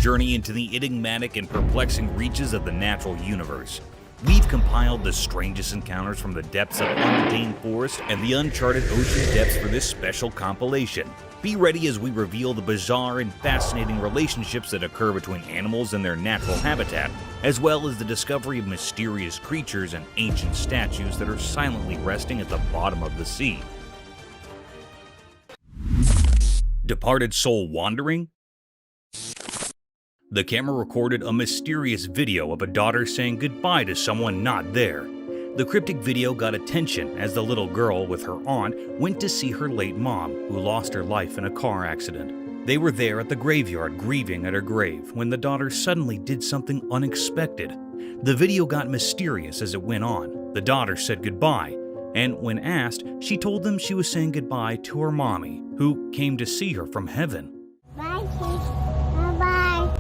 journey into the enigmatic and perplexing reaches of the natural universe. We've compiled the strangest encounters from the depths of untamed forest and the uncharted ocean depths for this special compilation. Be ready as we reveal the bizarre and fascinating relationships that occur between animals and their natural habitat, as well as the discovery of mysterious creatures and ancient statues that are silently resting at the bottom of the sea. Departed soul wandering? The camera recorded a mysterious video of a daughter saying goodbye to someone not there. The cryptic video got attention as the little girl with her aunt went to see her late mom, who lost her life in a car accident. They were there at the graveyard grieving at her grave when the daughter suddenly did something unexpected. The video got mysterious as it went on. The daughter said goodbye, and when asked, she told them she was saying goodbye to her mommy, who came to see her from heaven. Bye, kids. Bye-bye.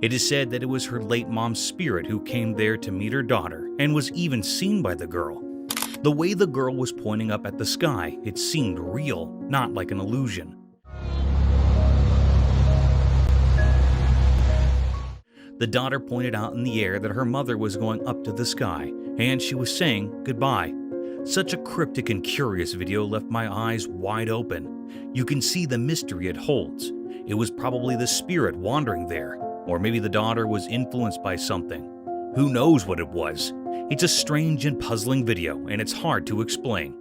It is said that it was her late mom's spirit who came there to meet her daughter and was even seen by the girl. The way the girl was pointing up at the sky, it seemed real, not like an illusion. The daughter pointed out in the air that her mother was going up to the sky, and she was saying goodbye. Such a cryptic and curious video left my eyes wide open. You can see the mystery it holds. It was probably the spirit wandering there. Or maybe the daughter was influenced by something. Who knows what it was? It's a strange and puzzling video, and it's hard to explain.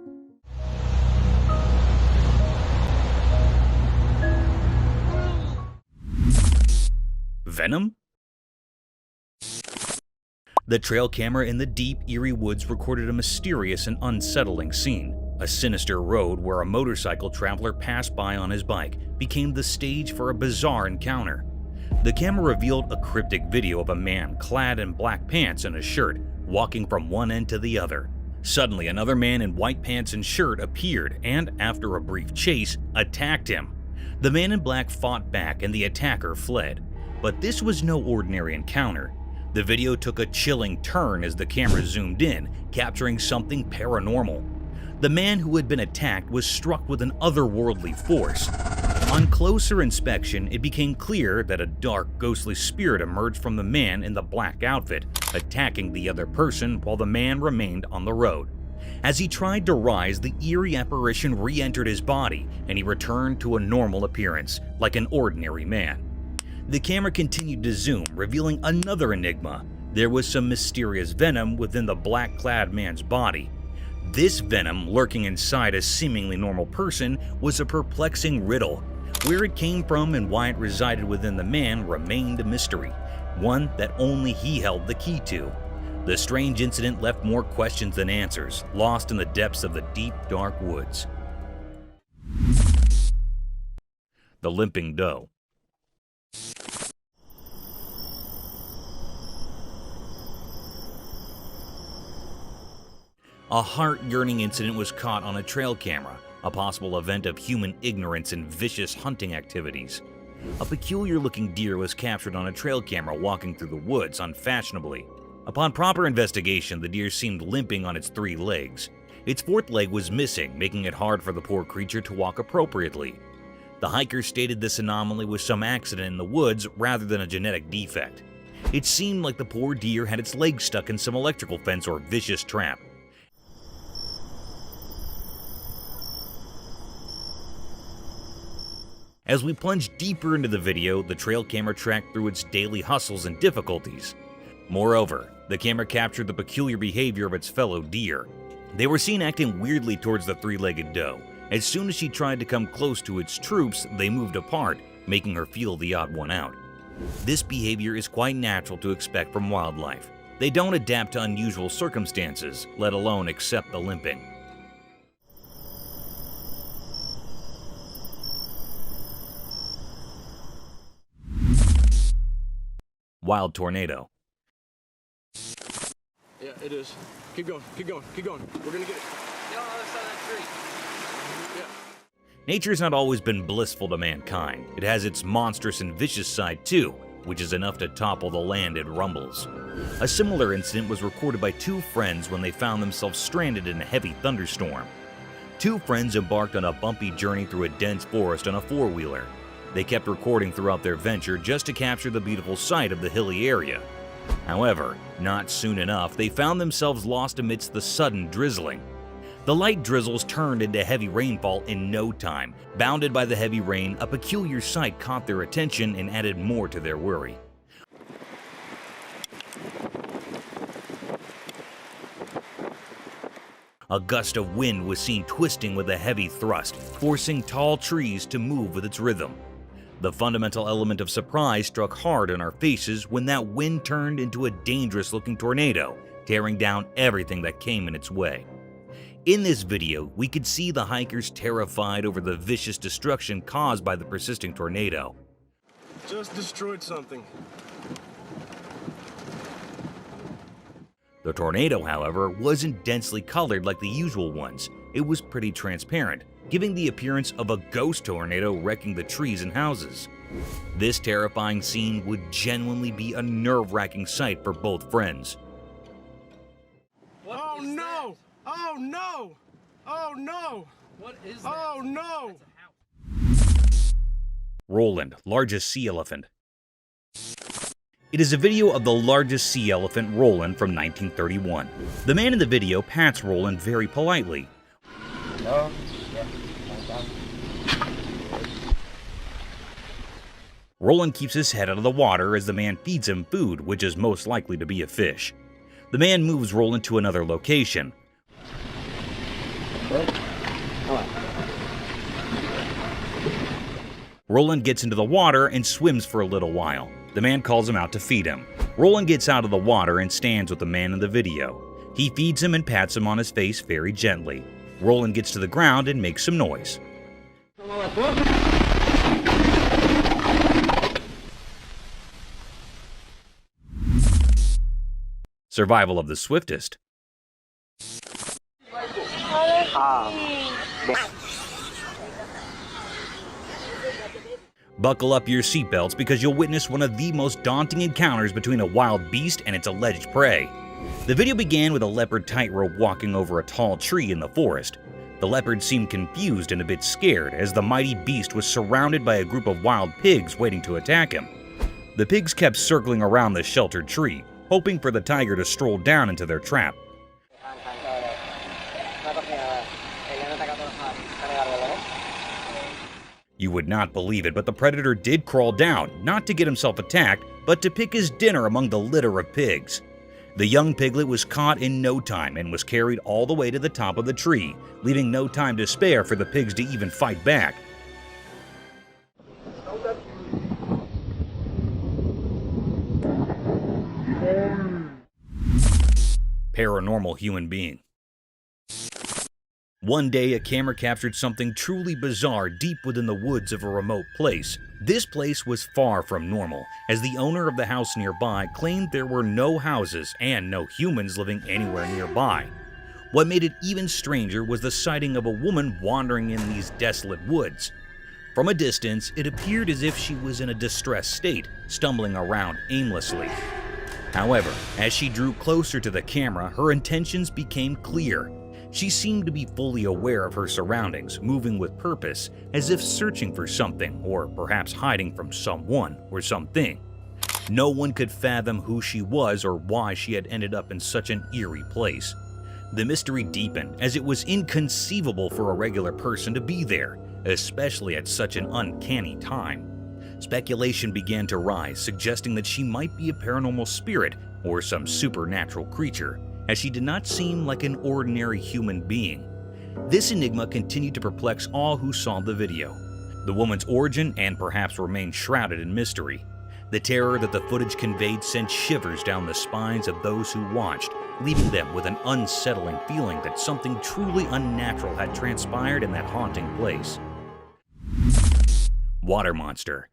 Venom? The trail camera in the deep, eerie woods recorded a mysterious and unsettling scene. A sinister road where a motorcycle traveler passed by on his bike became the stage for a bizarre encounter. The camera revealed a cryptic video of a man clad in black pants and a shirt, walking from one end to the other. Suddenly, another man in white pants and shirt appeared and, after a brief chase, attacked him. The man in black fought back and the attacker fled. But this was no ordinary encounter. The video took a chilling turn as the camera zoomed in, capturing something paranormal. The man who had been attacked was struck with an otherworldly force. On closer inspection, it became clear that a dark, ghostly spirit emerged from the man in the black outfit, attacking the other person while the man remained on the road. As he tried to rise, the eerie apparition re-entered his body, and he returned to a normal appearance, like an ordinary man. The camera continued to zoom, revealing another enigma. There was some mysterious venom within the black-clad man's body. This venom, lurking inside a seemingly normal person, was a perplexing riddle. Where it came from and why it resided within the man remained a mystery, one that only he held the key to. The strange incident left more questions than answers, lost in the depths of the deep, dark woods. The limping doe. A heart-yearning incident was caught on a trail camera, a possible event of human ignorance and vicious hunting activities. A peculiar-looking deer was captured on a trail camera walking through the woods unfashionably. Upon proper investigation, the deer seemed limping on its 3 legs. Its 4th leg was missing, making it hard for the poor creature to walk appropriately. The hikers stated this anomaly was some accident in the woods rather than a genetic defect. It seemed like the poor deer had its legs stuck in some electrical fence or vicious trap. As we plunged deeper into the video, the trail camera tracked through its daily hustles and difficulties. Moreover, the camera captured the peculiar behavior of its fellow deer. They were seen acting weirdly towards the 3-legged doe. As soon as she tried to come close to its troops, they moved apart, making her feel the odd one out. This behavior is quite natural to expect from wildlife. They don't adapt to unusual circumstances, let alone accept the limping. Wild tornado. Yeah, it is. Keep going, keep going, keep going. We're gonna get it. Get on the other side of that tree. Yeah. Nature's not always been blissful to mankind. It has its monstrous and vicious side too, which is enough to topple the land it rumbles. A similar incident was recorded by 2 friends when they found themselves stranded in a heavy thunderstorm. Two friends embarked on a bumpy journey through a dense forest on a four-wheeler. They kept recording throughout their venture just to capture the beautiful sight of the hilly area. However, not soon enough, they found themselves lost amidst the sudden drizzling. The light drizzles turned into heavy rainfall in no time. Bounded by the heavy rain, a peculiar sight caught their attention and added more to their worry. A gust of wind was seen twisting with a heavy thrust, forcing tall trees to move with its rhythm. The fundamental element of surprise struck hard in our faces when that wind turned into a dangerous-looking tornado, tearing down everything that came in its way. In this video, we could see the hikers terrified over the vicious destruction caused by the persisting tornado. Just destroyed something. The tornado, however, wasn't densely colored like the usual ones. It was pretty transparent, giving the appearance of a ghost tornado wrecking the trees and houses. This terrifying scene would genuinely be a nerve-wracking sight for both friends. Oh no! Oh no! Oh no! What is that? Oh no! Roland, largest sea elephant. It is a video of the largest sea elephant, Roland, from 1931. The man in the video pats Roland very politely. Roland keeps his head out of the water as the man feeds him food, which is most likely to be a fish. The man moves Roland to another location. Roland gets into the water and swims for a little while. The man calls him out to feed him. Roland gets out of the water and stands with the man in the video. He feeds him and pats him on his face very gently. Roland gets to the ground and makes some noise. Survival of the swiftest. Buckle up your seatbelts because you'll witness one of the most daunting encounters between a wild beast and its alleged prey. The video began with a leopard tightrope walking over a tall tree in the forest. The leopard seemed confused and a bit scared as the mighty beast was surrounded by a group of wild pigs waiting to attack him. The pigs kept circling around the sheltered tree, hoping for the tiger to stroll down into their trap. You would not believe it, but the predator did crawl down, not to get himself attacked, but to pick his dinner among the litter of pigs. The young piglet was caught in no time and was carried all the way to the top of the tree, leaving no time to spare for the pigs to even fight back. Paranormal human being. One day, a camera captured something truly bizarre deep within the woods of a remote place. This place was far from normal, as the owner of the house nearby claimed there were no houses and no humans living anywhere nearby. What made it even stranger was the sighting of a woman wandering in these desolate woods. From a distance, it appeared as if she was in a distressed state, stumbling around aimlessly. However, as she drew closer to the camera, her intentions became clear. She seemed to be fully aware of her surroundings, moving with purpose, as if searching for something, or perhaps hiding from someone or something. No one could fathom who she was or why she had ended up in such an eerie place. The mystery deepened, as it was inconceivable for a regular person to be there, especially at such an uncanny time. Speculation began to rise, suggesting that she might be a paranormal spirit or some supernatural creature, as she did not seem like an ordinary human being. This enigma continued to perplex all who saw the video. The woman's origin and perhaps remained shrouded in mystery. The terror that the footage conveyed sent shivers down the spines of those who watched, leaving them with an unsettling feeling that something truly unnatural had transpired in that haunting place. Water monster.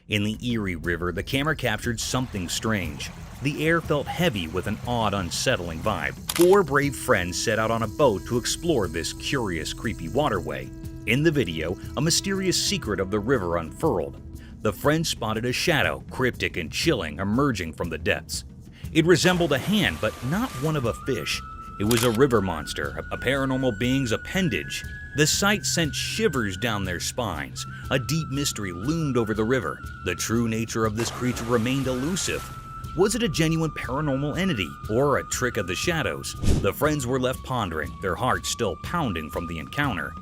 In the Erie River, the camera captured something strange. The air felt heavy with an odd, unsettling vibe. Four brave friends set out on a boat to explore this curious, creepy waterway. In the video, a mysterious secret of the river unfurled. The friends spotted a shadow, cryptic and chilling, emerging from the depths. It resembled a hand, but not one of a fish. It was a river monster, a paranormal being's appendage. The sight sent shivers down their spines. A deep mystery loomed over the river. The true nature of this creature remained elusive. Was it a genuine paranormal entity, or a trick of the shadows? The friends were left pondering, their hearts still pounding from the encounter.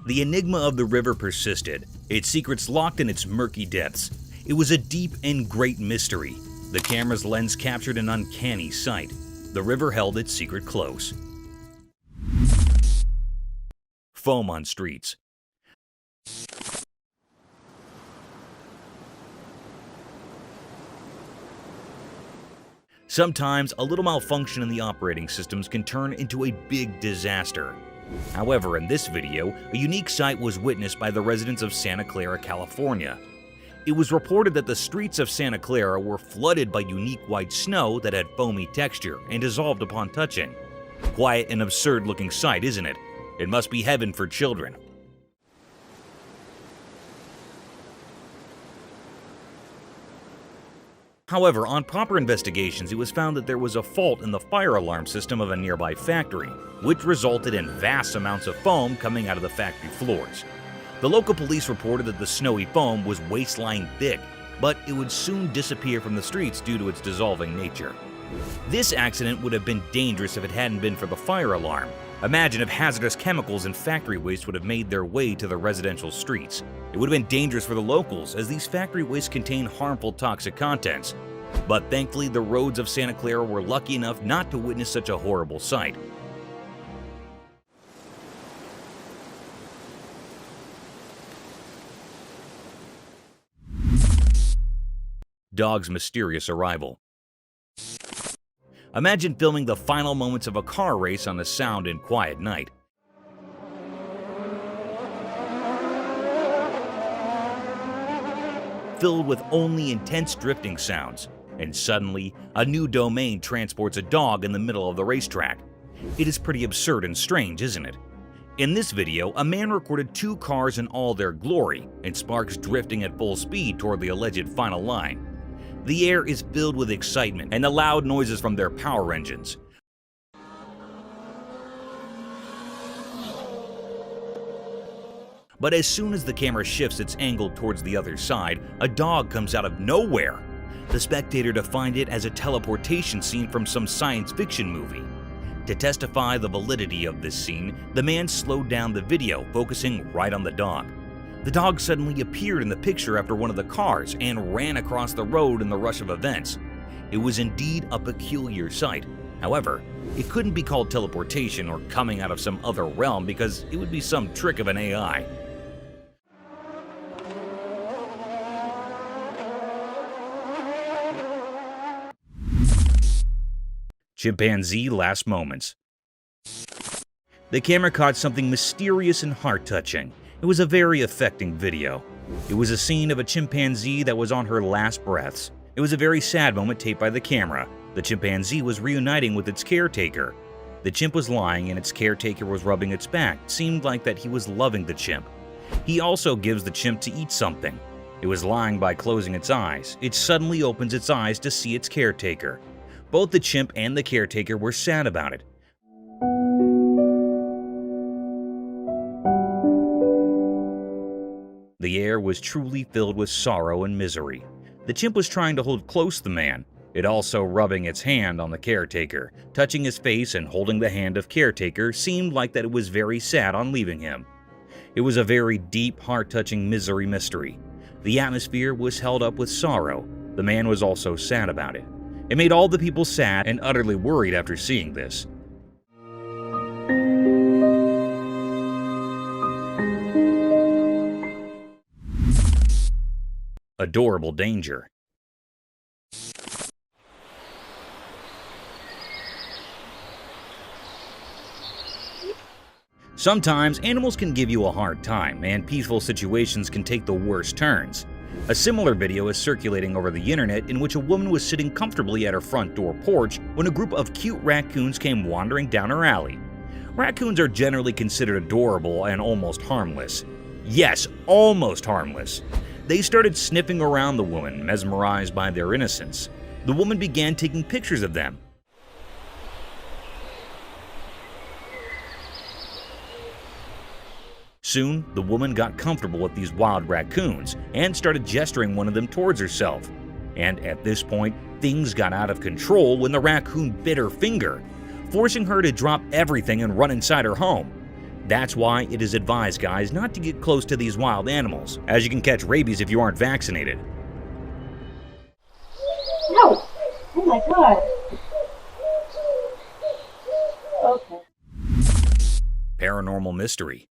The enigma of the river persisted, its secrets locked in its murky depths. It was a deep and great mystery. The camera's lens captured an uncanny sight. The river held its secret close. Foam on streets. Sometimes, a little malfunction in the operating systems can turn into a big disaster. However, in this video, a unique sight was witnessed by the residents of Santa Clara, California. It was reported that the streets of Santa Clara were flooded by unique white snow that had foamy texture and dissolved upon touching. Quiet and absurd-looking sight, isn't it? It must be heaven for children. However, on proper investigations, it was found that there was a fault in the fire alarm system of a nearby factory, which resulted in vast amounts of foam coming out of the factory floors. The local police reported that the snowy foam was waist-line thick, but it would soon disappear from the streets due to its dissolving nature. This accident would have been dangerous if it hadn't been for the fire alarm. Imagine if hazardous chemicals and factory waste would have made their way to the residential streets. It would have been dangerous for the locals, as these factory wastes contain harmful toxic contents. But thankfully, the roads of Santa Clara were lucky enough not to witness such a horrible sight. Dog's mysterious arrival. Imagine filming the final moments of a car race on a sound and quiet night. Filled with only intense drifting sounds, and suddenly, a new domain transports a dog in the middle of the racetrack. It is pretty absurd and strange, isn't it? In this video, a man recorded 2 cars in all their glory, and sparks drifting at full speed toward the alleged final line. The air is filled with excitement and the loud noises from their power engines. But as soon as the camera shifts its angle towards the other side, a dog comes out of nowhere. The spectator defined it as a teleportation scene from some science fiction movie. To testify the validity of this scene, the man slowed down the video, focusing right on the dog. The dog suddenly appeared in the picture after one of the cars and ran across the road in the rush of events. It was indeed a peculiar sight. However, it couldn't be called teleportation or coming out of some other realm because it would be some trick of an AI. Chimpanzee last moments. The camera caught something mysterious and heart-touching. It was a very affecting video. It was a scene of a chimpanzee that was on her last breaths. It was a very sad moment taped by the camera. The chimpanzee was reuniting with its caretaker. The chimp was lying and its caretaker was rubbing its back. It seemed like that he was loving the chimp. He also gives the chimp to eat something. It was lying by closing its eyes. It suddenly opens its eyes to see its caretaker. Both the chimp and the caretaker were sad about it. The air was truly filled with sorrow and misery. The chimp was trying to hold close the man, it also rubbing its hand on the caretaker. Touching his face and holding the hand of caretaker seemed like that it was very sad on leaving him. It was a very deep, heart-touching misery mystery. The atmosphere was held up with sorrow. The man was also sad about it. It made all the people sad and utterly worried after seeing this. Adorable danger. Sometimes animals can give you a hard time, and peaceful situations can take the worst turns. A similar video is circulating over the internet in which a woman was sitting comfortably at her front door porch when a group of cute raccoons came wandering down her alley. Raccoons are generally considered adorable and almost harmless. Yes, almost harmless. They started sniffing around the woman, mesmerized by their innocence. The woman began taking pictures of them. Soon, the woman got comfortable with these wild raccoons and started gesturing one of them towards herself. And at this point, things got out of control when the raccoon bit her finger, forcing her to drop everything and run inside her home. That's why it is advised, guys, not to get close to these wild animals, as you can catch rabies if you aren't vaccinated. No! Oh my god! Okay. Paranormal mystery.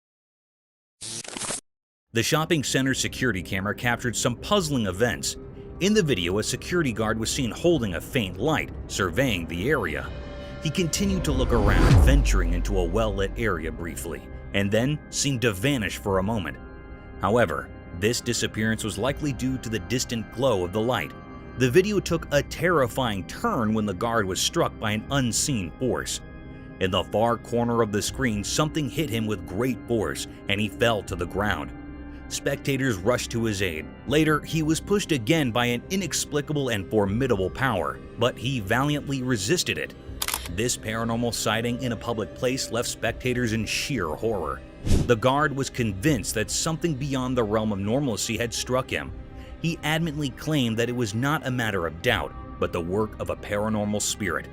The shopping center security camera captured some puzzling events. In the video, a security guard was seen holding a faint light, surveying the area. He continued to look around, venturing into a well-lit area briefly, and then seemed to vanish for a moment. However, this disappearance was likely due to the distant glow of the light. The video took a terrifying turn when the guard was struck by an unseen force. In the far corner of the screen, something hit him with great force, and he fell to the ground. Spectators rushed to his aid. Later, he was pushed again by an inexplicable and formidable power, but he valiantly resisted it. This paranormal sighting in a public place left spectators in sheer horror. The guard was convinced that something beyond the realm of normalcy had struck him. He adamantly claimed that it was not a matter of doubt, but the work of a paranormal spirit.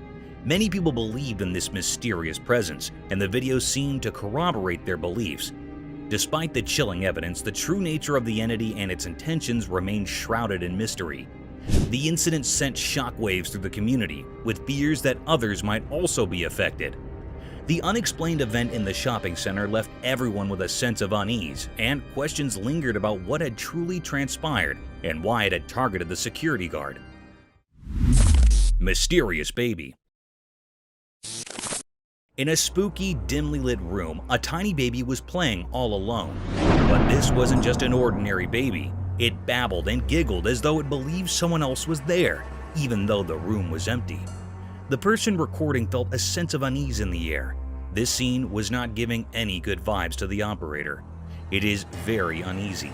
Many people believed in this mysterious presence, and the video seemed to corroborate their beliefs. Despite the chilling evidence, the true nature of the entity and its intentions remained shrouded in mystery. The incident sent shockwaves through the community, with fears that others might also be affected. The unexplained event in the shopping center left everyone with a sense of unease, and questions lingered about what had truly transpired and why it had targeted the security guard. Mysterious baby. In a spooky, dimly lit room, a tiny baby was playing all alone. But this wasn't just an ordinary baby. It babbled and giggled as though it believed someone else was there, even though the room was empty. The person recording felt a sense of unease in the air. This scene was not giving any good vibes to the operator. It is very uneasy.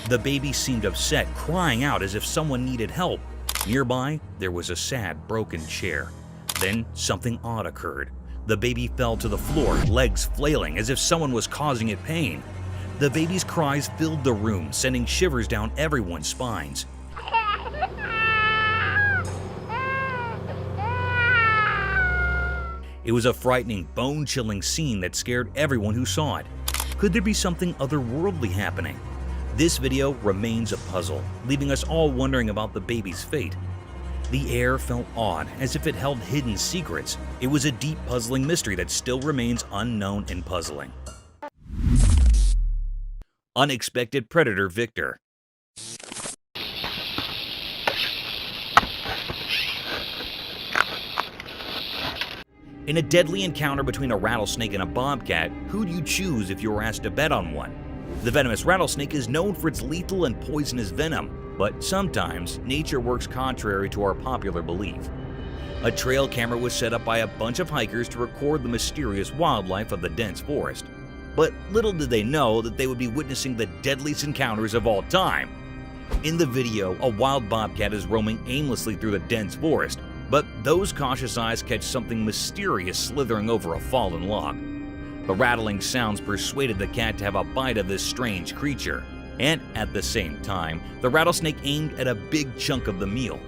The baby seemed upset, crying out as if someone needed help. Nearby, there was a sad, broken chair. Then something odd occurred. The baby fell to the floor, legs flailing as if someone was causing it pain. The baby's cries filled the room, sending shivers down everyone's spines. It was a frightening, bone-chilling scene that scared everyone who saw it. Could there be something otherworldly happening? This video remains a puzzle, leaving us all wondering about the baby's fate. The air felt odd, as if it held hidden secrets. It was a deep, puzzling mystery that still remains unknown and puzzling. Unexpected predator Victor. In a deadly encounter between a rattlesnake and a bobcat, who'd you choose if you were asked to bet on one? The venomous rattlesnake is known for its lethal and poisonous venom, but sometimes nature works contrary to our popular belief. A trail camera was set up by a bunch of hikers to record the mysterious wildlife of the dense forest. But little did they know that they would be witnessing the deadliest encounters of all time. In the video, a wild bobcat is roaming aimlessly through the dense forest, but those cautious eyes catch something mysterious slithering over a fallen log. The rattling sounds persuaded the cat to have a bite of this strange creature, and at the same time, the rattlesnake aimed at a big chunk of the meal.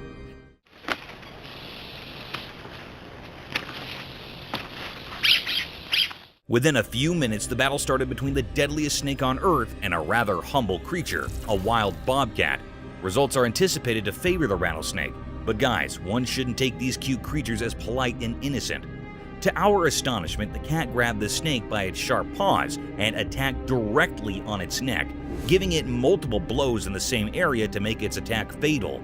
Within a few minutes, the battle started between the deadliest snake on Earth and a rather humble creature, a wild bobcat. Results are anticipated to favor the rattlesnake, but guys, one shouldn't take these cute creatures as polite and innocent. To our astonishment, the cat grabbed the snake by its sharp paws and attacked directly on its neck, giving it multiple blows in the same area to make its attack fatal.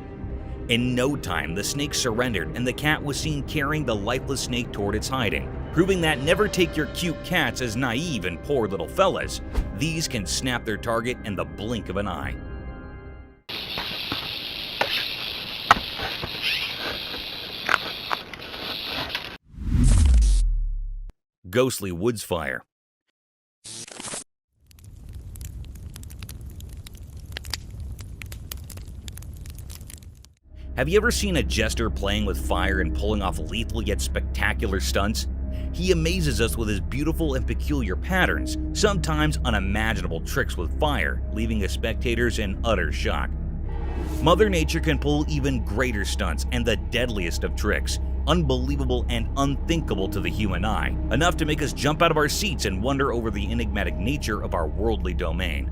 In no time, the snake surrendered and the cat was seen carrying the lifeless snake toward its hiding, proving that never take your cute cats as naive and poor little fellas. These can snap their target in the blink of an eye. Ghostly woods fire. Have you ever seen a jester playing with fire and pulling off lethal yet spectacular stunts? He amazes us with his beautiful and peculiar patterns, sometimes unimaginable tricks with fire, leaving us spectators in utter shock. Mother Nature can pull even greater stunts and the deadliest of tricks, unbelievable and unthinkable to the human eye, enough to make us jump out of our seats and wonder over the enigmatic nature of our worldly domain.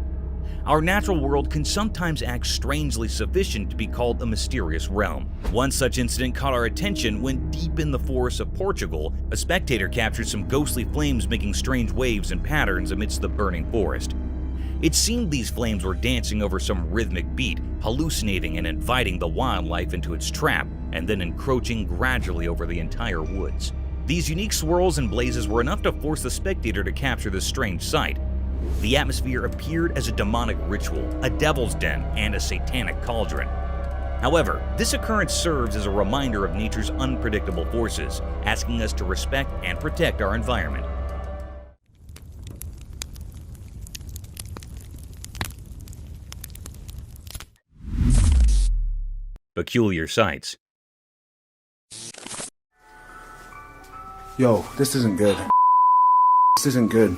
Our natural world can sometimes act strangely sufficient to be called a mysterious realm. One such incident caught our attention when, deep in the forests of Portugal, a spectator captured some ghostly flames making strange waves and patterns amidst the burning forest. It seemed these flames were dancing over some rhythmic beat, hallucinating and inviting the wildlife into its trap, and then encroaching gradually over the entire woods. These unique swirls and blazes were enough to force the spectator to capture this strange sight. The atmosphere appeared as a demonic ritual, a devil's den, and a satanic cauldron. However, this occurrence serves as a reminder of nature's unpredictable forces, asking us to respect and protect our environment. Peculiar sights. Yo, this isn't good. This isn't good.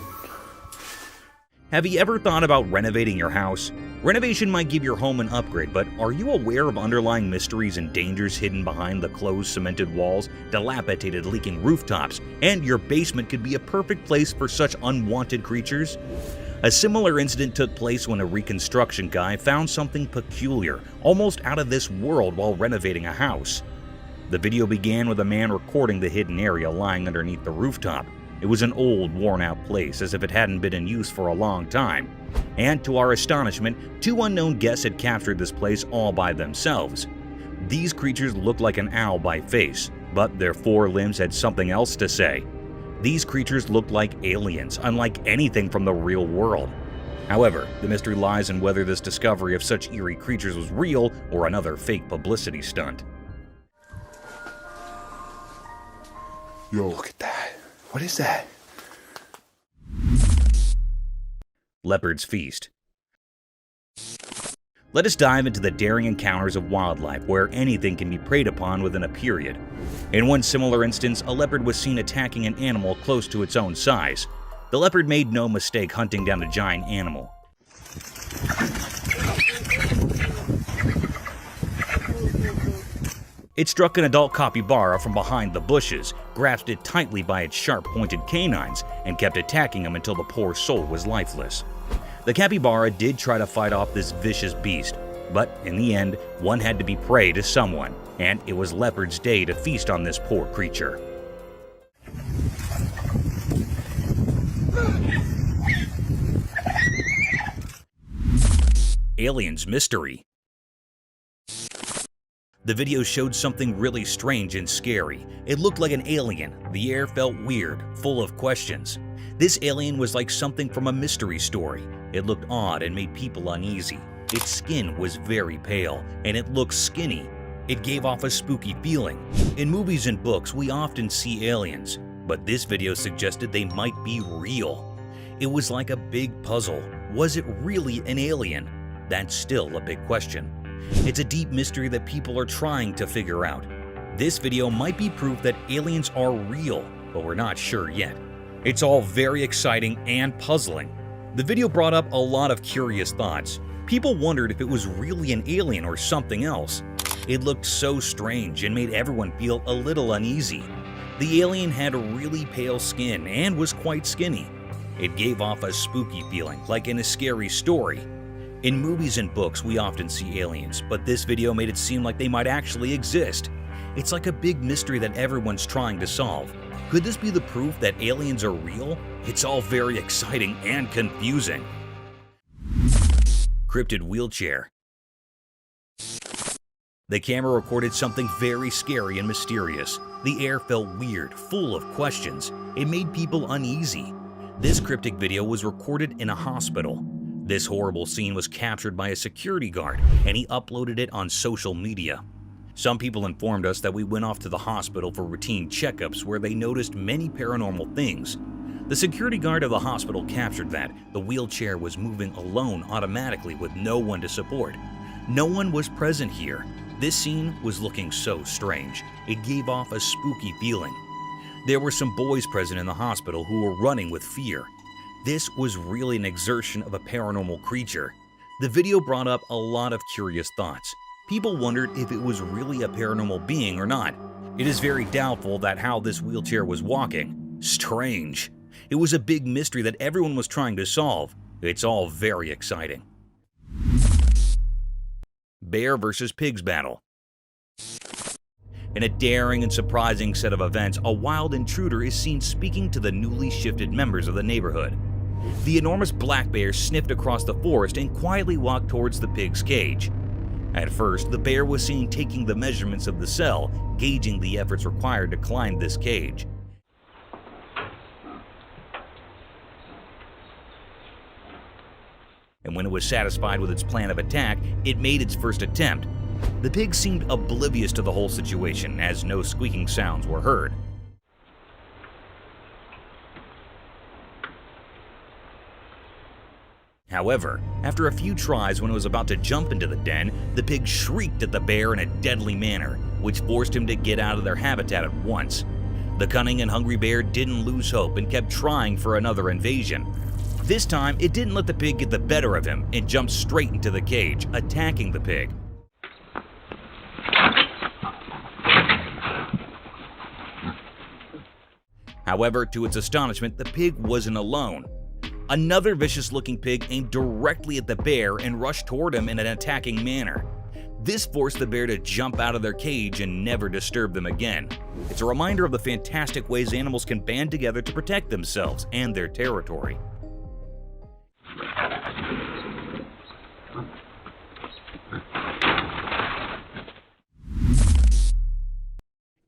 Have you ever thought about renovating your house? Renovation might give your home an upgrade, but are you aware of underlying mysteries and dangers hidden behind the closed cemented walls, dilapidated leaking rooftops, and your basement could be a perfect place for such unwanted creatures? A similar incident took place when a reconstruction guy found something peculiar, almost out of this world while renovating a house. The video began with a man recording the hidden area lying underneath the rooftop. It was an old, worn-out place, as if it hadn't been in use for a long time. And to our astonishment, two unknown guests had captured this place all by themselves. These creatures looked like an owl by face, but their four limbs had something else to say. These creatures looked like aliens, unlike anything from the real world. However, the mystery lies in whether this discovery of such eerie creatures was real or another fake publicity stunt. Yo, look at that. What is that? Leopards Feast. Let us dive into the daring encounters of wildlife where anything can be preyed upon within a period. In one similar instance, a leopard was seen attacking an animal close to its own size. The leopard made no mistake hunting down a giant animal. It struck an adult capybara from behind the bushes, grasped it tightly by its sharp-pointed canines, and kept attacking him until the poor soul was lifeless. The capybara did try to fight off this vicious beast, but in the end, one had to be prey to someone, and it was Leopard's day to feast on this poor creature. Aliens Mystery. The video showed something really strange and scary. It looked like an alien. The air felt weird, full of questions. This alien was like something from a mystery story. It looked odd and made people uneasy. Its skin was very pale, and it looked skinny. It gave off a spooky feeling. In movies and books, we often see aliens, but this video suggested they might be real. It was like a big puzzle. Was it really an alien? That's still a big question. It's a deep mystery that people are trying to figure out. This video might be proof that aliens are real, but we're not sure yet. It's all very exciting and puzzling. The video brought up a lot of curious thoughts. People wondered if it was really an alien or something else. It looked so strange and made everyone feel a little uneasy. The alien had really pale skin and was quite skinny. It gave off a spooky feeling, like in a scary story. In movies and books, we often see aliens, but this video made it seem like they might actually exist. It's like a big mystery that everyone's trying to solve. Could this be the proof that aliens are real? It's all very exciting and confusing. Crypted Wheelchair. The camera recorded something very scary and mysterious. The air felt weird, full of questions. It made people uneasy. This cryptic video was recorded in a hospital. This horrible scene was captured by a security guard, and he uploaded it on social media. Some people informed us that we went off to the hospital for routine checkups where they noticed many paranormal things. The security guard of the hospital captured that the wheelchair was moving alone automatically with no one to support. No one was present here. This scene was looking so strange. It gave off a spooky feeling. There were some boys present in the hospital who were running with fear. This was really an exertion of a paranormal creature. The video brought up a lot of curious thoughts. People wondered if it was really a paranormal being or not. It is very doubtful that how this wheelchair was walking. Strange. It was a big mystery that everyone was trying to solve. It's all very exciting. Bear versus pigs battle. In a daring and surprising set of events, a wild intruder is seen speaking to the newly shifted members of the neighborhood. The enormous black bear sniffed across the forest and quietly walked towards the pig's cage. At first, the bear was seen taking the measurements of the cell, gauging the efforts required to climb this cage. And when it was satisfied with its plan of attack, it made its first attempt. The pig seemed oblivious to the whole situation, as no squeaking sounds were heard. However, after a few tries when it was about to jump into the den, the pig shrieked at the bear in a deadly manner, which forced him to get out of their habitat at once. The cunning and hungry bear didn't lose hope and kept trying for another invasion. This time, it didn't let the pig get the better of him and jumped straight into the cage, attacking the pig. However, to its astonishment, the pig wasn't alone. Another vicious-looking pig aimed directly at the bear and rushed toward him in an attacking manner. This forced the bear to jump out of their cage and never disturb them again. It's a reminder of the fantastic ways animals can band together to protect themselves and their territory.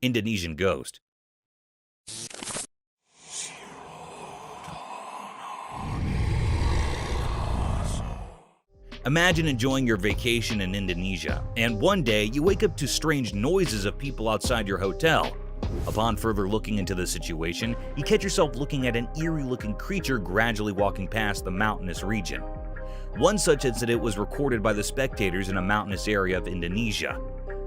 Indonesian Ghost. Imagine enjoying your vacation in Indonesia, and one day you wake up to strange noises of people outside your hotel. Upon further looking into the situation, you catch yourself looking at an eerie-looking creature gradually walking past the mountainous region. One such incident was recorded by the spectators in a mountainous area of Indonesia.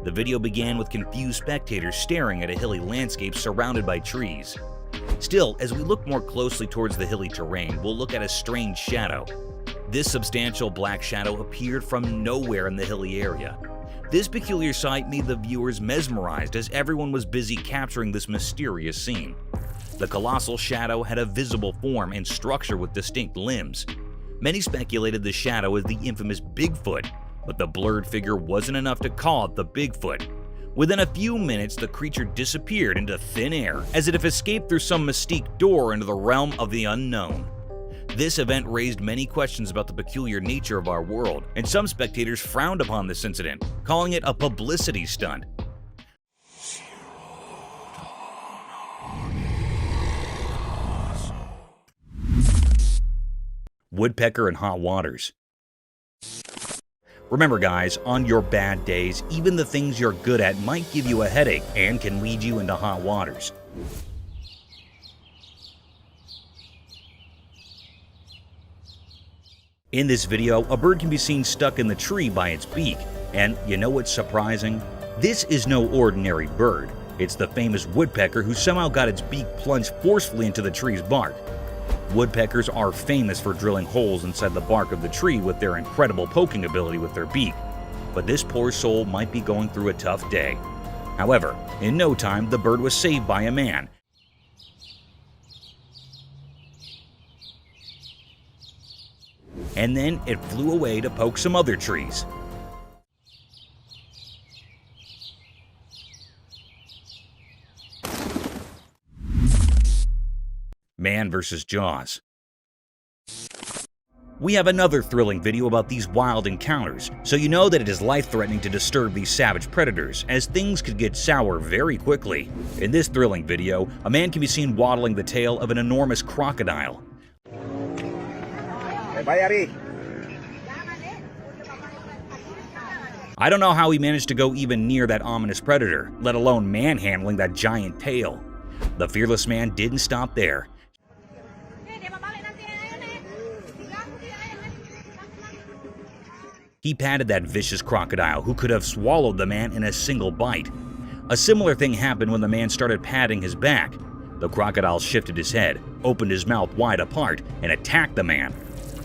The video began with confused spectators staring at a hilly landscape surrounded by trees. Still, as we look more closely towards the hilly terrain, we'll look at a strange shadow. This substantial black shadow appeared from nowhere in the hilly area. This peculiar sight made the viewers mesmerized as everyone was busy capturing this mysterious scene. The colossal shadow had a visible form and structure with distinct limbs. Many speculated the shadow was the infamous Bigfoot, but the blurred figure wasn't enough to call it the Bigfoot. Within a few minutes, the creature disappeared into thin air, as if it escaped through some mystique door into the realm of the unknown. This event raised many questions about the peculiar nature of our world, and some spectators frowned upon this incident, calling it a publicity stunt. Woodpecker and Hot Waters. Remember guys, on your bad days, even the things you're good at might give you a headache and can lead you into hot waters. In this video, a bird can be seen stuck in the tree by its beak. And you know what's surprising? This is no ordinary bird. It's the famous woodpecker who somehow got its beak plunged forcefully into the tree's bark. Woodpeckers are famous for drilling holes inside the bark of the tree with their incredible poking ability with their beak. But this poor soul might be going through a tough day. However, in no time, the bird was saved by a man. And then it flew away to poke some other trees. Man versus Jaws. We have another thrilling video about these wild encounters, so you know that it is life-threatening to disturb these savage predators, as things could get sour very quickly. In this thrilling video, a man can be seen waddling the tail of an enormous crocodile. I don't know how he managed to go even near that ominous predator, let alone manhandling that giant tail. The fearless man didn't stop there. He patted that vicious crocodile who could have swallowed the man in a single bite. A similar thing happened when the man started patting his back. The crocodile shifted his head, opened his mouth wide apart, and attacked the man.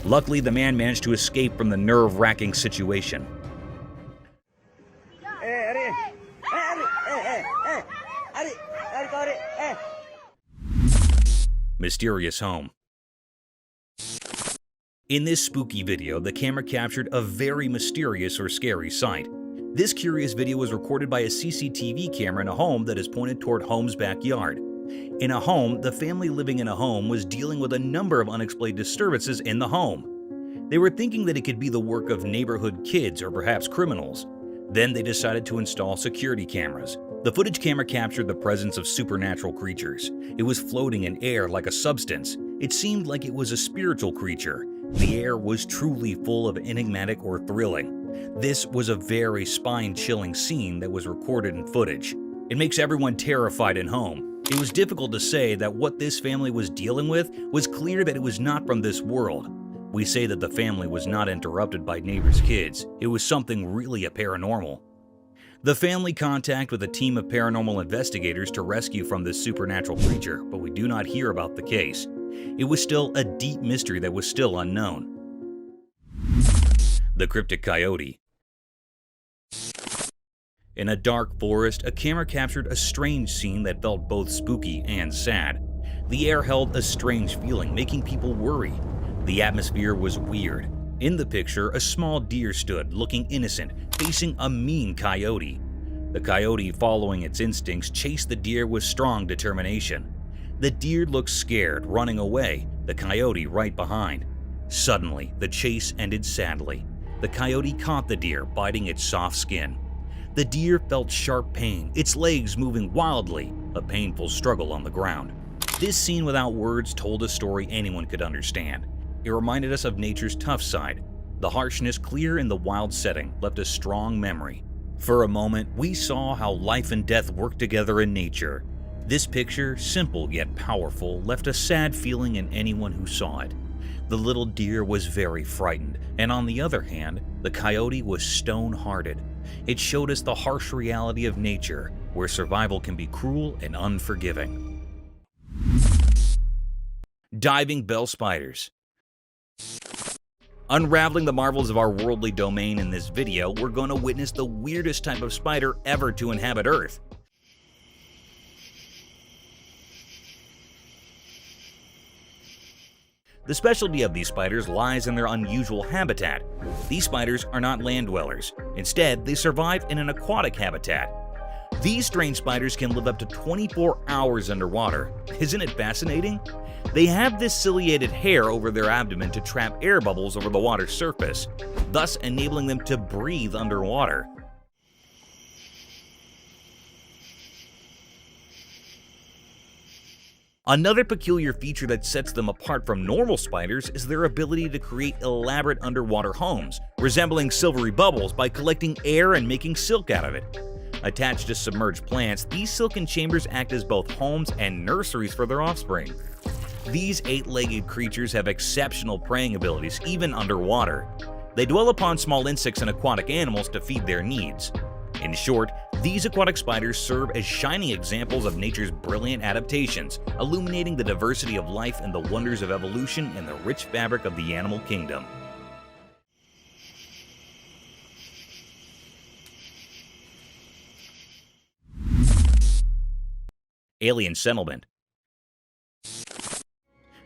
Luckily, the man managed to escape from the nerve-wracking situation. Mysterious home. In this spooky video, the camera captured a very mysterious or scary sight. This curious video was recorded by a CCTV camera in a home that is pointed toward home's backyard. In a home, the family living in a home was dealing with a number of unexplained disturbances in the home. They were thinking that it could be the work of neighborhood kids or perhaps criminals. Then they decided to install security cameras. The footage camera captured the presence of supernatural creatures. It was floating in air like a substance. It seemed like it was a spiritual creature. The air was truly full of enigmatic or thrilling. This was a very spine-chilling scene that was recorded in footage. It makes everyone terrified in home. It was difficult to say that what this family was dealing with was clear that it was not from this world. We say that the family was not interrupted by neighbors' kids. It was something really paranormal. The family contacted with a team of paranormal investigators to rescue from this supernatural creature, but we do not hear about the case. It was still a deep mystery that was still unknown. The Cryptic Coyote. In a dark forest, a camera captured a strange scene that felt both spooky and sad. The air held a strange feeling, making people worry. The atmosphere was weird. In the picture, a small deer stood, looking innocent, facing a mean coyote. The coyote, following its instincts, chased the deer with strong determination. The deer looked scared, running away, the coyote right behind. Suddenly, the chase ended sadly. The coyote caught the deer, biting its soft skin. The deer felt sharp pain, its legs moving wildly, a painful struggle on the ground. This scene without words told a story anyone could understand. It reminded us of nature's tough side. The harshness, clear in the wild setting, left a strong memory. For a moment, we saw how life and death work together in nature. This picture, simple yet powerful, left a sad feeling in anyone who saw it. The little deer was very frightened, and on the other hand, the coyote was stone-hearted. It showed us the harsh reality of nature, where survival can be cruel and unforgiving. Diving bell spiders. Unraveling the marvels of our worldly domain in this video, we're going to witness the weirdest type of spider ever to inhabit Earth. The specialty of these spiders lies in their unusual habitat. These spiders are not land dwellers. Instead, they survive in an aquatic habitat. These strange spiders can live up to 24 hours underwater. Isn't it fascinating? They have this ciliated hair over their abdomen to trap air bubbles over the water's surface, thus enabling them to breathe underwater. Another peculiar feature that sets them apart from normal spiders is their ability to create elaborate underwater homes, resembling silvery bubbles by collecting air and making silk out of it. Attached to submerged plants, these silken chambers act as both homes and nurseries for their offspring. These 8-legged creatures have exceptional preying abilities even underwater. They dwell upon small insects and aquatic animals to feed their needs. In short, these aquatic spiders serve as shining examples of nature's brilliant adaptations, illuminating the diversity of life and the wonders of evolution in the rich fabric of the animal kingdom. Alien settlement.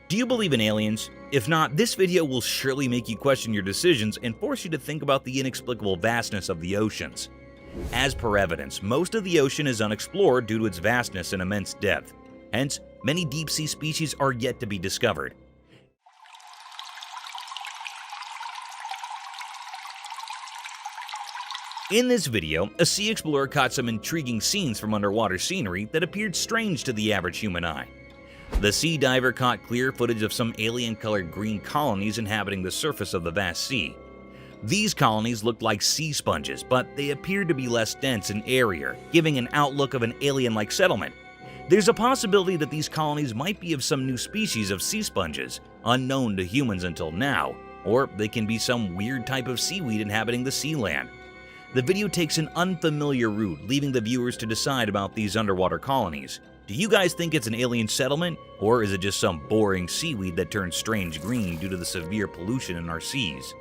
Do you believe in aliens? If not, this video will surely make you question your decisions and force you to think about the inexplicable vastness of the oceans. As per evidence, most of the ocean is unexplored due to its vastness and immense depth. Hence, many deep-sea species are yet to be discovered. In this video, a sea explorer caught some intriguing scenes from underwater scenery that appeared strange to the average human eye. The sea diver caught clear footage of some alien-colored green colonies inhabiting the surface of the vast sea. These colonies looked like sea sponges, but they appeared to be less dense and airier, giving an outlook of an alien-like settlement. There's a possibility that these colonies might be of some new species of sea sponges, unknown to humans until now, or they can be some weird type of seaweed inhabiting the sea land. The video takes an unfamiliar route, leaving the viewers to decide about these underwater colonies. Do you guys think it's an alien settlement, or is it just some boring seaweed that turns strange green due to the severe pollution in our seas?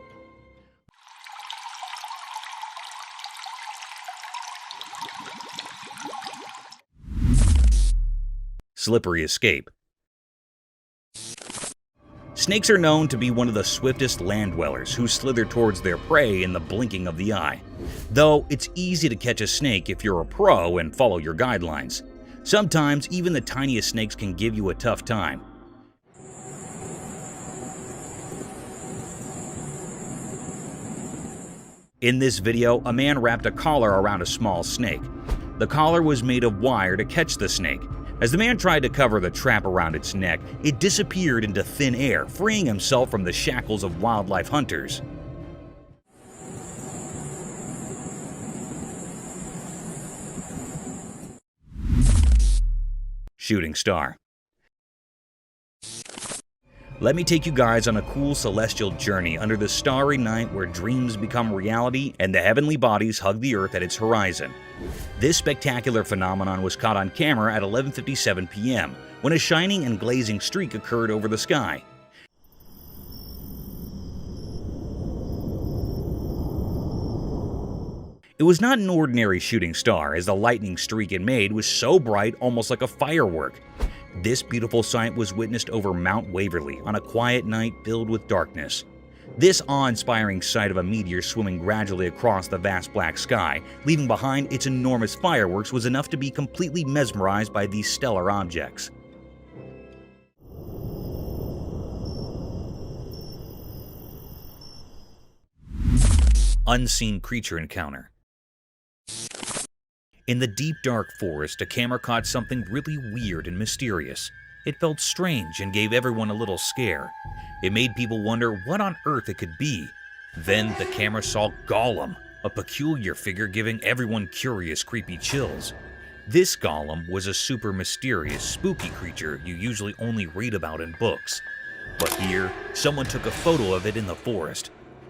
Slippery escape. Snakes are known to be one of the swiftest land dwellers who slither towards their prey in the blinking of the eye. Though it's easy to catch a snake if you're a pro and follow your guidelines. Sometimes even the tiniest snakes can give you a tough time. In this video, a man wrapped a collar around a small snake. The collar was made of wire to catch the snake. As the man tried to cover the trap around its neck, it disappeared into thin air, freeing himself from the shackles of wildlife hunters. Shooting star. Let me take you guys on a cool celestial journey under the starry night where dreams become reality and the heavenly bodies hug the earth at its horizon. This spectacular phenomenon was caught on camera at 11:57 p.m. when a shining and glazing streak occurred over the sky. It was not an ordinary shooting star, as the lightning streak it made was so bright, almost like a firework. This beautiful sight was witnessed over Mount Waverly on a quiet night filled with darkness. This awe-inspiring sight of a meteor swimming gradually across the vast black sky, leaving behind its enormous fireworks, was enough to be completely mesmerized by these stellar objects. Unseen creature encounter. In the deep dark forest, a camera caught something really weird and mysterious. It felt strange and gave everyone a little scare. It made people wonder what on earth it could be. Then the camera saw Gollum, a peculiar figure giving everyone curious, creepy chills. This Gollum was a super mysterious, spooky creature you usually only read about in books. But here, someone took a photo of it in the forest.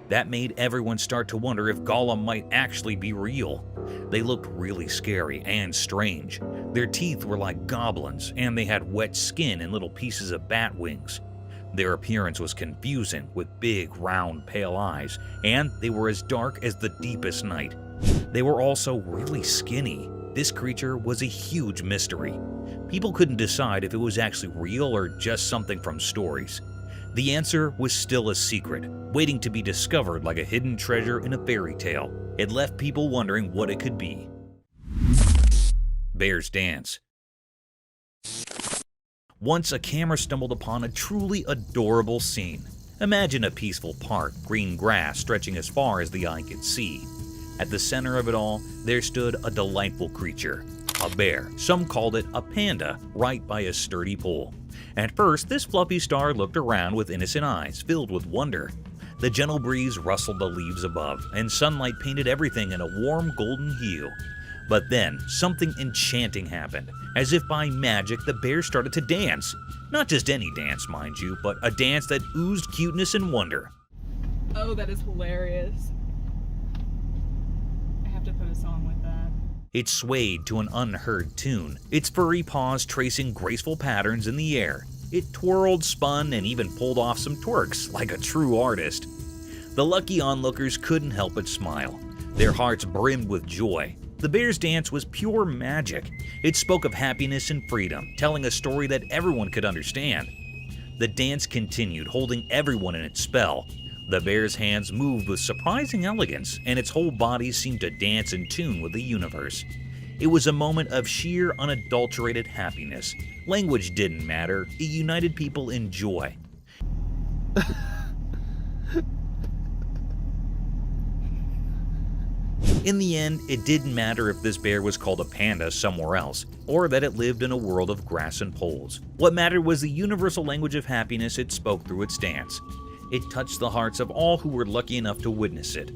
That made everyone start to wonder if Gollum might actually be real. They looked really scary and strange. Their teeth were like goblins, and they had wet skin and little pieces of bat wings. Their appearance was confusing, with big, round, pale eyes, and they were as dark as the deepest night. They were also really skinny. This creature was a huge mystery. People couldn't decide if it was actually real or just something from stories. The answer was still a secret, waiting to be discovered like a hidden treasure in a fairy tale. It left people wondering what it could be. Bear's dance. Once a camera stumbled upon a truly adorable scene. Imagine a peaceful park, green grass stretching as far as the eye could see. At the center of it all, there stood a delightful creature, a bear. Some called it a panda, right by a sturdy pole. At first, this fluffy star looked around with innocent eyes filled with wonder. The gentle breeze rustled the leaves above, and sunlight painted everything in a warm golden hue. But then, something enchanting happened. As if by magic, the bear started to dance. Not just any dance, mind you, but a dance that oozed cuteness and wonder. Oh, that is hilarious. I have to put a song with that. It swayed to an unheard tune, its furry paws tracing graceful patterns in the air. It twirled, spun, and even pulled off some twerks like a true artist. The lucky onlookers couldn't help but smile. Their hearts brimmed with joy. The bear's dance was pure magic. It spoke of happiness and freedom, telling a story that everyone could understand. The dance continued, holding everyone in its spell. The bear's hands moved with surprising elegance, and its whole body seemed to dance in tune with the universe. It was a moment of sheer, unadulterated happiness. Language didn't matter, it united people in joy. In the end, it didn't matter if this bear was called a panda somewhere else, or that it lived in a world of grass and poles. What mattered was the universal language of happiness it spoke through its dance. It touched the hearts of all who were lucky enough to witness it.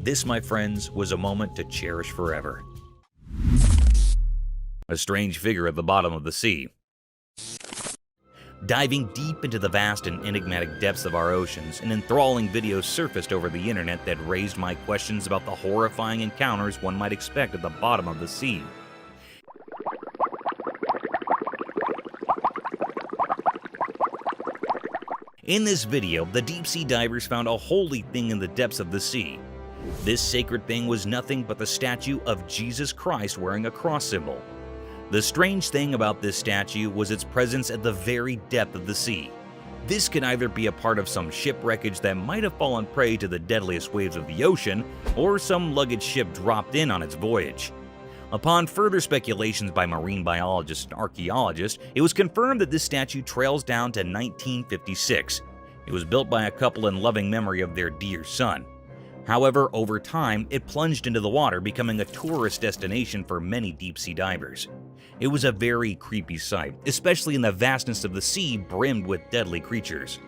This, my friends, was a moment to cherish forever. A strange figure at the bottom of the sea. Diving deep into the vast and enigmatic depths of our oceans, an enthralling video surfaced over the internet that raised my questions about the horrifying encounters one might expect at the bottom of the sea. In this video, the deep-sea divers found a holy thing in the depths of the sea. This sacred thing was nothing but the statue of Jesus Christ wearing a cross symbol. The strange thing about this statue was its presence at the very depth of the sea. This could either be a part of some shipwreckage that might have fallen prey to the deadliest waves of the ocean, or some luggage ship dropped in on its voyage. Upon further speculations by marine biologists and archaeologists, it was confirmed that this statue trails down to 1956. It was built by a couple in loving memory of their dear son. However, over time, it plunged into the water, becoming a tourist destination for many deep-sea divers. It was a very creepy sight, especially in the vastness of the sea brimmed with deadly creatures.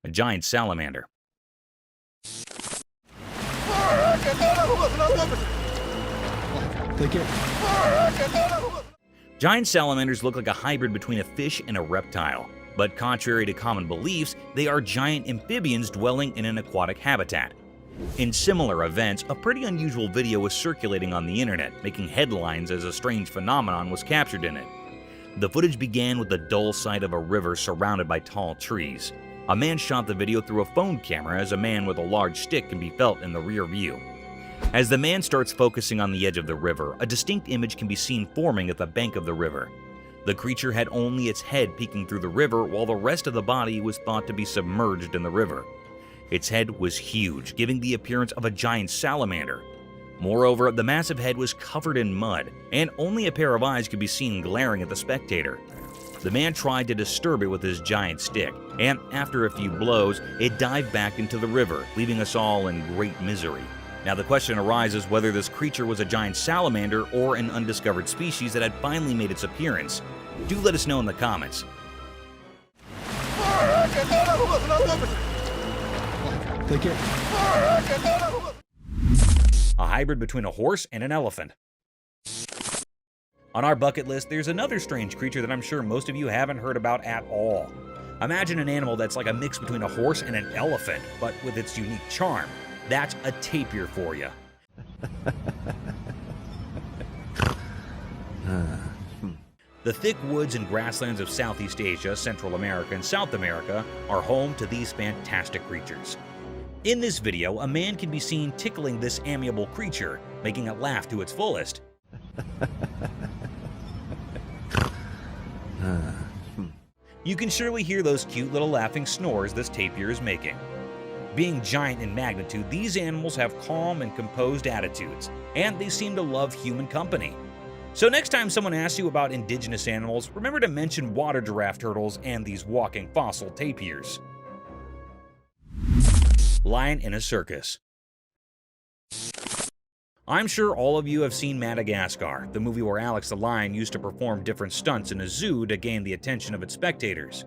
A giant salamander. Giant salamanders look like a hybrid between a fish and a reptile, but contrary to common beliefs, they are giant amphibians dwelling in an aquatic habitat. In similar events, a pretty unusual video was circulating on the internet, making headlines as a strange phenomenon was captured in it. The footage began with the dull sight of a river surrounded by tall trees. A man shot the video through a phone camera as a man with a large stick can be felt in the rear view. As the man starts focusing on the edge of the river, a distinct image can be seen forming at the bank of the river. The creature had only its head peeking through the river, while the rest of the body was thought to be submerged in the river. Its head was huge, giving the appearance of a giant salamander. Moreover, the massive head was covered in mud, and only a pair of eyes could be seen glaring at the spectator. The man tried to disturb it with his giant stick, and after a few blows, it dived back into the river, leaving us all in great misery. Now the question arises whether this creature was a giant salamander or an undiscovered species that had finally made its appearance. Do let us know in the comments. A hybrid between a horse and an elephant. On our bucket list, there's another strange creature that I'm sure most of you haven't heard about at all. Imagine an animal that's like a mix between a horse and an elephant, but with its unique charm. That's a tapir for you. The thick woods and grasslands of Southeast Asia, Central America, and South America are home to these fantastic creatures. In this video, a man can be seen tickling this amiable creature, making it laugh to its fullest. You can surely hear those cute little laughing snores this tapir is making. Being giant in magnitude, these animals have calm and composed attitudes, and they seem to love human company. So next time someone asks you about indigenous animals, remember to mention water giraffe turtles and these walking fossil tapirs. Lion in a circus. I'm sure all of you have seen Madagascar, the movie where Alex the lion used to perform different stunts in a zoo to gain the attention of its spectators.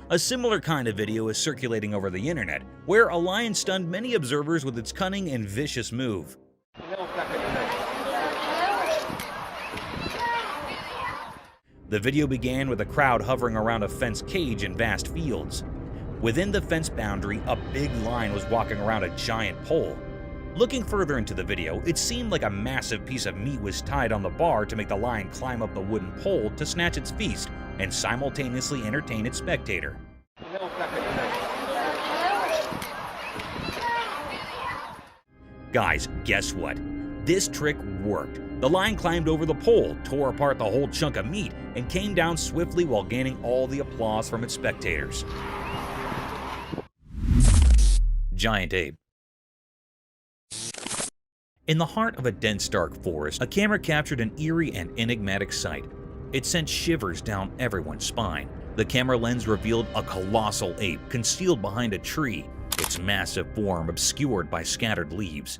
A similar kind of video is circulating over the internet, where a lion stunned many observers with its cunning and vicious move. The video began with a crowd hovering around a fenced cage in vast fields. Within the fence boundary, a big lion was walking around a giant pole. Looking further into the video, it seemed like a massive piece of meat was tied on the bar to make the lion climb up the wooden pole to snatch its feast and simultaneously entertain its spectator. Guys, guess what? This trick worked. The lion climbed over the pole, tore apart the whole chunk of meat, and came down swiftly while gaining all the applause from its spectators. Giant ape. In the heart of a dense dark forest, a camera captured an eerie and enigmatic sight. It sent shivers down everyone's spine. The camera lens revealed a colossal ape concealed behind a tree, its massive form obscured by scattered leaves.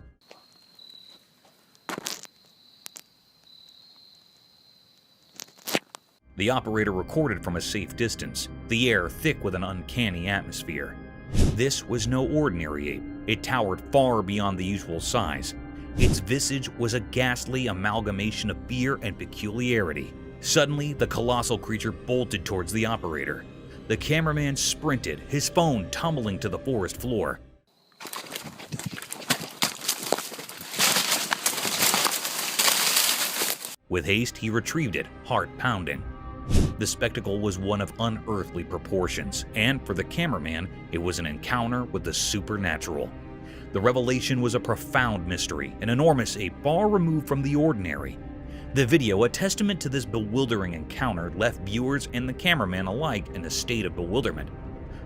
The operator recorded from a safe distance, the air thick with an uncanny atmosphere. This was no ordinary ape. It towered far beyond the usual size. Its visage was a ghastly amalgamation of fear and peculiarity. Suddenly, the colossal creature bolted towards the operator. The cameraman sprinted, his phone tumbling to the forest floor. With haste, he retrieved it, heart pounding. The spectacle was one of unearthly proportions, and for the cameraman, it was an encounter with the supernatural. The revelation was a profound mystery, an enormous ape far removed from the ordinary. The video, a testament to this bewildering encounter, left viewers and the cameraman alike in a state of bewilderment.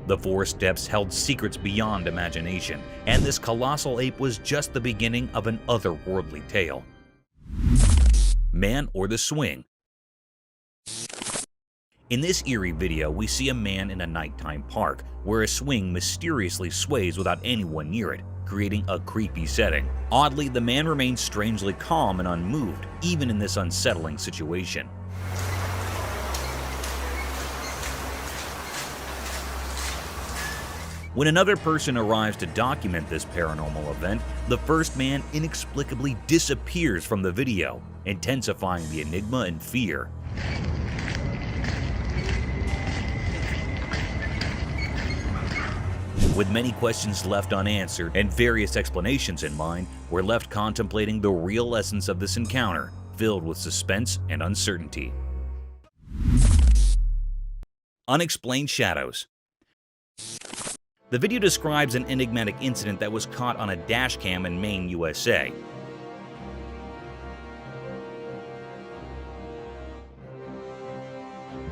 The forest depths held secrets beyond imagination, and this colossal ape was just the beginning of an otherworldly tale. Man or the Swing. In this eerie video, we see a man in a nighttime park where a swing mysteriously sways without anyone near it, creating a creepy setting. Oddly, the man remains strangely calm and unmoved, even in this unsettling situation. When another person arrives to document this paranormal event, the first man inexplicably disappears from the video, intensifying the enigma and fear. With many questions left unanswered and various explanations in mind, we're left contemplating the real essence of this encounter, filled with suspense and uncertainty. Unexplained Shadows. The video describes an enigmatic incident that was caught on a dash cam in Maine, USA.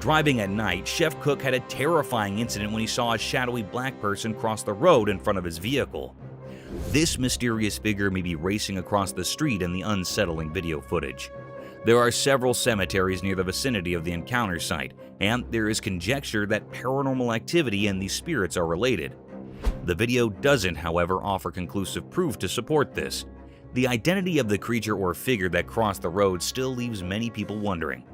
Driving at night, Chef Cook had a terrifying incident when he saw a shadowy black person cross the road in front of his vehicle. This mysterious figure may be racing across the street in the unsettling video footage. There are several cemeteries near the vicinity of the encounter site, and there is conjecture that paranormal activity and these spirits are related. The video doesn't, however, offer conclusive proof to support this. The identity of the creature or figure that crossed the road still leaves many people wondering.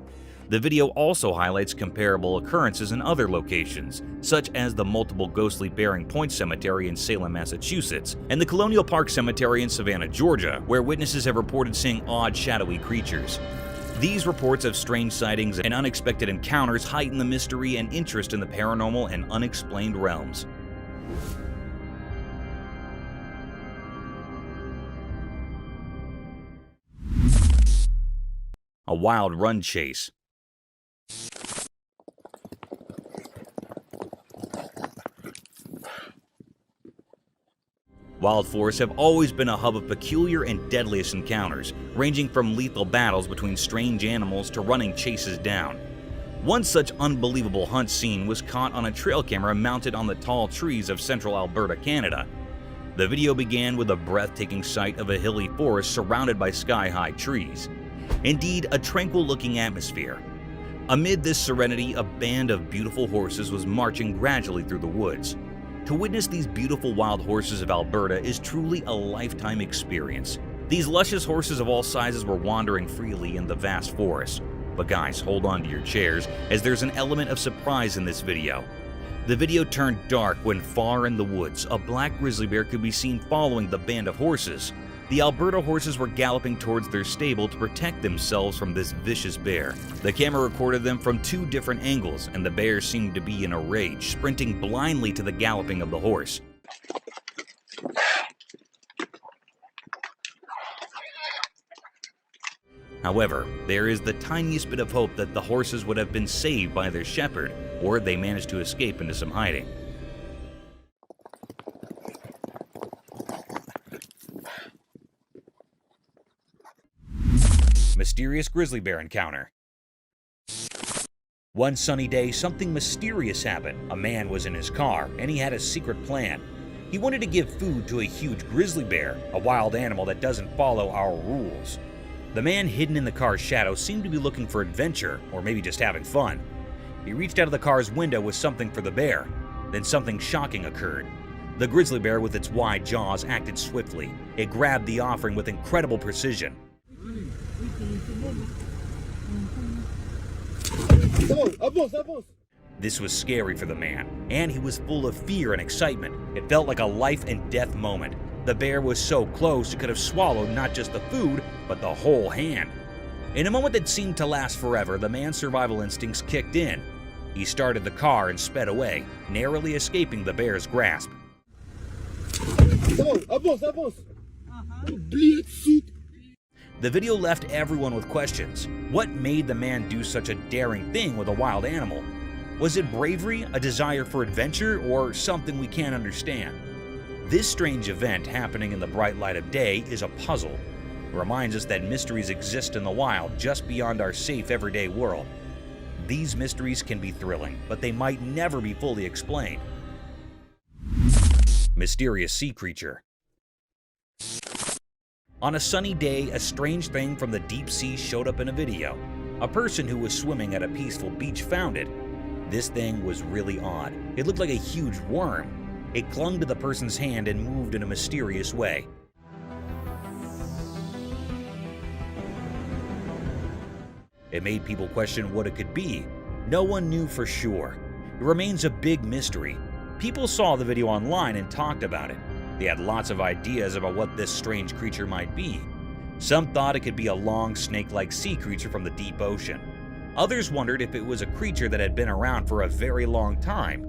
The video also highlights comparable occurrences in other locations, such as the multiple ghostly Bearing Point Cemetery in Salem, Massachusetts, and the Colonial Park Cemetery in Savannah, Georgia, where witnesses have reported seeing odd, shadowy creatures. These reports of strange sightings and unexpected encounters heighten the mystery and interest in the paranormal and unexplained realms. A wild run chase. Wild forests have always been a hub of peculiar and deadliest encounters, ranging from lethal battles between strange animals to running chases down. One such unbelievable hunt scene was caught on a trail camera mounted on the tall trees of central Alberta, Canada. The video began with a breathtaking sight of a hilly forest surrounded by sky-high trees. Indeed, a tranquil-looking atmosphere. Amid this serenity, a band of beautiful horses was marching gradually through the woods. To witness these beautiful wild horses of Alberta is truly a lifetime experience. These luscious horses of all sizes were wandering freely in the vast forest. But guys, hold on to your chairs, as there's an element of surprise in this video. The video turned dark when far in the woods, a black grizzly bear could be seen following the band of horses. The Alberta horses were galloping towards their stable to protect themselves from this vicious bear. The camera recorded them from two different angles, and the bear seemed to be in a rage, sprinting blindly to the galloping of the horse. However, there is the tiniest bit of hope that the horses would have been saved by their shepherd, or they managed to escape into some hiding. Mysterious grizzly bear encounter. One sunny day, something mysterious happened. A man was in his car, and he had a secret plan. He wanted to give food to a huge grizzly bear, a wild animal that doesn't follow our rules. The man hidden in the car's shadow seemed to be looking for adventure, or maybe just having fun. He reached out of the car's window with something for the bear. Then something shocking occurred. The grizzly bear with its wide jaws acted swiftly. It grabbed the offering with incredible precision. This was scary for the man, and he was full of fear and excitement. It felt like a life and death moment. The bear was so close it could have swallowed not just the food, but the whole hand. In a moment that seemed to last forever, the man's survival instincts kicked in. He started the car and sped away, narrowly escaping the bear's grasp. The video left everyone with questions. What made the man do such a daring thing with a wild animal? Was it bravery, a desire for adventure, or something we can't understand? This strange event happening in the bright light of day is a puzzle. It reminds us that mysteries exist in the wild just beyond our safe everyday world. These mysteries can be thrilling, but they might never be fully explained. Mysterious sea creature. On a sunny day, a strange thing from the deep sea showed up in a video. A person who was swimming at a peaceful beach found it. This thing was really odd. It looked like a huge worm. It clung to the person's hand and moved in a mysterious way. It made people question what it could be. No one knew for sure. It remains a big mystery. People saw the video online and talked about it. They had lots of ideas about what this strange creature might be. Some thought it could be a long, snake-like sea creature from the deep ocean. Others wondered if it was a creature that had been around for a very long time.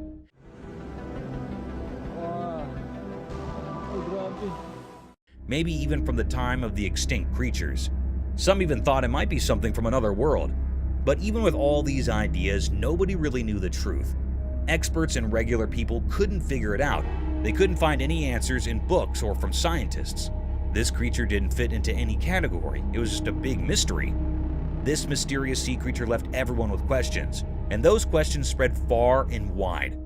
Maybe even from the time of the extinct creatures. Some even thought it might be something from another world. But even with all these ideas, nobody really knew the truth. Experts and regular people couldn't figure it out. They couldn't find any answers in books or from scientists. This creature didn't fit into any category. It was just a big mystery. This mysterious sea creature left everyone with questions, and those questions spread far and wide.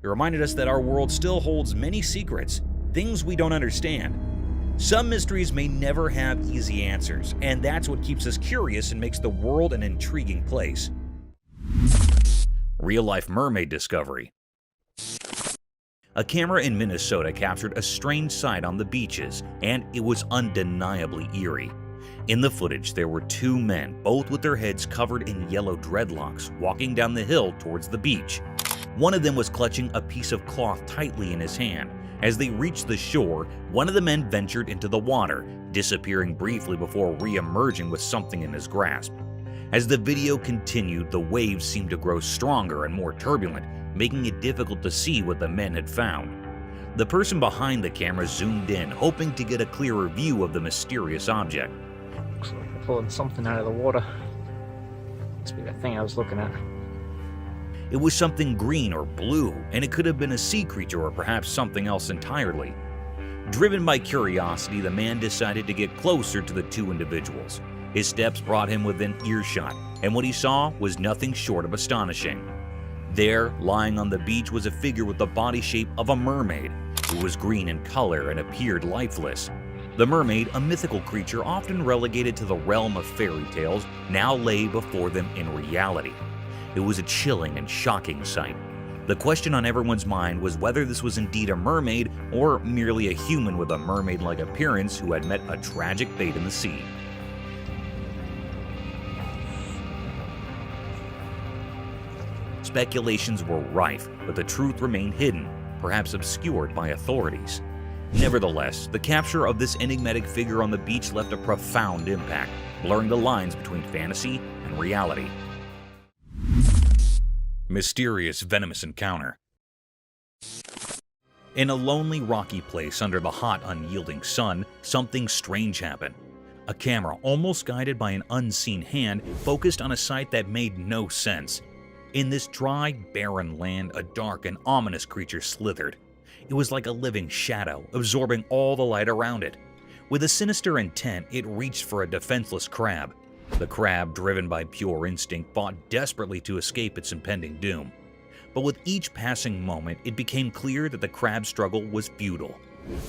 It reminded us that our world still holds many secrets, things we don't understand. Some mysteries may never have easy answers, and that's what keeps us curious and makes the world an intriguing place. Real-life mermaid discovery. A camera in Minnesota captured a strange sight on the beaches, and it was undeniably eerie. In the footage, there were two men, both with their heads covered in yellow dreadlocks, walking down the hill towards the beach. One of them was clutching a piece of cloth tightly in his hand. As they reached the shore, one of the men ventured into the water, disappearing briefly before re-emerging with something in his grasp. As the video continued, the waves seemed to grow stronger and more turbulent, making it difficult to see what the men had found. The person behind the camera zoomed in, hoping to get a clearer view of the mysterious object. Looks like they're pulling something out of the water. Must be that thing I was looking at. It was something green or blue, and it could have been a sea creature or perhaps something else entirely. Driven by curiosity, the man decided to get closer to the two individuals. His steps brought him within earshot, and what he saw was nothing short of astonishing. There, lying on the beach, was a figure with the body shape of a mermaid. It was green in color and appeared lifeless. The mermaid, a mythical creature often relegated to the realm of fairy tales, now lay before them in reality. It was a chilling and shocking sight. The question on everyone's mind was whether this was indeed a mermaid or merely a human with a mermaid-like appearance who had met a tragic fate in the sea. Speculations were rife, but the truth remained hidden, perhaps obscured by authorities. Nevertheless, the capture of this enigmatic figure on the beach left a profound impact, blurring the lines between fantasy and reality. Mysterious venomous encounter. In a lonely rocky place under the hot, unyielding sun, something strange happened. A camera, almost guided by an unseen hand, focused on a sight that made no sense. In this dry, barren land, a dark and ominous creature slithered. It was like a living shadow, absorbing all the light around it. With a sinister intent, it reached for a defenseless crab. The crab, driven by pure instinct, fought desperately to escape its impending doom. But with each passing moment, it became clear that the crab's struggle was futile.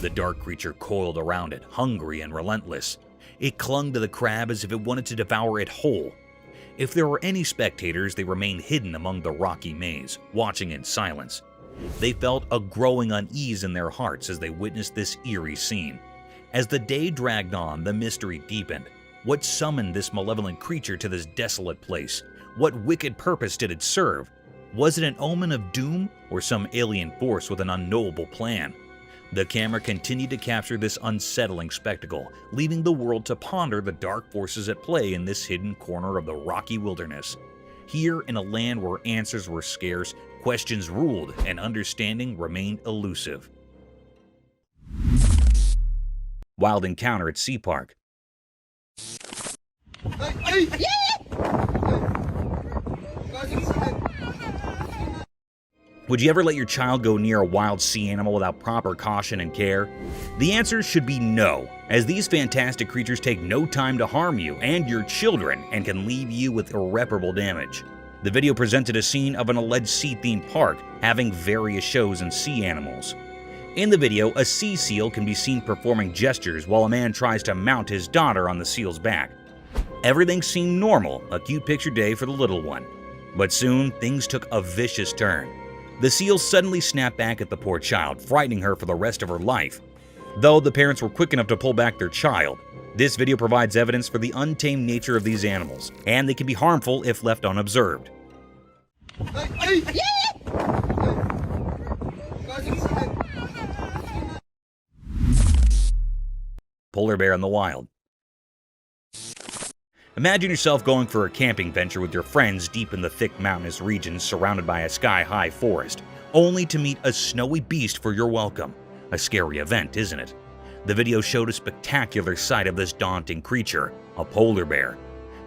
The dark creature coiled around it, hungry and relentless. It clung to the crab as if it wanted to devour it whole. If there were any spectators, they remained hidden among the rocky maze, watching in silence. They felt a growing unease in their hearts as they witnessed this eerie scene. As the day dragged on, the mystery deepened. What summoned this malevolent creature to this desolate place? What wicked purpose did it serve? Was it an omen of doom or some alien force with an unknowable plan? The camera continued to capture this unsettling spectacle, leaving the world to ponder the dark forces at play in this hidden corner of the rocky wilderness. Here, in a land where answers were scarce, questions ruled, and understanding remained elusive. Wild Encounter at Sea Park. Would you ever let your child go near a wild sea animal without proper caution and care? The answer should be no, as these fantastic creatures take no time to harm you and your children and can leave you with irreparable damage. The video presented a scene of an alleged sea-themed park having various shows and sea animals. In the video, a sea seal can be seen performing gestures while a man tries to mount his daughter on the seal's back. Everything seemed normal, a cute picture day for the little one. But soon, things took a vicious turn. The seal suddenly snapped back at the poor child, frightening her for the rest of her life. Though the parents were quick enough to pull back their child, this video provides evidence for the untamed nature of these animals, and they can be harmful if left unobserved. Polar bear in the wild. Imagine yourself going for a camping venture with your friends deep in the thick mountainous regions surrounded by a sky-high forest, only to meet a snowy beast for your welcome. A scary event, isn't it? The video showed a spectacular sight of this daunting creature, a polar bear.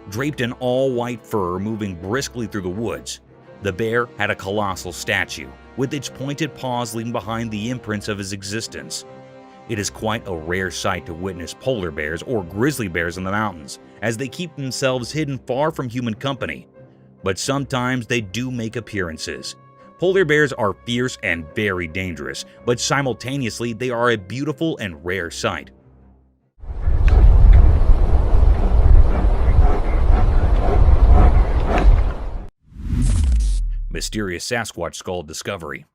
Draped in all-white fur moving briskly through the woods, the bear had a colossal statue, with its pointed paws leaving behind the imprints of his existence. It is quite a rare sight to witness polar bears or grizzly bears in the mountains, as they keep themselves hidden far from human company. But sometimes they do make appearances. Polar bears are fierce and very dangerous, but simultaneously they are a beautiful and rare sight. Mysterious Sasquatch skull discovery.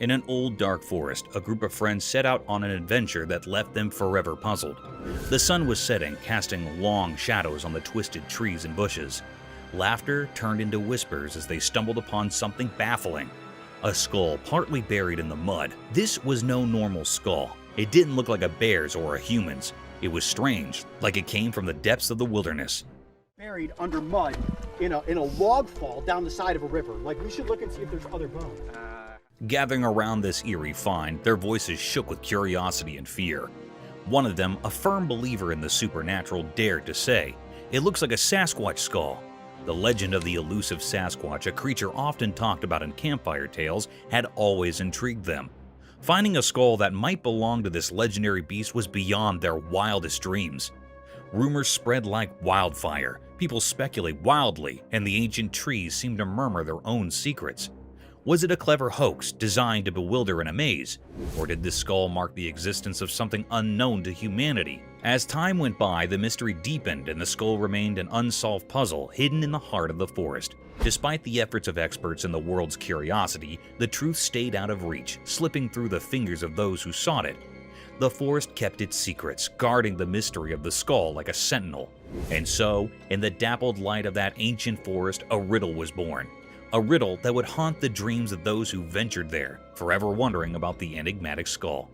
In an old dark forest, a group of friends set out on an adventure that left them forever puzzled. The sun was setting, casting long shadows on the twisted trees and bushes. Laughter turned into whispers as they stumbled upon something baffling. A skull partly buried in the mud. This was no normal skull. It didn't look like a bear's or a human's. It was strange, like it came from the depths of the wilderness. Buried under mud in a log fall down the side of a river. Like, we should look and see if there's other bones. Gathering around this eerie find, their voices shook with curiosity and fear. One of them, a firm believer in the supernatural, dared to say, "It looks like a Sasquatch skull." The legend of the elusive Sasquatch, a creature often talked about in campfire tales, had always intrigued them. Finding a skull that might belong to this legendary beast was beyond their wildest dreams. Rumors spread like wildfire, people speculate wildly, and the ancient trees seemed to murmur their own secrets. Was it a clever hoax designed to bewilder and amaze? Or did this skull mark the existence of something unknown to humanity? As time went by, the mystery deepened and the skull remained an unsolved puzzle hidden in the heart of the forest. Despite the efforts of experts and the world's curiosity, the truth stayed out of reach, slipping through the fingers of those who sought it. The forest kept its secrets, guarding the mystery of the skull like a sentinel. And so, in the dappled light of that ancient forest, a riddle was born. A riddle that would haunt the dreams of those who ventured there, forever wondering about the enigmatic skull.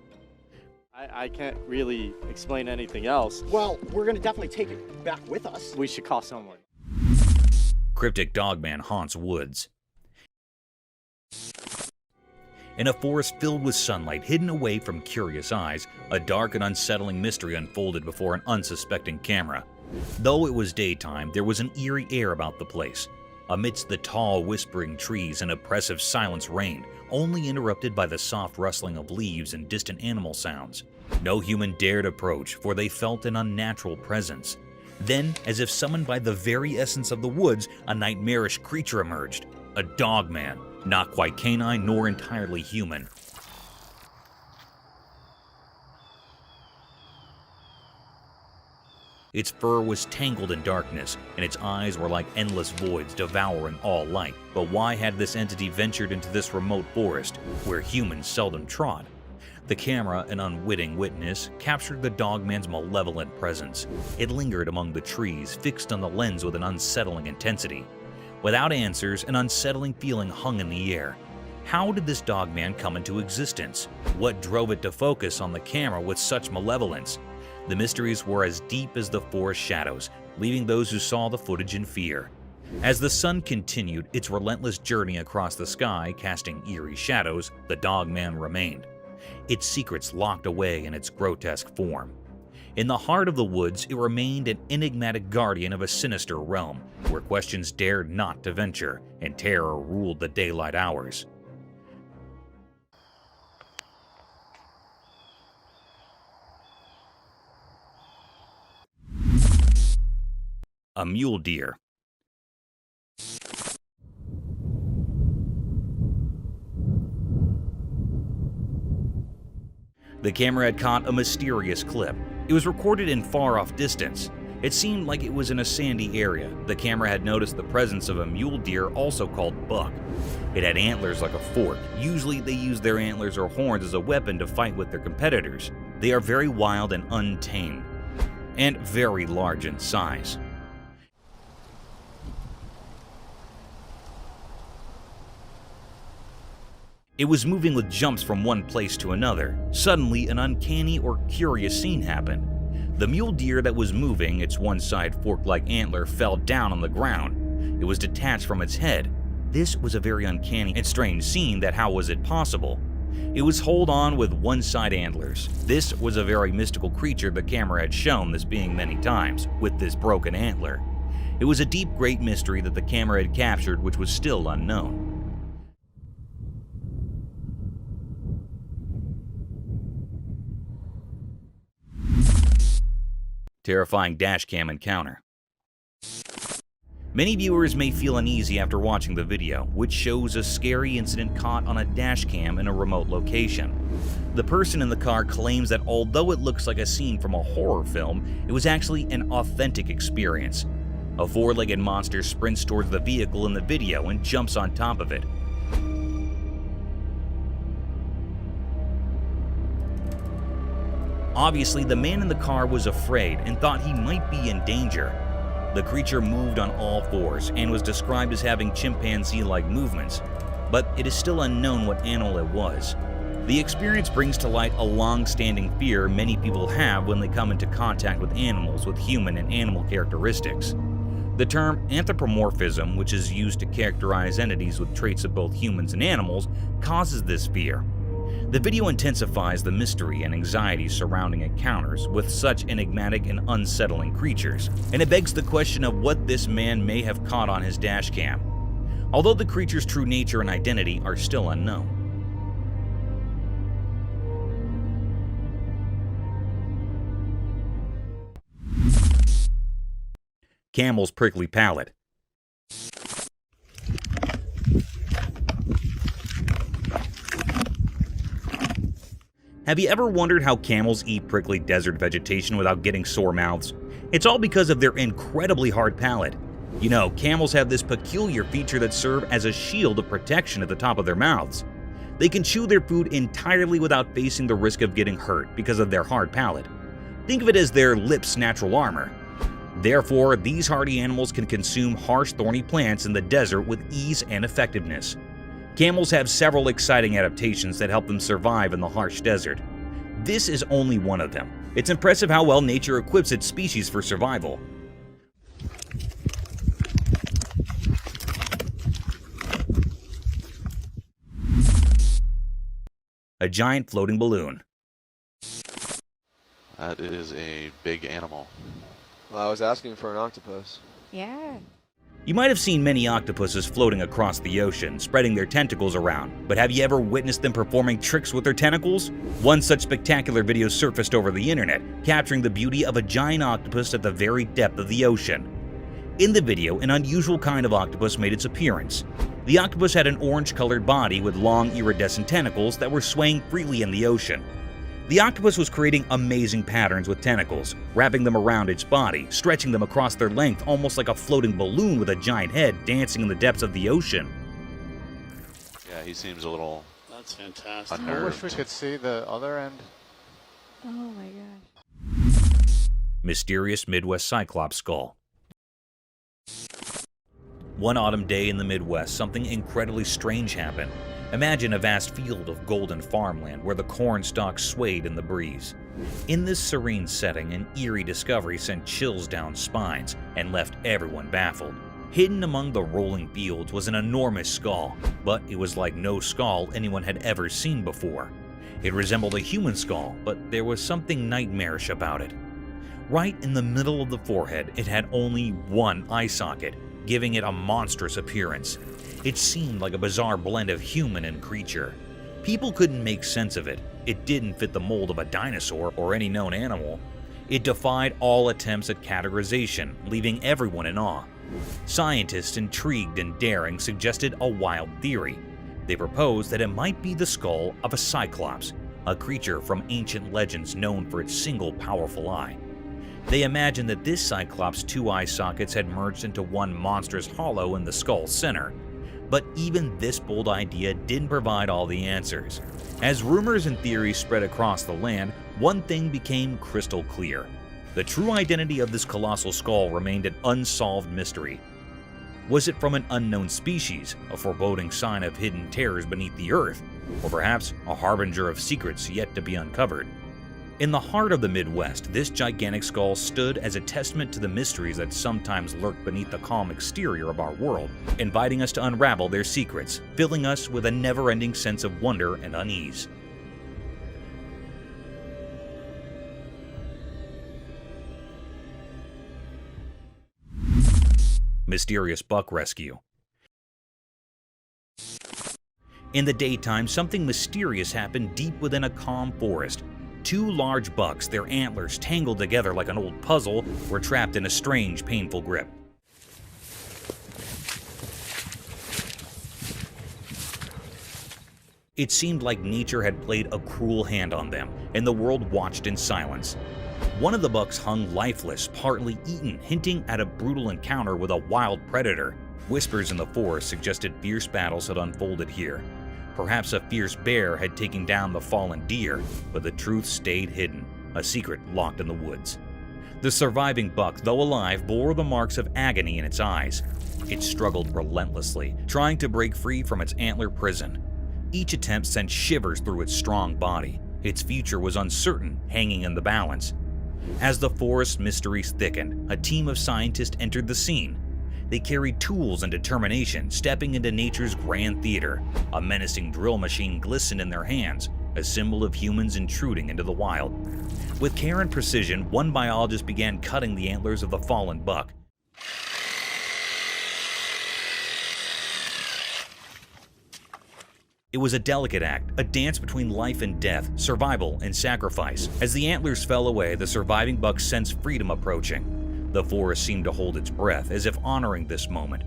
I can't really explain anything else. Well, we're going to definitely take it back with us. We should call someone. Cryptic Dogman haunts woods. In a forest filled with sunlight hidden away from curious eyes, a dark and unsettling mystery unfolded before an unsuspecting camera. Though it was daytime, there was an eerie air about the place. Amidst the tall, whispering trees, an oppressive silence reigned, only interrupted by the soft rustling of leaves and distant animal sounds. No human dared approach, for they felt an unnatural presence. Then, as if summoned by the very essence of the woods, a nightmarish creature emerged. A dogman, not quite canine nor entirely human. Its fur was tangled in darkness, and its eyes were like endless voids devouring all light. But why had this entity ventured into this remote forest, where humans seldom trod? The camera, an unwitting witness, captured the dogman's malevolent presence. It lingered among the trees, fixed on the lens with an unsettling intensity. Without answers, an unsettling feeling hung in the air. How did this dogman come into existence? What drove it to focus on the camera with such malevolence? The mysteries were as deep as the forest shadows, leaving those who saw the footage in fear. As the sun continued its relentless journey across the sky, casting eerie shadows, the dogman remained. its secrets locked away in its grotesque form. In the heart of the woods, it remained an enigmatic guardian of a sinister realm, where questions dared not to venture, and terror ruled the daylight hours. A mule deer. The camera had caught a mysterious clip. It was recorded in far-off distance. It seemed like it was in a sandy area. The camera had noticed the presence of a mule deer, also called buck. It had antlers like a fork. Usually they use their antlers or horns as a weapon to fight with their competitors. They are very wild and untamed, and very large in size. It was moving with jumps from one place to another. Suddenly, an uncanny or curious scene happened. The mule deer that was moving, its one side fork-like antler, fell down on the ground. It was detached from its head. This was a very uncanny and strange scene that how was it possible? It was hold on with one side antlers. This was a very mystical creature the camera had shown this being many times, with this broken antler. It was a deep great mystery that the camera had captured which was still unknown. Terrifying dashcam encounter. Many viewers may feel uneasy after watching the video, which shows a scary incident caught on a dashcam in a remote location. The person in the car claims that although it looks like a scene from a horror film, it was actually an authentic experience. A four-legged monster sprints towards the vehicle in the video and jumps on top of it. Obviously, the man in the car was afraid and thought he might be in danger. The creature moved on all fours and was described as having chimpanzee-like movements, but it is still unknown what animal it was. The experience brings to light a long-standing fear many people have when they come into contact with animals with human and animal characteristics. The term anthropomorphism, which is used to characterize entities with traits of both humans and animals, causes this fear. The video intensifies the mystery and anxiety surrounding encounters with such enigmatic and unsettling creatures, and it begs the question of what this man may have caught on his dashcam, although the creature's true nature and identity are still unknown. Camel's prickly palate. Have you ever wondered how camels eat prickly desert vegetation without getting sore mouths? It's all because of their incredibly hard palate. You know, camels have this peculiar feature that serves as a shield of protection at the top of their mouths. They can chew their food entirely without facing the risk of getting hurt because of their hard palate. Think of it as their lips' natural armor. Therefore, these hardy animals can consume harsh, thorny plants in the desert with ease and effectiveness. Camels have several exciting adaptations that help them survive in the harsh desert. This is only one of them. It's impressive how well nature equips its species for survival. A giant floating balloon. That is a big animal. Well, I was asking for an octopus. Yeah. You might have seen many octopuses floating across the ocean, spreading their tentacles around, but have you ever witnessed them performing tricks with their tentacles? One such spectacular video surfaced over the internet, capturing the beauty of a giant octopus at the very depth of the ocean. In the video, an unusual kind of octopus made its appearance. The octopus had an orange-colored body with long iridescent tentacles that were swaying freely in the ocean. The octopus was creating amazing patterns with tentacles, wrapping them around its body, stretching them across their length almost like a floating balloon with a giant head dancing in the depths of the ocean. Yeah, he seems a little That's fantastic. unnerved. I wish we could see the other end. Oh my gosh. Mysterious Midwest Cyclops skull. One autumn day in the Midwest, something incredibly strange happened. Imagine a vast field of golden farmland where the corn stalks swayed in the breeze. In this serene setting, an eerie discovery sent chills down spines and left everyone baffled. Hidden among the rolling fields was an enormous skull, but it was like no skull anyone had ever seen before. It resembled a human skull, but there was something nightmarish about it. Right in the middle of the forehead, it had only one eye socket, giving it a monstrous appearance. It seemed like a bizarre blend of human and creature. People couldn't make sense of it. It didn't fit the mold of a dinosaur or any known animal. It defied all attempts at categorization, leaving everyone in awe. Scientists, intrigued and daring, suggested a wild theory. They proposed that it might be the skull of a cyclops, a creature from ancient legends known for its single powerful eye. They imagined that this cyclops' two eye sockets had merged into one monstrous hollow in the skull's center. But even this bold idea didn't provide all the answers. As rumors and theories spread across the land, one thing became crystal clear. The true identity of this colossal skull remained an unsolved mystery. Was it from an unknown species, a foreboding sign of hidden terrors beneath the earth, or perhaps a harbinger of secrets yet to be uncovered? In the heart of the Midwest, this gigantic skull stood as a testament to the mysteries that sometimes lurk beneath the calm exterior of our world, inviting us to unravel their secrets, filling us with a never-ending sense of wonder and unease. Mysterious buck rescue. In the daytime, something mysterious happened deep within a calm forest. Two large bucks, their antlers tangled together like an old puzzle, were trapped in a strange, painful grip. It seemed like nature had played a cruel hand on them, and the world watched in silence. One of the bucks hung lifeless, partly eaten, hinting at a brutal encounter with a wild predator. Whispers in the forest suggested fierce battles had unfolded here. Perhaps a fierce bear had taken down the fallen deer, but the truth stayed hidden, a secret locked in the woods. The surviving buck, though alive, bore the marks of agony in its eyes. It struggled relentlessly, trying to break free from its antler prison. Each attempt sent shivers through its strong body. Its future was uncertain, hanging in the balance. As the forest mysteries thickened, a team of scientists entered the scene. They carried tools and determination, stepping into nature's grand theater. A menacing drill machine glistened in their hands, a symbol of humans intruding into the wild. With care and precision, one biologist began cutting the antlers of the fallen buck. It was a delicate act, a dance between life and death, survival and sacrifice. As the antlers fell away, the surviving buck sensed freedom approaching. The forest seemed to hold its breath, as if honoring this moment.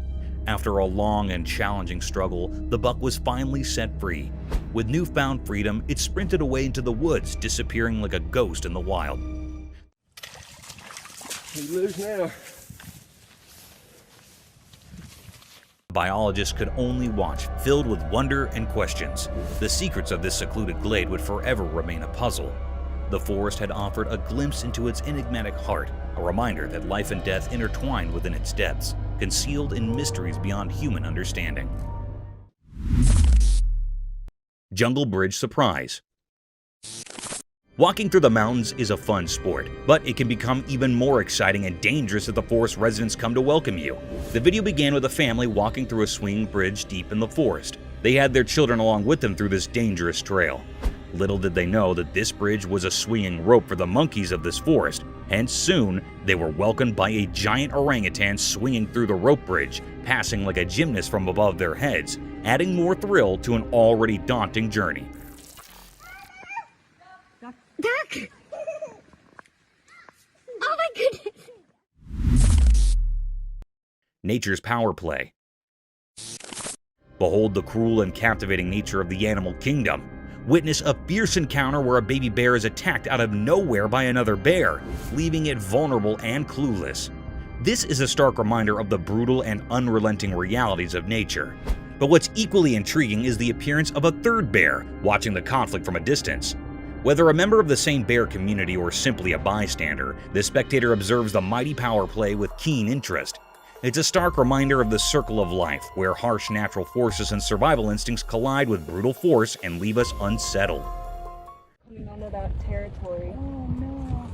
After a long and challenging struggle, the buck was finally set free. With newfound freedom, it sprinted away into the woods, disappearing like a ghost in the wild. We lose now. Biologists could only watch, filled with wonder and questions. The secrets of this secluded glade would forever remain a puzzle. The forest had offered a glimpse into its enigmatic heart, a reminder that life and death intertwined within its depths, concealed in mysteries beyond human understanding. Jungle Bridge Surprise. Walking through the mountains is a fun sport, but it can become even more exciting and dangerous if the forest residents come to welcome you. The video began with a family walking through a swinging bridge deep in the forest. They had their children along with them through this dangerous trail. Little did they know that this bridge was a swinging rope for the monkeys of this forest, and soon they were welcomed by a giant orangutan swinging through the rope bridge, passing like a gymnast from above their heads, adding more thrill to an already daunting journey. Duck! Oh my goodness! Nature's power play. Behold the cruel and captivating nature of the animal kingdom. Witness a fierce encounter where a baby bear is attacked out of nowhere by another bear, leaving it vulnerable and clueless. This is a stark reminder of the brutal and unrelenting realities of nature. But what's equally intriguing is the appearance of a third bear, watching the conflict from a distance. Whether a member of the same bear community or simply a bystander, the spectator observes the mighty power play with keen interest. It's a stark reminder of the circle of life, where harsh natural forces and survival instincts collide with brutal force and leave us unsettled. Coming onto that territory. Oh no.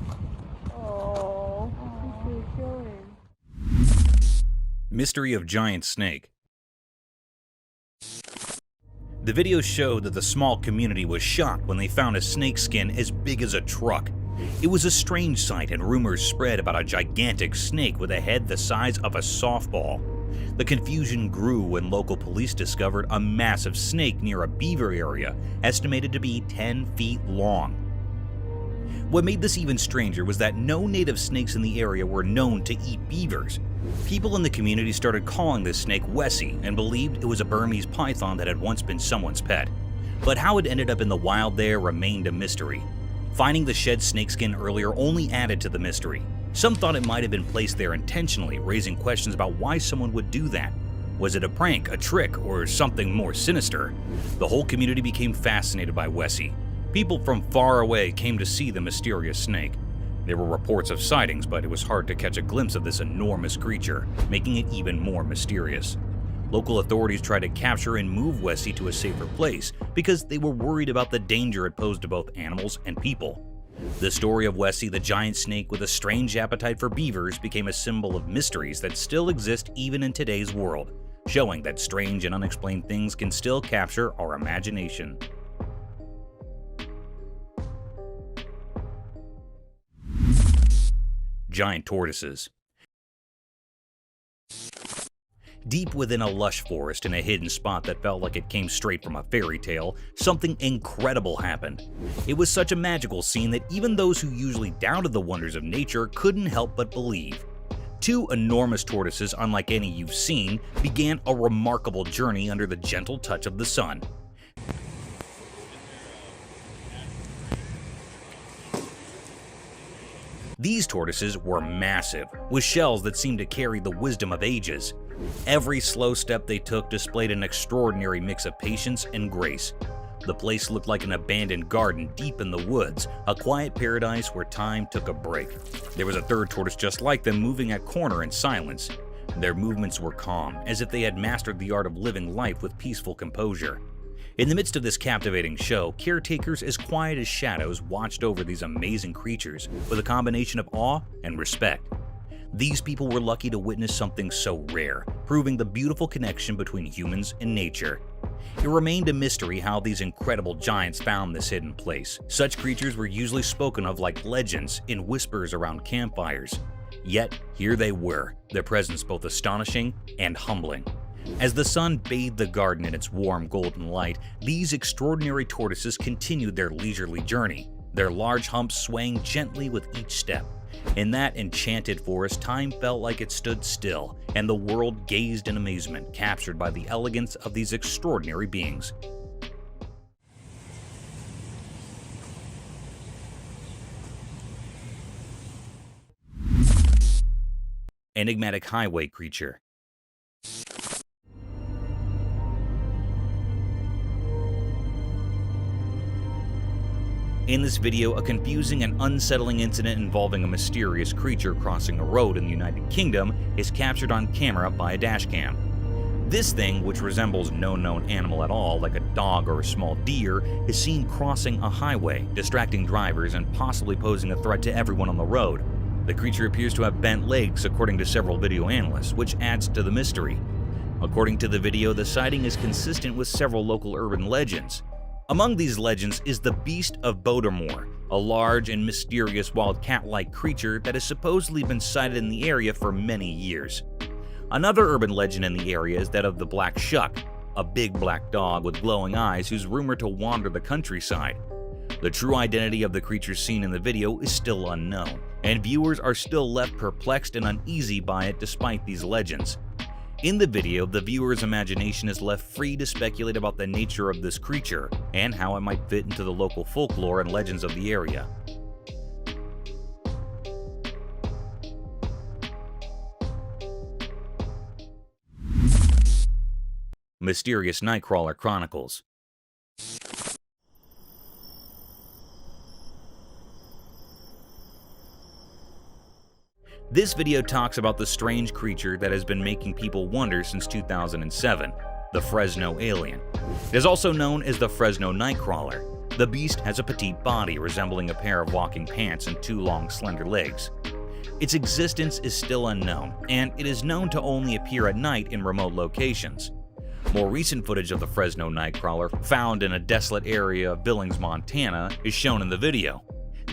Oh, please kill him. Mystery of giant snake. The video showed that the small community was shocked when they found a snake skin as big as a truck. It was a strange sight, and rumors spread about a gigantic snake with a head the size of a softball. The confusion grew when local police discovered a massive snake near a beaver area, estimated to be 10 feet long. What made this even stranger was that no native snakes in the area were known to eat beavers. People in the community started calling this snake Wessie and believed it was a Burmese python that had once been someone's pet. But how it ended up in the wild there remained a mystery. Finding the shed snakeskin earlier only added to the mystery. Some thought it might have been placed there intentionally, raising questions about why someone would do that. Was it a prank, a trick, or something more sinister? The whole community became fascinated by Wessie. People from far away came to see the mysterious snake. There were reports of sightings, but it was hard to catch a glimpse of this enormous creature, making it even more mysterious. Local authorities tried to capture and move Wessie to a safer place because they were worried about the danger it posed to both animals and people. The story of Wessie, the giant snake with a strange appetite for beavers, became a symbol of mysteries that still exist even in today's world, showing that strange and unexplained things can still capture our imagination. Giant tortoises. Deep within a lush forest in a hidden spot that felt like it came straight from a fairy tale, something incredible happened. It was such a magical scene that even those who usually doubted the wonders of nature couldn't help but believe. Two enormous tortoises, unlike any you've seen, began a remarkable journey under the gentle touch of the sun. These tortoises were massive, with shells that seemed to carry the wisdom of ages. Every slow step they took displayed an extraordinary mix of patience and grace. The place looked like an abandoned garden deep in the woods, a quiet paradise where time took a break. There was a third tortoise just like them, moving at corner in silence. Their movements were calm, as if they had mastered the art of living life with peaceful composure. In the midst of this captivating show, caretakers as quiet as shadows watched over these amazing creatures with a combination of awe and respect. These people were lucky to witness something so rare, proving the beautiful connection between humans and nature. It remained a mystery how these incredible giants found this hidden place. Such creatures were usually spoken of like legends in whispers around campfires. Yet, here they were, their presence both astonishing and humbling. As the sun bathed the garden in its warm golden light, these extraordinary tortoises continued their leisurely journey, their large humps swaying gently with each step. In that enchanted forest, time felt like it stood still, and the world gazed in amazement, captured by the elegance of these extraordinary beings. Enigmatic highway creature. In this video, a confusing and unsettling incident involving a mysterious creature crossing a road in the United Kingdom is captured on camera by a dashcam. This thing, which resembles no known animal at all, like a dog or a small deer, is seen crossing a highway, distracting drivers and possibly posing a threat to everyone on the road. The creature appears to have bent legs, according to several video analysts, which adds to the mystery. According to the video, the sighting is consistent with several local urban legends. Among these legends is the Beast of Bodermoor, a large and mysterious wild cat-like creature that has supposedly been sighted in the area for many years. Another urban legend in the area is that of the Black Shuck, a big black dog with glowing eyes who's rumored to wander the countryside. The true identity of the creature seen in the video is still unknown, and viewers are still left perplexed and uneasy by it despite these legends. In the video, the viewer's imagination is left free to speculate about the nature of this creature and how it might fit into the local folklore and legends of the area. Mysterious Nightcrawler Chronicles. This video talks about the strange creature that has been making people wonder since 2007, the Fresno alien. It is also known as the Fresno Nightcrawler. The beast has a petite body resembling a pair of walking pants and two long, slender legs. Its existence is still unknown, and it is known to only appear at night in remote locations. More recent footage of the Fresno Nightcrawler, found in a desolate area of Billings, Montana, is shown in the video.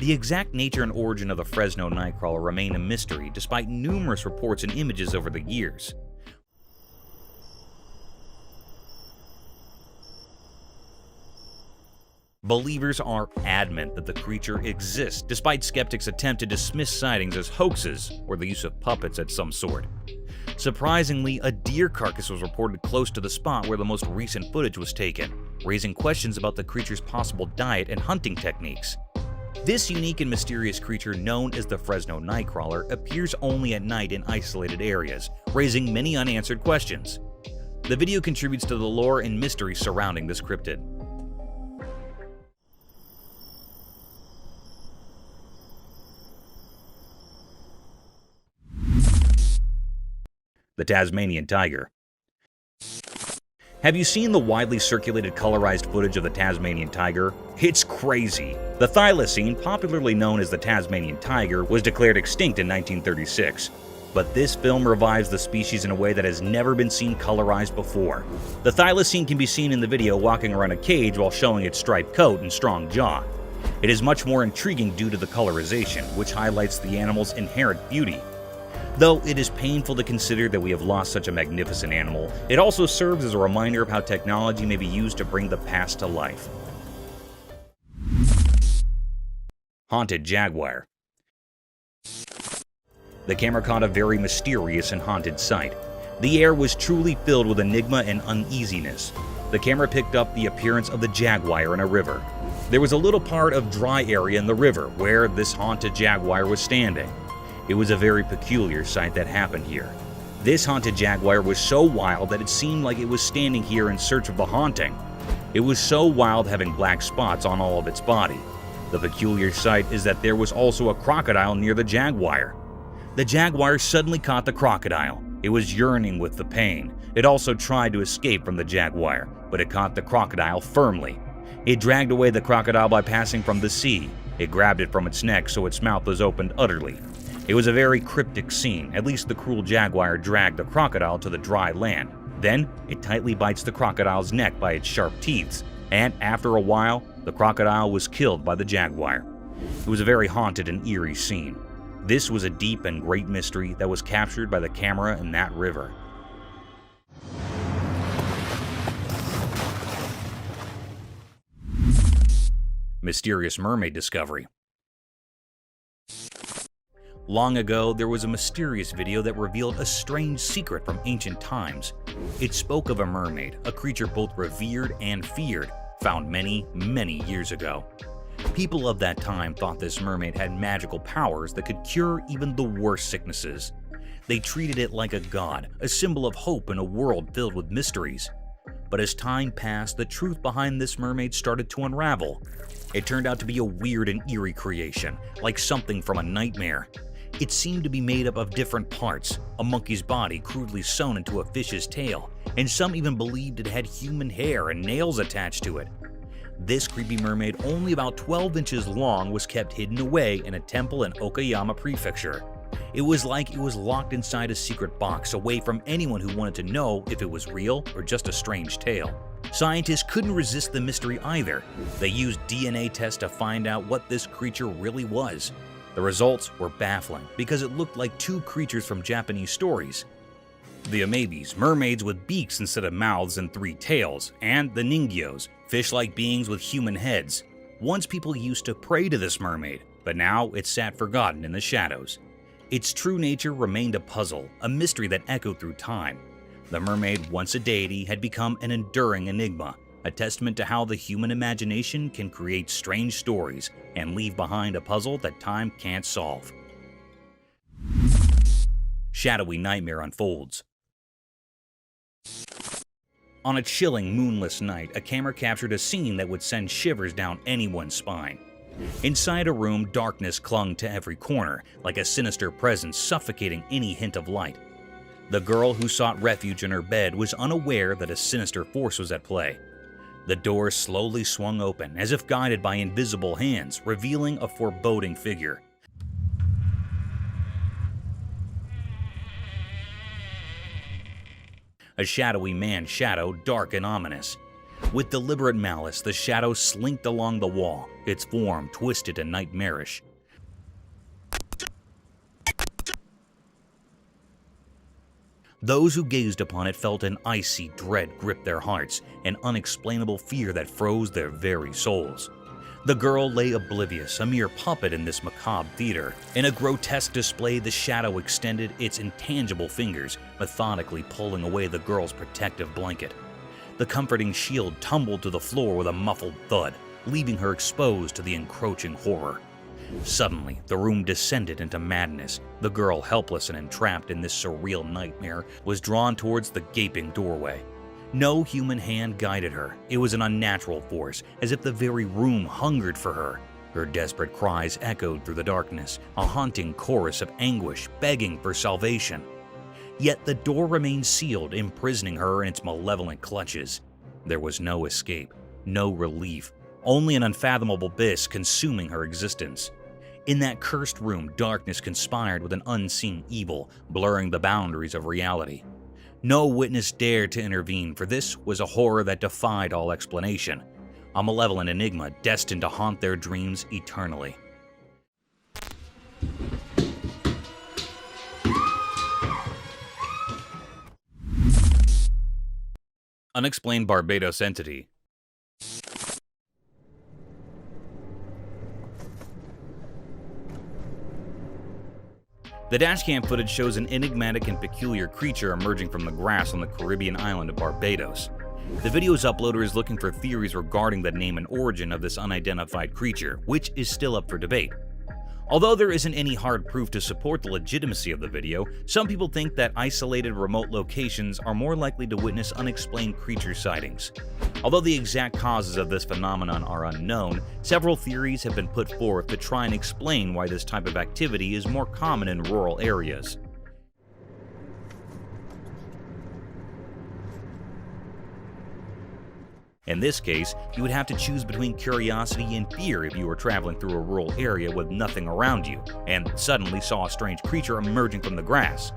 The exact nature and origin of the Fresno Nightcrawler remain a mystery despite numerous reports and images over the years. Believers are adamant that the creature exists, despite skeptics' attempt to dismiss sightings as hoaxes or the use of puppets of some sort. Surprisingly, a deer carcass was reported close to the spot where the most recent footage was taken, raising questions about the creature's possible diet and hunting techniques. This unique and mysterious creature, known as the Fresno Nightcrawler, appears only at night in isolated areas, raising many unanswered questions. The video contributes to the lore and mystery surrounding this cryptid. The Tasmanian Tiger. Have you seen the widely circulated colorized footage of the Tasmanian tiger? It's crazy. The thylacine, popularly known as the Tasmanian tiger, was declared extinct in 1936. But this film revives the species in a way that has never been seen colorized before. The thylacine can be seen in the video walking around a cage while showing its striped coat and strong jaw. It is much more intriguing due to the colorization, which highlights the animal's inherent beauty. Though it is painful to consider that we have lost such a magnificent animal, it also serves as a reminder of how technology may be used to bring the past to life. Haunted Jaguar. The camera caught a very mysterious and haunted sight. The air was truly filled with enigma and uneasiness. The camera picked up the appearance of the jaguar in a river. There was a little part of dry area in the river where this haunted jaguar was standing. It was a very peculiar sight that happened here. This haunted jaguar was so wild that it seemed like it was standing here in search of the haunting. It was so wild, having black spots on all of its body. The peculiar sight is that there was also a crocodile near the jaguar. The jaguar suddenly caught the crocodile. It was yearning with the pain. It also tried to escape from the jaguar, but it caught the crocodile firmly. It dragged away the crocodile by passing from the sea. It grabbed it from its neck so its mouth was opened utterly. It was a very cryptic scene. At least the cruel jaguar dragged the crocodile to the dry land. Then, it tightly bites the crocodile's neck by its sharp teeth, and after a while, the crocodile was killed by the jaguar. It was a very haunted and eerie scene. This was a deep and great mystery that was captured by the camera in that river. Mysterious mermaid discovery. Long ago, there was a mysterious video that revealed a strange secret from ancient times. It spoke of a mermaid, a creature both revered and feared, found many, many years ago. People of that time thought this mermaid had magical powers that could cure even the worst sicknesses. They treated it like a god, a symbol of hope in a world filled with mysteries. But as time passed, the truth behind this mermaid started to unravel. It turned out to be a weird and eerie creation, like something from a nightmare. It seemed to be made up of different parts, a monkey's body crudely sewn into a fish's tail, and some even believed it had human hair and nails attached to it. This creepy mermaid, only about 12 inches long, was kept hidden away in a temple in Okayama Prefecture. It was like it was locked inside a secret box, away from anyone who wanted to know if it was real or just a strange tale. Scientists couldn't resist the mystery either. They used DNA tests to find out what this creature really was. The results were baffling because it looked like two creatures from Japanese stories. The amebis, mermaids with beaks instead of mouths and 3 tails, and the ningyos, fish-like beings with human heads. Once people used to pray to this mermaid, but now it sat forgotten in the shadows. Its true nature remained a puzzle, a mystery that echoed through time. The mermaid, once a deity, had become an enduring enigma, a testament to how the human imagination can create strange stories and leave behind a puzzle that time can't solve. Shadowy nightmare unfolds. On a chilling, moonless night, a camera captured a scene that would send shivers down anyone's spine. Inside a room, darkness clung to every corner, like a sinister presence suffocating any hint of light. The girl who sought refuge in her bed was unaware that a sinister force was at play. The door slowly swung open, as if guided by invisible hands, revealing a foreboding figure. a shadowy man's shadow, dark and ominous. With deliberate malice, the shadow slinked along the wall, its form twisted and nightmarish. Those who gazed upon it felt an icy dread grip their hearts, an unexplainable fear that froze their very souls. The girl lay oblivious, a mere puppet in this macabre theater. In a grotesque display, the shadow extended its intangible fingers, methodically pulling away the girl's protective blanket. The comforting shield tumbled to the floor with a muffled thud, leaving her exposed to the encroaching horror. Suddenly, the room descended into madness. The girl, helpless and entrapped in this surreal nightmare, was drawn towards the gaping doorway. No human hand guided her. It was an unnatural force, as if the very room hungered for her. Her desperate cries echoed through the darkness, a haunting chorus of anguish begging for salvation. Yet the door remained sealed, imprisoning her in its malevolent clutches. There was no escape, no relief, only an unfathomable abyss consuming her existence. In that cursed room, darkness conspired with an unseen evil, blurring the boundaries of reality. No witness dared to intervene, for this was a horror that defied all explanation, a malevolent enigma destined to haunt their dreams eternally. Unexplained Barbados entity. The dashcam footage shows an enigmatic and peculiar creature emerging from the grass on the Caribbean island of Barbados. The video's uploader is looking for theories regarding the name and origin of this unidentified creature, which is still up for debate. Although there isn't any hard proof to support the legitimacy of the video, some people think that isolated remote locations are more likely to witness unexplained creature sightings. Although the exact causes of this phenomenon are unknown, several theories have been put forth to try and explain why this type of activity is more common in rural areas. In this case, you would have to choose between curiosity and fear if you were traveling through a rural area with nothing around you, and suddenly saw a strange creature emerging from the grass.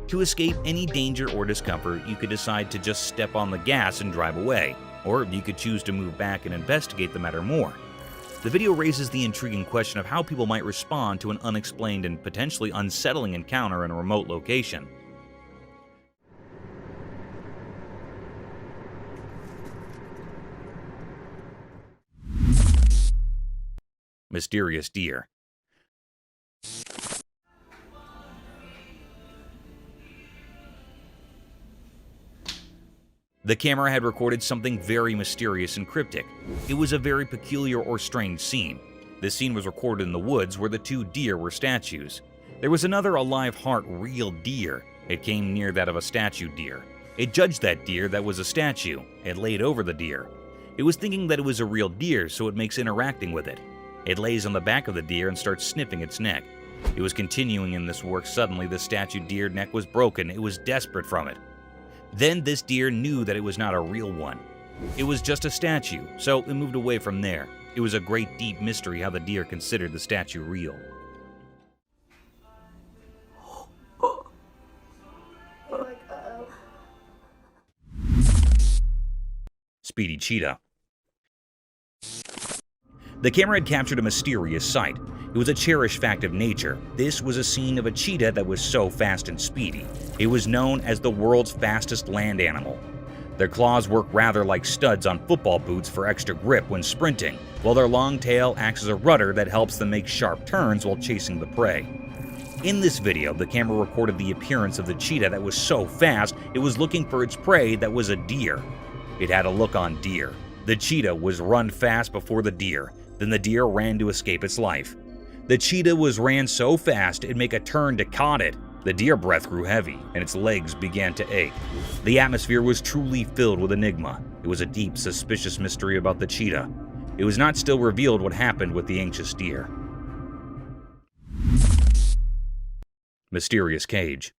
To escape any danger or discomfort, you could decide to just step on the gas and drive away, or you could choose to move back and investigate the matter more. The video raises the intriguing question of how people might respond to an unexplained and potentially unsettling encounter in a remote location. Mysterious deer. The camera had recorded something very mysterious and cryptic. It was a very peculiar or strange scene. This scene was recorded in the woods where the two deer were statues. There was another alive heart real deer. It came near that of a statue deer. It judged that deer that was a statue. It laid over the deer. It was thinking that it was a real deer, so it makes interacting with it. It lays on the back of the deer and starts sniffing its neck. It was continuing in this work. Suddenly, the statue deer neck was broken. It was desperate from it. Then this deer knew that it was not a real one. It was just a statue, so it moved away from there. It was a great deep mystery how the deer considered the statue real. Speedy cheetah. The camera had captured a mysterious sight. It was a cherished fact of nature. This was a scene of a cheetah that was so fast and speedy. It was known as the world's fastest land animal. Their claws work rather like studs on football boots for extra grip when sprinting, while their long tail acts as a rudder that helps them make sharp turns while chasing the prey. In this video, the camera recorded the appearance of the cheetah that was so fast it was looking for its prey that was a deer. It had a look on deer. The cheetah was run fast before the deer. Then the deer ran to escape its life. The cheetah ran so fast it'd make a turn to caught it. The deer breath grew heavy, and its legs began to ache. The atmosphere was truly filled with enigma. It was a deep, suspicious mystery about the cheetah. It was not still revealed what happened with the anxious deer. Mysterious cage.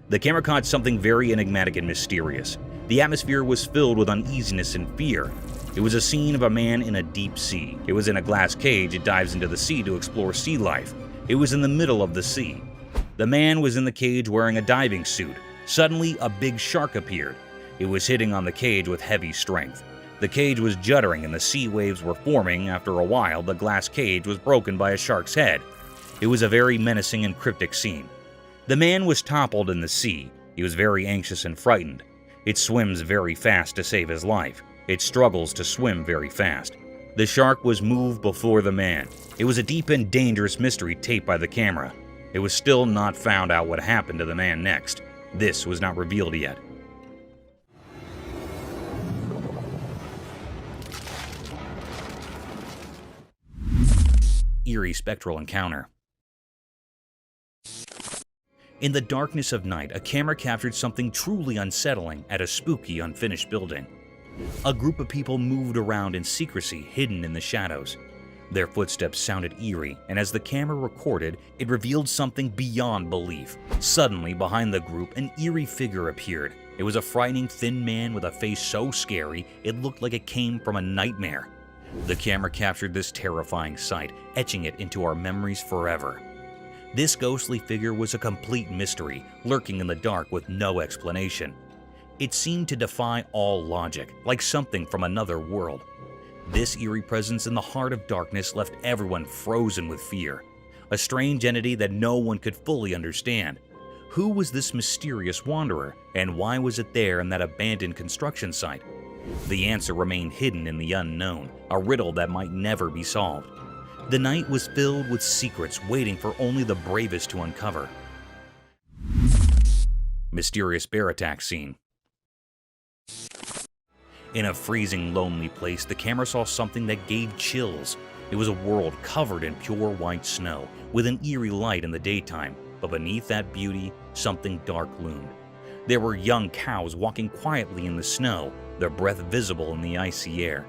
The camera caught something very enigmatic and mysterious. The atmosphere was filled with uneasiness and fear. It was a scene of a man in a deep sea. It was in a glass cage. It dives into the sea to explore sea life. It was in the middle of the sea. The man was in the cage wearing a diving suit. Suddenly, a big shark appeared. It was hitting on the cage with heavy strength. The cage was juddering and the sea waves were forming. After a while, the glass cage was broken by a shark's head. It was a very menacing and cryptic scene. The man was toppled in the sea. He was very anxious and frightened. It swims very fast to save his life. It struggles to swim very fast. The shark was moved before the man. It was a deep and dangerous mystery taped by the camera. It was still not found out what happened to the man next. This was not revealed yet. Eerie spectral encounter. In the darkness of night, a camera captured something truly unsettling at a spooky, unfinished building. A group of people moved around in secrecy, hidden in the shadows. Their footsteps sounded eerie, and as the camera recorded, it revealed something beyond belief. Suddenly, behind the group, an eerie figure appeared. It was a frightening, thin man with a face so scary, it looked like it came from a nightmare. The camera captured this terrifying sight, etching it into our memories forever. This ghostly figure was a complete mystery, lurking in the dark with no explanation. It seemed to defy all logic, like something from another world. This eerie presence in the heart of darkness left everyone frozen with fear. A strange entity that no one could fully understand. Who was this mysterious wanderer, and why was it there in that abandoned construction site? The answer remained hidden in the unknown, a riddle that might never be solved. The night was filled with secrets waiting for only the bravest to uncover. Mysterious bear attack scene. In a freezing, lonely place, the camera saw something that gave chills. It was a world covered in pure white snow, with an eerie light in the daytime, but beneath that beauty, something dark loomed. There were young cows walking quietly in the snow, their breath visible in the icy air.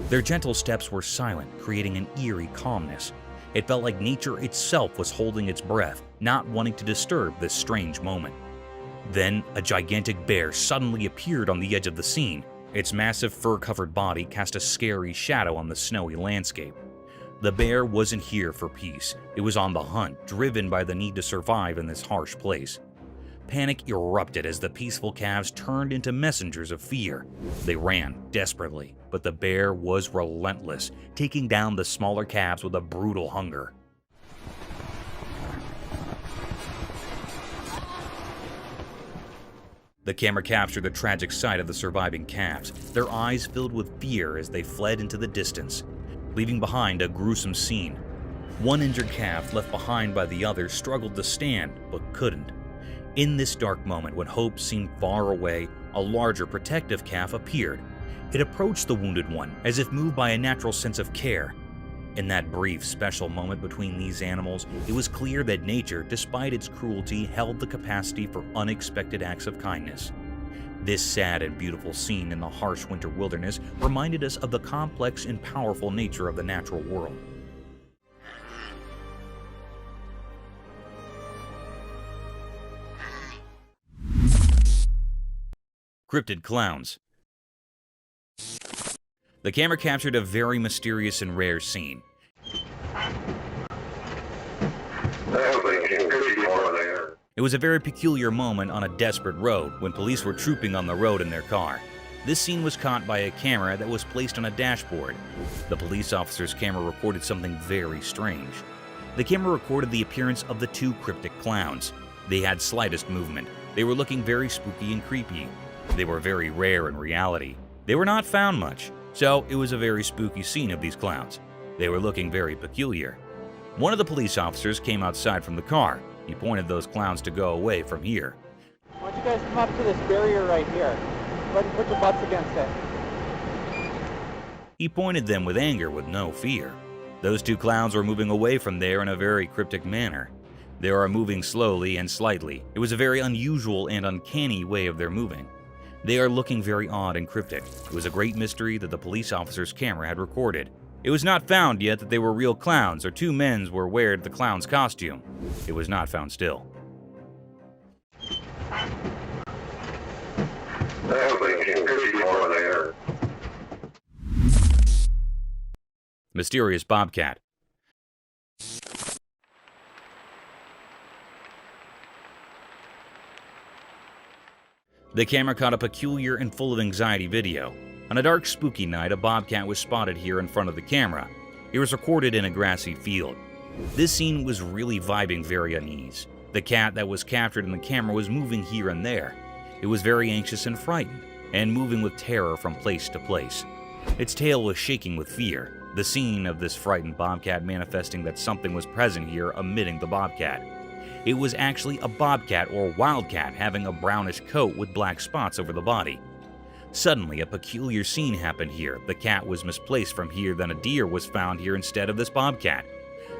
Their gentle steps were silent, creating an eerie calmness. It felt like nature itself was holding its breath, not wanting to disturb this strange moment. Then, a gigantic bear suddenly appeared on the edge of the scene. Its massive fur-covered body cast a scary shadow on the snowy landscape. The bear wasn't here for peace. It was on the hunt, driven by the need to survive in this harsh place. Panic erupted as the peaceful calves turned into messengers of fear. They ran desperately, but the bear was relentless, taking down the smaller calves with a brutal hunger. The camera captured the tragic sight of the surviving calves, their eyes filled with fear as they fled into the distance, leaving behind a gruesome scene. One injured calf left behind by the others struggled to stand, but couldn't. In this dark moment, when hope seemed far away, a larger protective calf appeared. It approached the wounded one, as if moved by a natural sense of care. In that brief, special moment between these animals, it was clear that nature, despite its cruelty, held the capacity for unexpected acts of kindness. This sad and beautiful scene in the harsh winter wilderness reminded us of the complex and powerful nature of the natural world. Cryptid clowns. The camera captured a very mysterious and rare scene. It was a very peculiar moment on a desperate road when police were trooping on the road in their car. This scene was caught by a camera that was placed on a dashboard. The police officer's camera recorded something very strange. The camera recorded the appearance of the two cryptic clowns. They had slightest movement. They were looking very spooky and creepy. They were very rare in reality. They were not found much, so it was a very spooky scene of these clowns. They were looking very peculiar. One of the police officers came outside from the car. He pointed those clowns to go away from here. Why don't you guys come up to this barrier right here? Go ahead and put your butts against it. He pointed them with anger with no fear. Those two clowns were moving away from there in a very cryptic manner. They are moving slowly and slightly. It was a very unusual and uncanny way of their moving. They are looking very odd and cryptic. It was a great mystery that the police officer's camera had recorded. It was not found yet that they were real clowns or two men were wearing the clown's costume. It was not found still. Mysterious bobcat. The camera caught a peculiar and full of anxiety video. On a dark, spooky night, a bobcat was spotted here in front of the camera. It was recorded in a grassy field. This scene was really vibing very unease. The cat that was captured in the camera was moving here and there. It was very anxious and frightened, and moving with terror from place to place. Its tail was shaking with fear, the scene of this frightened bobcat manifesting that something was present here emitting the bobcat. It was actually a bobcat or wildcat having a brownish coat with black spots over the body. Suddenly, a peculiar scene happened here. The cat was misplaced from here, then a deer was found here instead of this bobcat.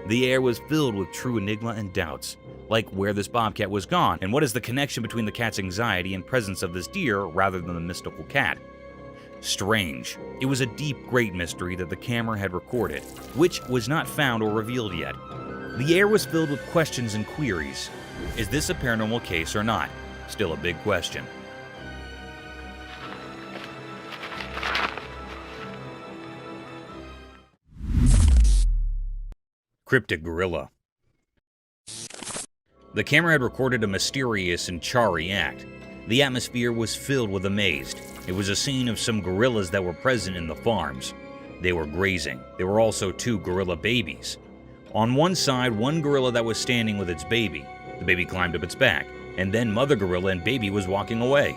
The air was filled with true enigma and doubts, like where this bobcat was gone, and what is the connection between the cat's anxiety and presence of this deer rather than the mystical cat. Strange. It was a deep, great mystery that the camera had recorded, which was not found or revealed yet. The air was filled with questions and queries. Is this a paranormal case or not? Still a big question. Cryptic gorilla. The camera had recorded a mysterious and charry act. The atmosphere was filled with amaze. It was a scene of some gorillas that were present in the farms. They were grazing. There were also 2 gorilla babies. On one side, one gorilla that was standing with its baby. The baby climbed up its back, and then mother gorilla and baby was walking away.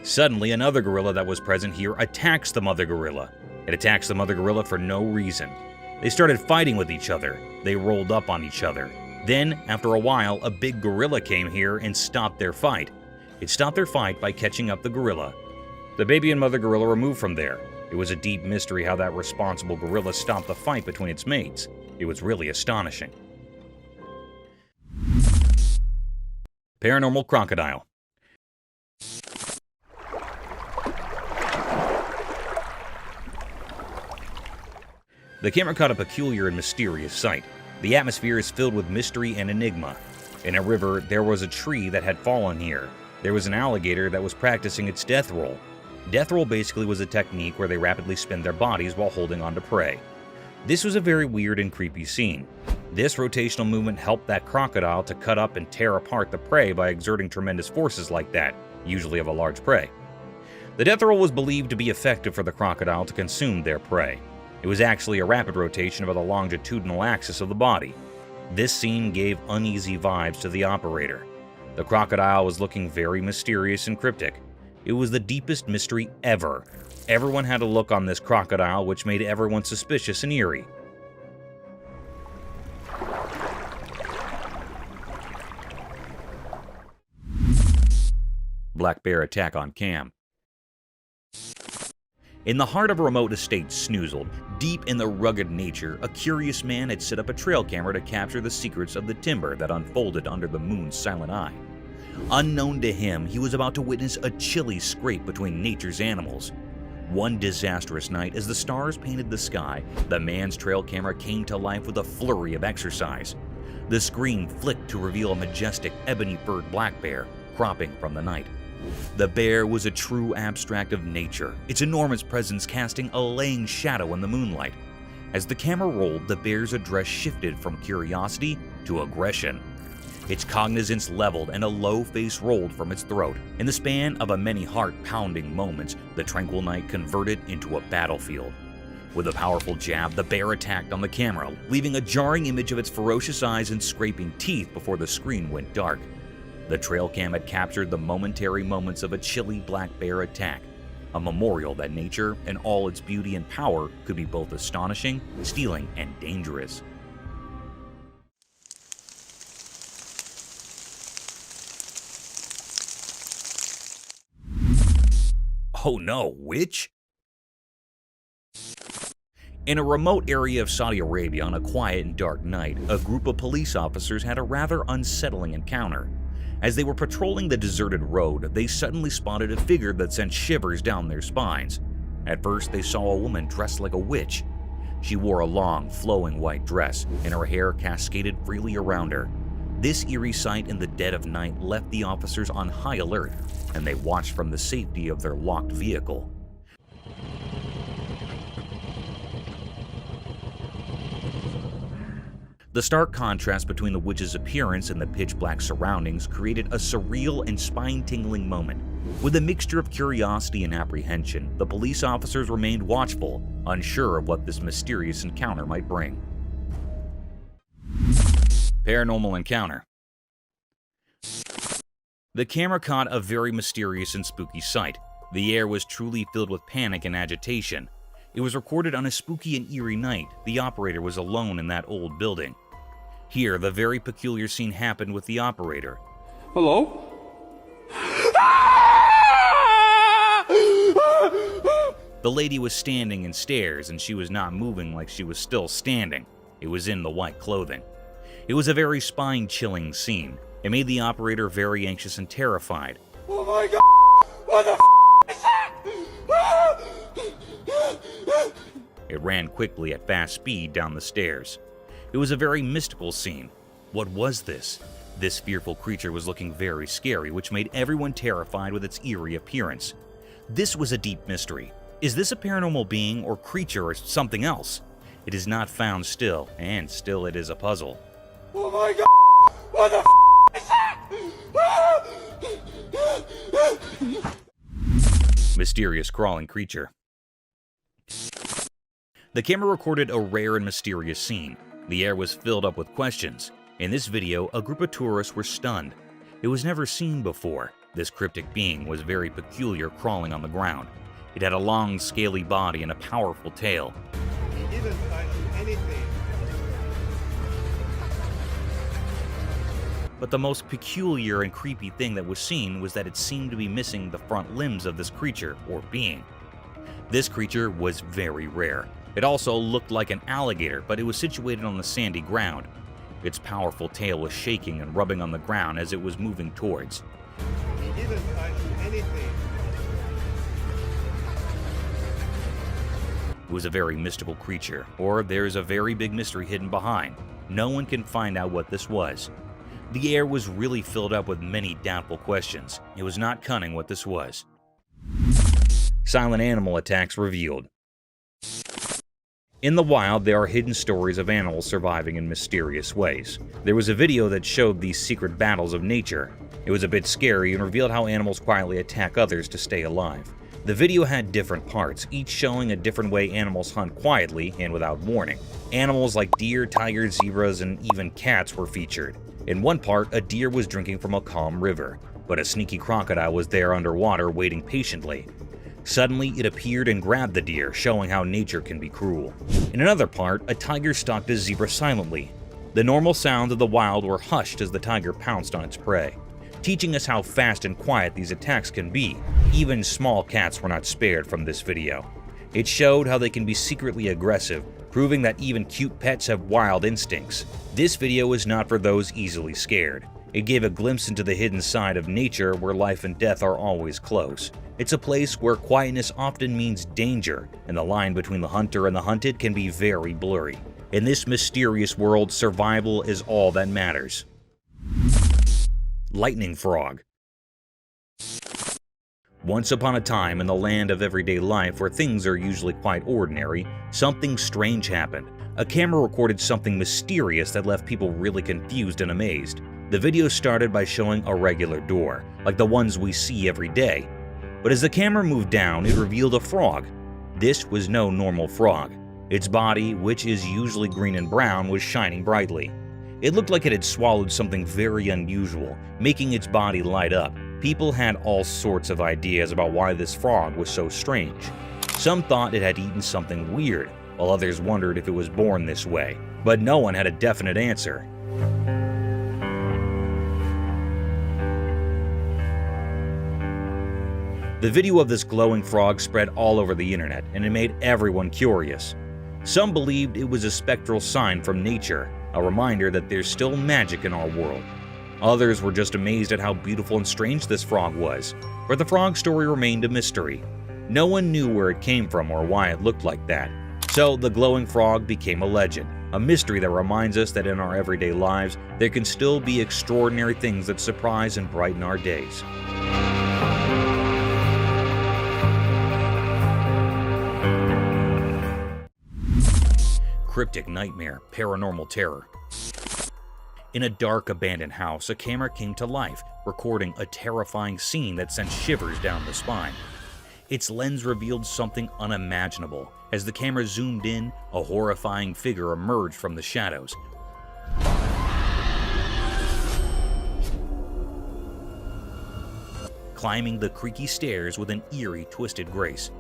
Suddenly, another gorilla that was present here attacks the mother gorilla. It attacks the mother gorilla for no reason. They started fighting with each other. They rolled up on each other. Then, after a while, a big gorilla came here and stopped their fight. It stopped their fight by catching up the gorilla. The baby and mother gorilla were moved from there. It was a deep mystery how that responsible gorilla stopped the fight between its mates. It was really astonishing. Paranormal crocodile. The camera caught a peculiar and mysterious sight. The atmosphere is filled with mystery and enigma. In a river, there was a tree that had fallen here. There was an alligator that was practicing its death roll. Death roll basically was a technique where they rapidly spin their bodies while holding on to prey. This was a very weird and creepy scene. This rotational movement helped that crocodile to cut up and tear apart the prey by exerting tremendous forces like that, usually of a large prey. The death roll was believed to be effective for the crocodile to consume their prey. It was actually a rapid rotation of the longitudinal axis of the body. This scene gave uneasy vibes to the operator. The crocodile was looking very mysterious and cryptic. It was the deepest mystery ever. Everyone had a look on this crocodile which made everyone suspicious and eerie. Black bear attack on cam. In the heart of a remote estate snoozled, deep in the rugged nature, a curious man had set up a trail camera to capture the secrets of the timber that unfolded under the moon's silent eye. Unknown to him, he was about to witness a chilly scrape between nature's animals. One disastrous night, as the stars painted the sky, the man's trail camera came to life with a flurry of exercise. The screen flicked to reveal a majestic ebony-furred black bear cropping from the night. The bear was a true abstract of nature, its enormous presence casting a laying shadow in the moonlight. As the camera rolled, the bear's address shifted from curiosity to aggression. Its cognizance leveled and a low face rolled from its throat. In the span of a many heart-pounding moments, the tranquil night converted into a battlefield. With a powerful jab, the bear attacked on the camera, leaving a jarring image of its ferocious eyes and scraping teeth before the screen went dark. The trail cam had captured the momentary moments of a chilly black bear attack, a memorial that nature and all its beauty and power could be both astonishing, stealing, and dangerous. Oh no, witch? In a remote area of Saudi Arabia on a quiet and dark night, a group of police officers had a rather unsettling encounter. As they were patrolling the deserted road, they suddenly spotted a figure that sent shivers down their spines. At first, they saw a woman dressed like a witch. She wore a long, flowing white dress, and her hair cascaded freely around her. This eerie sight in the dead of night left the officers on high alert, and they watched from the safety of their locked vehicle. The stark contrast between the witch's appearance and the pitch-black surroundings created a surreal and spine-tingling moment. With a mixture of curiosity and apprehension, the police officers remained watchful, unsure of what this mysterious encounter might bring. Paranormal encounter. The camera caught a very mysterious and spooky sight. The air was truly filled with panic and agitation. It was recorded on a spooky and eerie night. The operator was alone in that old building. Here, the very peculiar scene happened with the operator. Hello? The lady was standing in stairs, and she was not moving like she was still standing. It was in the white clothing. It was a very spine-chilling scene. It made the operator very anxious and terrified. Oh my god! What the is that? It ran quickly at fast speed down the stairs. It was a very mystical scene. What was this? This fearful creature was looking very scary, which made everyone terrified with its eerie appearance. This was a deep mystery. Is this a paranormal being or creature or something else? It is not found still, and still it is a puzzle. Oh my god! What the is that? Mysterious crawling creature. The camera recorded a rare and mysterious scene. The air was filled up with questions. In this video, a group of tourists were stunned. It was never seen before. This cryptic being was very peculiar, crawling on the ground. It had a long, scaly body and a powerful tail. He didn't find anything. But the most peculiar and creepy thing that was seen was that it seemed to be missing the front limbs of this creature, or being. This creature was very rare. It also looked like an alligator, but it was situated on the sandy ground. Its powerful tail was shaking and rubbing on the ground as it was moving towards. He didn't find anything. It was a very mystical creature, or there's a very big mystery hidden behind. No one can find out what this was. The air was really filled up with many doubtful questions. It was not cunning what this was. Silent animal attacks revealed. In the wild, there are hidden stories of animals surviving in mysterious ways. There was a video that showed these secret battles of nature. It was a bit scary and revealed how animals quietly attack others to stay alive. The video had different parts, each showing a different way animals hunt quietly and without warning. Animals like deer, tigers, zebras, and even cats were featured. In one part, a deer was drinking from a calm river, but a sneaky crocodile was there underwater waiting patiently. Suddenly, it appeared and grabbed the deer, showing how nature can be cruel. In another part, a tiger stalked a zebra silently. The normal sounds of the wild were hushed as the tiger pounced on its prey, teaching us how fast and quiet these attacks can be. Even small cats were not spared from this video. It showed how they can be secretly aggressive, proving that even cute pets have wild instincts. This video is not for those easily scared. It gave a glimpse into the hidden side of nature where life and death are always close. It's a place where quietness often means danger, and the line between the hunter and the hunted can be very blurry. In this mysterious world, survival is all that matters. Lightning frog. Once upon a time, in the land of everyday life where things are usually quite ordinary, something strange happened. A camera recorded something mysterious that left people really confused and amazed. The video started by showing a regular door, like the ones we see every day. But as the camera moved down, it revealed a frog. This was no normal frog. Its body, which is usually green and brown, was shining brightly. It looked like it had swallowed something very unusual, making its body light up. People had all sorts of ideas about why this frog was so strange. Some thought it had eaten something weird, while others wondered if it was born this way. But no one had a definite answer. The video of this glowing frog spread all over the internet, and it made everyone curious. Some believed it was a spectral sign from nature, a reminder that there's still magic in our world. Others were just amazed at how beautiful and strange this frog was, but the frog story remained a mystery. No one knew where it came from or why it looked like that. So the glowing frog became a legend, a mystery that reminds us that in our everyday lives, there can still be extraordinary things that surprise and brighten our days. Cryptic nightmare, paranormal terror. In a dark, abandoned house, a camera came to life, recording a terrifying scene that sent shivers down the spine. Its lens revealed something unimaginable. As the camera zoomed in, a horrifying figure emerged from the shadows. Climbing the creaky stairs with an eerie, twisted grace.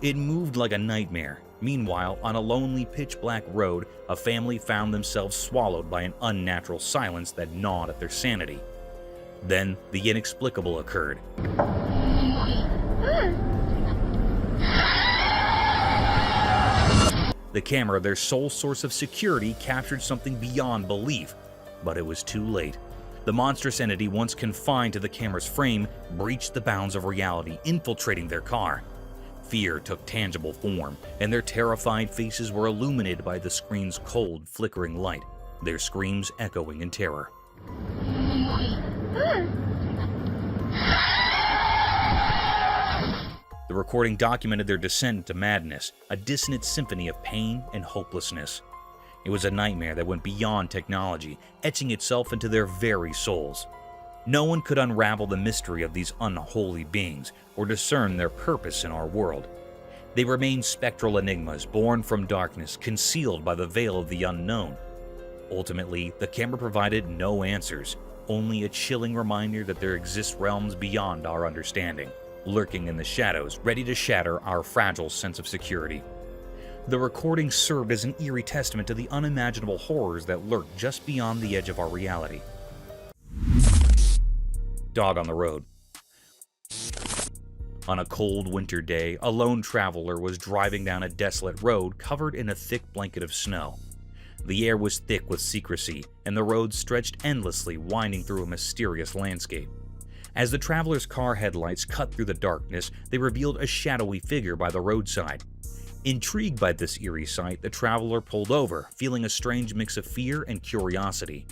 It moved like a nightmare. Meanwhile, on a lonely, pitch-black road, a family found themselves swallowed by an unnatural silence that gnawed at their sanity. Then, the inexplicable occurred. The camera, their sole source of security, captured something beyond belief, but it was too late. The monstrous entity, once confined to the camera's frame, breached the bounds of reality, infiltrating their car. Fear took tangible form, and their terrified faces were illuminated by the screen's cold, flickering light, their screams echoing in terror. The recording documented their descent into madness, a dissonant symphony of pain and hopelessness. It was a nightmare that went beyond technology, etching itself into their very souls. No one could unravel the mystery of these unholy beings or discern their purpose in our world. They remain spectral enigmas born from darkness, concealed by the veil of the unknown. Ultimately, the camera provided no answers, only a chilling reminder that there exist realms beyond our understanding, lurking in the shadows, ready to shatter our fragile sense of security. The recording served as an eerie testament to the unimaginable horrors that lurk just beyond the edge of our reality. Dog on the road. On a cold winter day, a lone traveler was driving down a desolate road covered in a thick blanket of snow. The air was thick with secrecy, and the road stretched endlessly, winding through a mysterious landscape. As the traveler's car headlights cut through the darkness, they revealed a shadowy figure by the roadside. Intrigued by this eerie sight, the traveler pulled over, feeling a strange mix of fear and curiosity.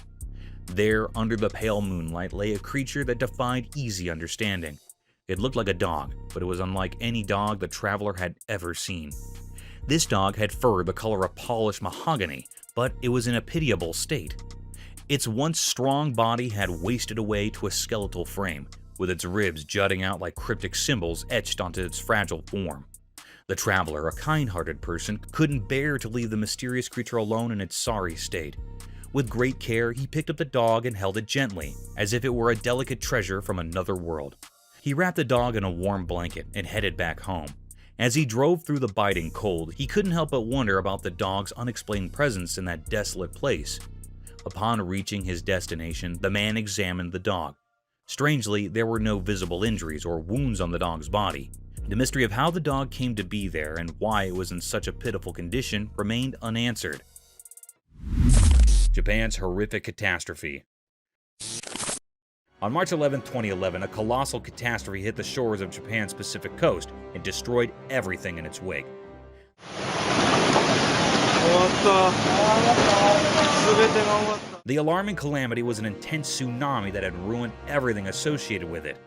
There, under the pale moonlight, lay a creature that defied easy understanding. It looked like a dog, but it was unlike any dog the traveler had ever seen. This dog had fur the color of polished mahogany, but it was in a pitiable state. Its once strong body had wasted away to a skeletal frame, with its ribs jutting out like cryptic symbols etched onto its fragile form. The traveler, a kind-hearted person, couldn't bear to leave the mysterious creature alone in its sorry state. With great care, he picked up the dog and held it gently, as if it were a delicate treasure from another world. He wrapped the dog in a warm blanket and headed back home. As he drove through the biting cold, he couldn't help but wonder about the dog's unexplained presence in that desolate place. Upon reaching his destination, the man examined the dog. Strangely, there were no visible injuries or wounds on the dog's body. The mystery of how the dog came to be there and why it was in such a pitiful condition remained unanswered. Japan's horrific catastrophe. On March 11, 2011, a colossal catastrophe hit the shores of Japan's Pacific coast and destroyed everything in its wake. The alarming calamity was an intense tsunami that had ruined everything associated with it.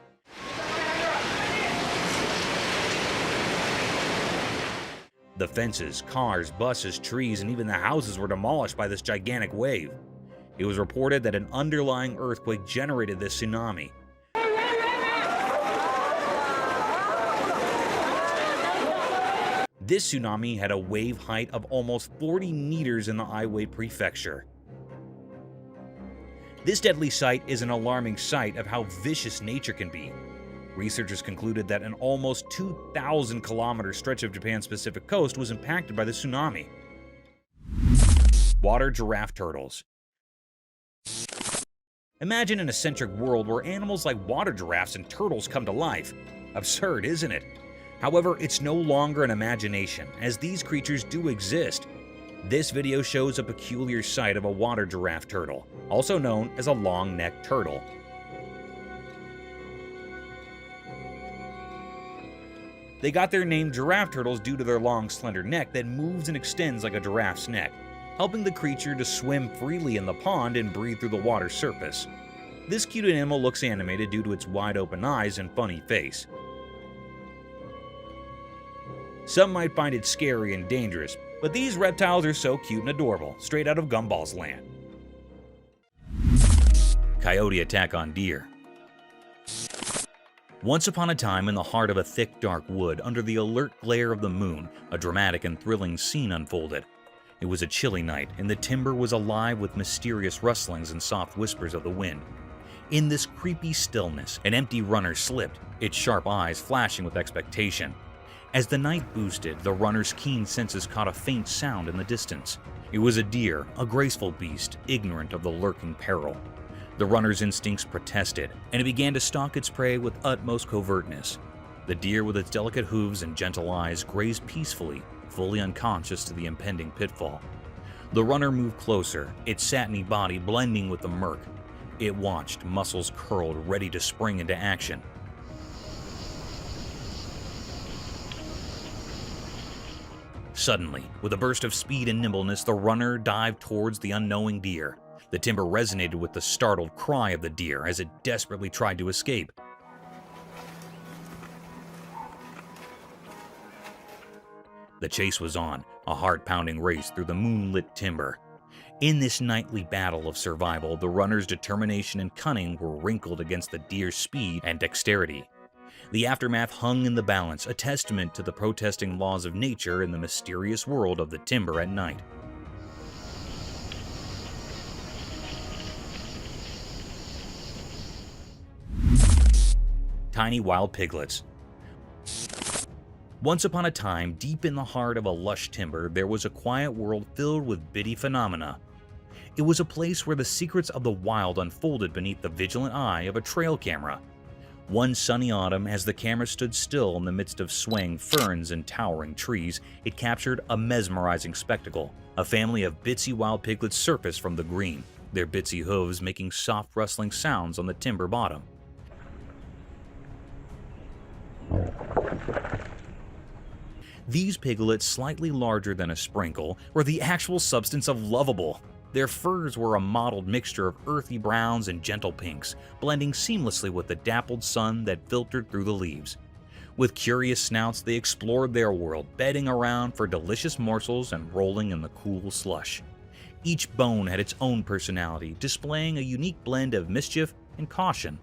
The fences, cars, buses, trees, and even the houses were demolished by this gigantic wave. It was reported that an underlying earthquake generated this tsunami. This tsunami had a wave height of almost 40 meters in the Aiwei Prefecture. This deadly sight is an alarming sight of how vicious nature can be. Researchers concluded that an almost 2,000-kilometer stretch of Japan's Pacific coast was impacted by the tsunami. Water giraffe turtles. Imagine an eccentric world where animals like water giraffes and turtles come to life. Absurd, isn't it? However, it's no longer an imagination, as these creatures do exist. This video shows a peculiar sight of a water giraffe turtle, also known as a long-necked turtle. They got their name giraffe turtles due to their long, slender neck that moves and extends like a giraffe's neck, helping the creature to swim freely in the pond and breathe through the water's surface. This cute animal looks animated due to its wide-open eyes and funny face. Some might find it scary and dangerous, but these reptiles are so cute and adorable, straight out of Gumball's land. Coyote attack on deer. Once upon a time, in the heart of a thick, dark wood, under the alert glare of the moon, a dramatic and thrilling scene unfolded. It was a chilly night, and the timber was alive with mysterious rustlings and soft whispers of the wind. In this creepy stillness, an empty runner slipped, its sharp eyes flashing with expectation. As the night boosted, the runner's keen senses caught a faint sound in the distance. It was a deer, a graceful beast, ignorant of the lurking peril. The runner's instincts protested, and it began to stalk its prey with utmost covertness. The deer, with its delicate hooves and gentle eyes, grazed peacefully, fully unconscious to the impending pitfall. The runner moved closer, its satiny body blending with the murk. It watched, muscles curled, ready to spring into action. Suddenly, with a burst of speed and nimbleness, the runner dived towards the unknowing deer. The timber resonated with the startled cry of the deer as it desperately tried to escape. The chase was on, a heart-pounding race through the moonlit timber. In this nightly battle of survival, the runner's determination and cunning were wrinkled against the deer's speed and dexterity. The aftermath hung in the balance, a testament to the protesting laws of nature in the mysterious world of the timber at night. Tiny wild piglets. Once upon a time, deep in the heart of a lush timber, there was a quiet world filled with bitty phenomena. It was a place where the secrets of the wild unfolded beneath the vigilant eye of a trail camera. One sunny autumn, as the camera stood still in the midst of swaying ferns and towering trees, it captured a mesmerizing spectacle. A family of bitsy wild piglets surfaced from the green, their bitsy hooves making soft rustling sounds on the timber bottom. These piglets, slightly larger than a sprinkle, were the actual substance of lovable. Their furs were a mottled mixture of earthy browns and gentle pinks, blending seamlessly with the dappled sun that filtered through the leaves. With curious snouts, they explored their world, bedding around for delicious morsels and rolling in the cool slush. Each bone had its own personality, displaying a unique blend of mischief and caution.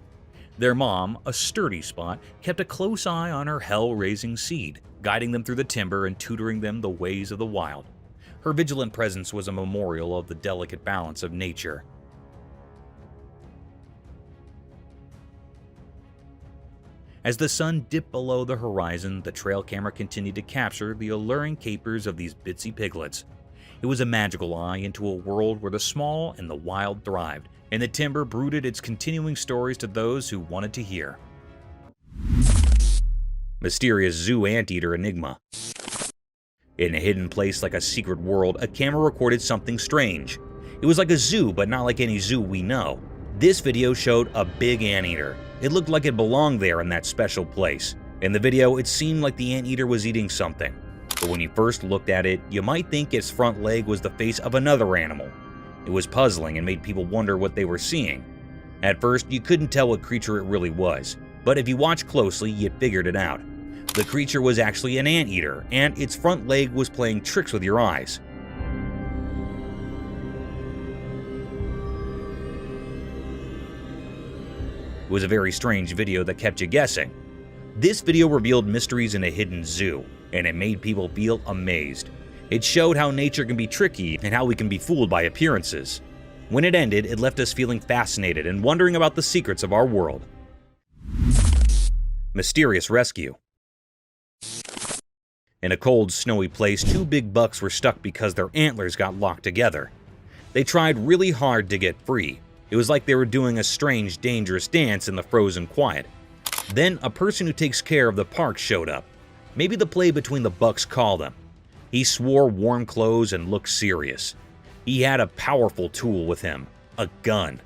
Their mom, a sturdy spot, kept a close eye on her hell-raising seed, guiding them through the timber and tutoring them the ways of the wild. Her vigilant presence was a memorial of the delicate balance of nature. As the sun dipped below the horizon, the trail camera continued to capture the alluring capers of these bitsy piglets. It was a magical eye into a world where the small and the wild thrived, and the timber brooded its continuing stories to those who wanted to hear. Mysterious zoo anteater enigma. In a hidden place like a secret world, a camera recorded something strange. It was like a zoo, but not like any zoo we know. This video showed a big anteater. It looked like it belonged there in that special place. In the video, it seemed like the anteater was eating something. But when you first looked at it, you might think its front leg was the face of another animal. It was puzzling and made people wonder what they were seeing. At first, you couldn't tell what creature it really was, but if you watched closely, you figured it out. The creature was actually an anteater, and its front leg was playing tricks with your eyes. It was a very strange video that kept you guessing. This video revealed mysteries in a hidden zoo, and it made people feel amazed. It showed how nature can be tricky and how we can be fooled by appearances. When it ended, it left us feeling fascinated and wondering about the secrets of our world. Mysterious rescue. In a cold, snowy place, two big bucks were stuck because their antlers got locked together. They tried really hard to get free. It was like they were doing a strange, dangerous dance in the frozen quiet. Then a person who takes care of the park showed up. Maybe the play between the bucks called him. He swore warm clothes and looked serious. He had a powerful tool with him, a gun.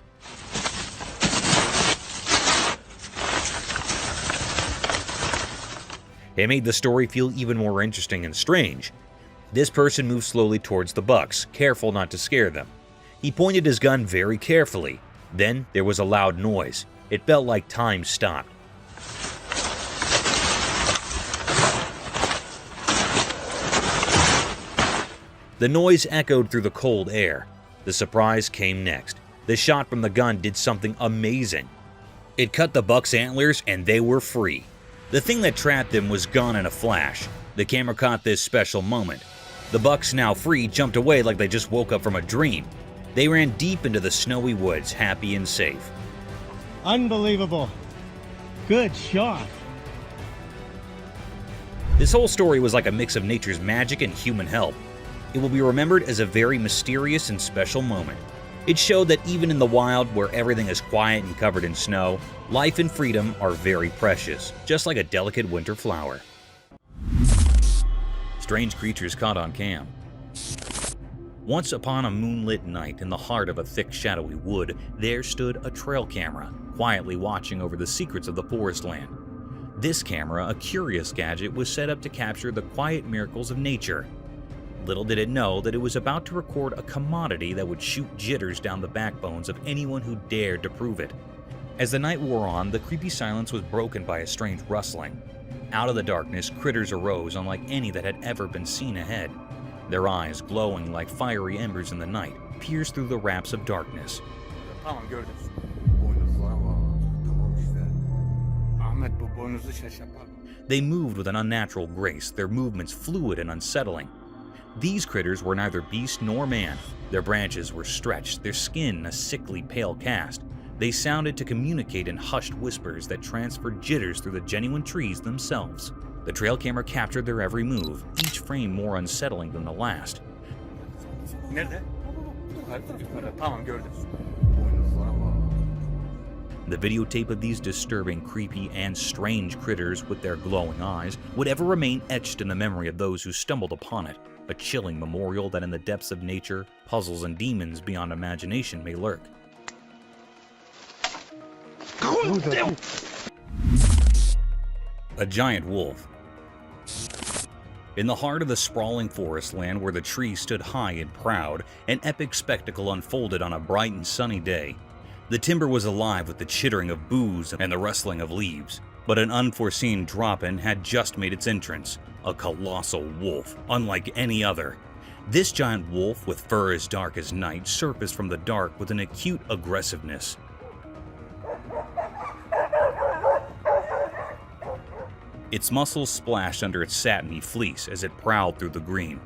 It made the story feel even more interesting and strange. This person moved slowly towards the bucks, careful not to scare them. He pointed his gun very carefully. Then there was a loud noise. It felt like time stopped. The noise echoed through the cold air. The surprise came next. The shot from the gun did something amazing. It cut the buck's antlers and they were free. The thing that trapped them was gone in a flash. The camera caught this special moment. The bucks, now free, jumped away like they just woke up from a dream. They ran deep into the snowy woods, happy and safe. Unbelievable. Good shot. This whole story was like a mix of nature's magic and human help. It will be remembered as a very mysterious and special moment. It showed that even in the wild, where everything is quiet and covered in snow, life and freedom are very precious, just like a delicate winter flower. Strange creatures caught on cam. Once upon a moonlit night in the heart of a thick, shadowy wood, there stood a trail camera, quietly watching over the secrets of the forest land. This camera, a curious gadget, was set up to capture the quiet miracles of nature. Little did it know that it was about to record a commodity that would shoot jitters down the backbones of anyone who dared to prove it. As the night wore on, the creepy silence was broken by a strange rustling. Out of the darkness, critters arose unlike any that had ever been seen ahead. Their eyes, glowing like fiery embers in the night, pierced through the wraps of darkness. They moved with an unnatural grace, their movements fluid and unsettling. These critters were neither beast nor man. Their branches were stretched, their skin a sickly pale cast. They sounded to communicate in hushed whispers that transferred jitters through the genuine trees themselves. The trail camera captured their every move, each frame more unsettling than the last. The videotape of these disturbing, creepy, and strange critters with their glowing eyes would ever remain etched in the memory of those who stumbled upon it, a chilling memorial that in the depths of nature, puzzles and demons beyond imagination may lurk. A giant wolf. In the heart of the sprawling forest land where the trees stood high and proud, an epic spectacle unfolded on a bright and sunny day. The timber was alive with the chittering of boos and the rustling of leaves, but an unforeseen drop-in had just made its entrance, a colossal wolf, unlike any other. This giant wolf, with fur as dark as night, surfaced from the dark with an acute aggressiveness. Its muscles splashed under its satiny fleece as it prowled through the green.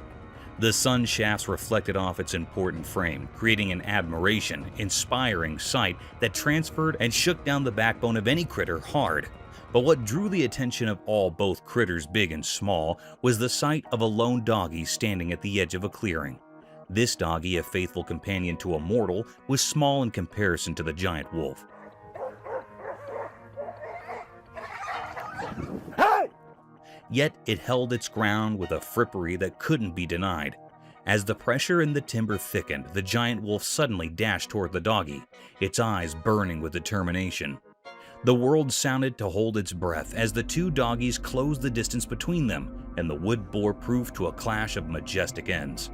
The sun shafts reflected off its important frame, creating an admiration, inspiring sight that transferred and shook down the backbone of any critter hard. But what drew the attention of all, both critters big and small, was the sight of a lone doggy standing at the edge of a clearing. This doggy, a faithful companion to a mortal, was small in comparison to the giant wolf. Yet it held its ground with a frippery that couldn't be denied. As the pressure in the timber thickened, the giant wolf suddenly dashed toward the doggy, its eyes burning with determination. The world sounded to hold its breath as the two doggies closed the distance between them, and the wood bore proof to a clash of majestic ends.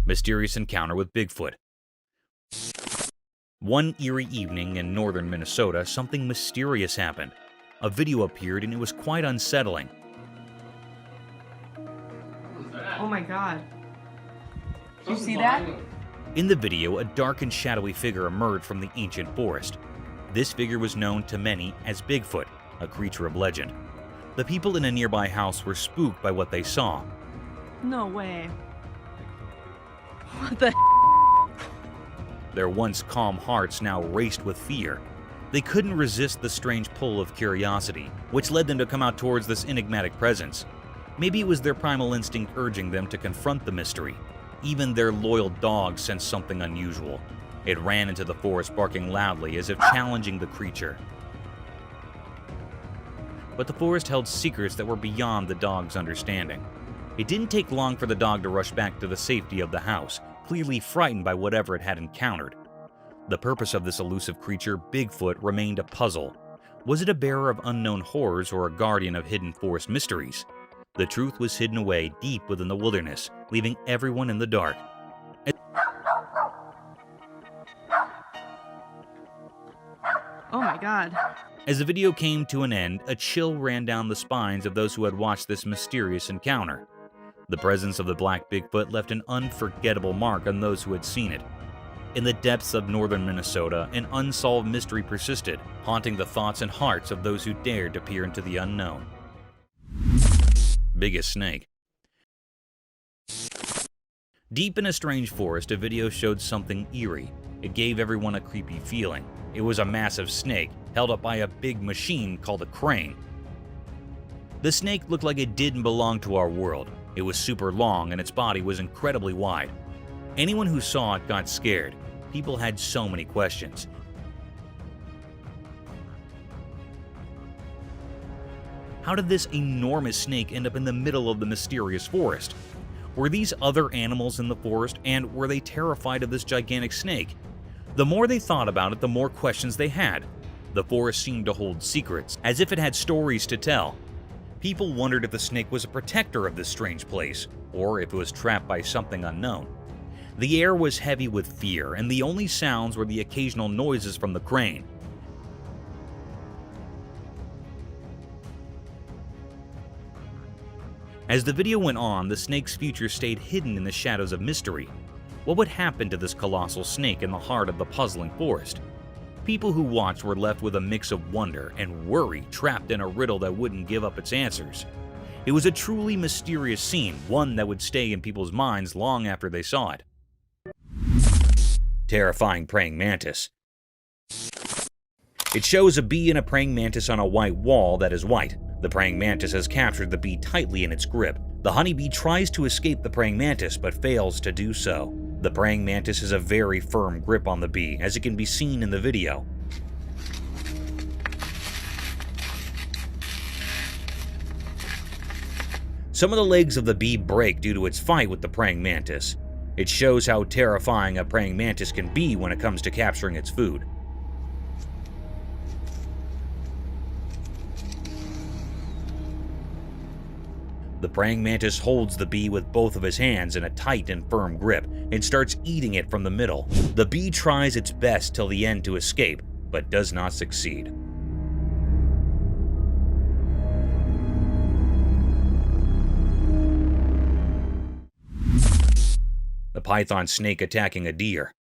Mysterious encounter with Bigfoot. One eerie evening in northern Minnesota, something mysterious happened. A video appeared and it was quite unsettling. Oh my god. Did you see that? In the video, a dark and shadowy figure emerged from the ancient forest. This figure was known to many as Bigfoot, a creature of legend. The people in a nearby house were spooked by what they saw. No way. What the Their once calm hearts now raced with fear. They couldn't resist the strange pull of curiosity, which led them to come out towards this enigmatic presence. Maybe it was their primal instinct urging them to confront the mystery. Even their loyal dog sensed something unusual. It ran into the forest barking loudly as if challenging the creature. But the forest held secrets that were beyond the dog's understanding. It didn't take long for the dog to rush back to the safety of the house, clearly frightened by whatever it had encountered. The purpose of this elusive creature, Bigfoot, remained a puzzle. Was it a bearer of unknown horrors or a guardian of hidden forest mysteries? The truth was hidden away deep within the wilderness, leaving everyone in the dark. Oh my god. As the video came to an end, a chill ran down the spines of those who had watched this mysterious encounter. The presence of the black Bigfoot left an unforgettable mark on those who had seen it. In the depths of northern Minnesota, an unsolved mystery persisted, haunting the thoughts and hearts of those who dared to peer into the unknown. Biggest snake. Deep in a strange forest, a video showed something eerie. It gave everyone a creepy feeling. It was a massive snake, held up by a big machine called a crane. The snake looked like it didn't belong to our world. It was super long and its body was incredibly wide. Anyone who saw it got scared. People had so many questions. How did this enormous snake end up in the middle of the mysterious forest? Were these other animals in the forest, and were they terrified of this gigantic snake? The more they thought about it, the more questions they had. The forest seemed to hold secrets, as if it had stories to tell. People wondered if the snake was a protector of this strange place, or if it was trapped by something unknown. The air was heavy with fear, and the only sounds were the occasional noises from the crane. As the video went on, the snake's future stayed hidden in the shadows of mystery. What would happen to this colossal snake in the heart of the puzzling forest? People who watched were left with a mix of wonder and worry, trapped in a riddle that wouldn't give up its answers. It was a truly mysterious scene, one that would stay in people's minds long after they saw it. Terrifying praying mantis. It shows a bee and a praying mantis on a white wall that is white. The praying mantis has captured the bee tightly in its grip. The honeybee tries to escape the praying mantis but fails to do so. The praying mantis has a very firm grip on the bee, as it can be seen in the video. Some of the legs of the bee break due to its fight with the praying mantis. It shows how terrifying a praying mantis can be when it comes to capturing its food. The praying mantis holds the bee with both of his hands in a tight and firm grip and starts eating it from the middle. The bee tries its best till the end to escape, but does not succeed. The python snake attacking a deer.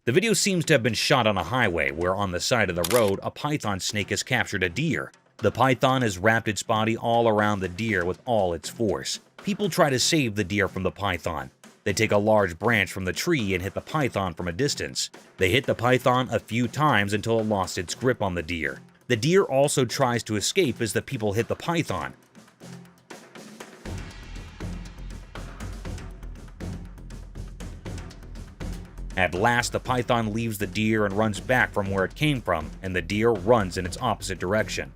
The video seems to have been shot on a highway where on the side of the road a python snake has captured a deer. The python has wrapped its body all around the deer with all its force. People try to save the deer from the python. They take a large branch from the tree and hit the python from a distance. They hit the python a few times until it lost its grip on the deer. The deer also tries to escape as the people hit the python. At last, the python leaves the deer and runs back from where it came from, and the deer runs in its opposite direction.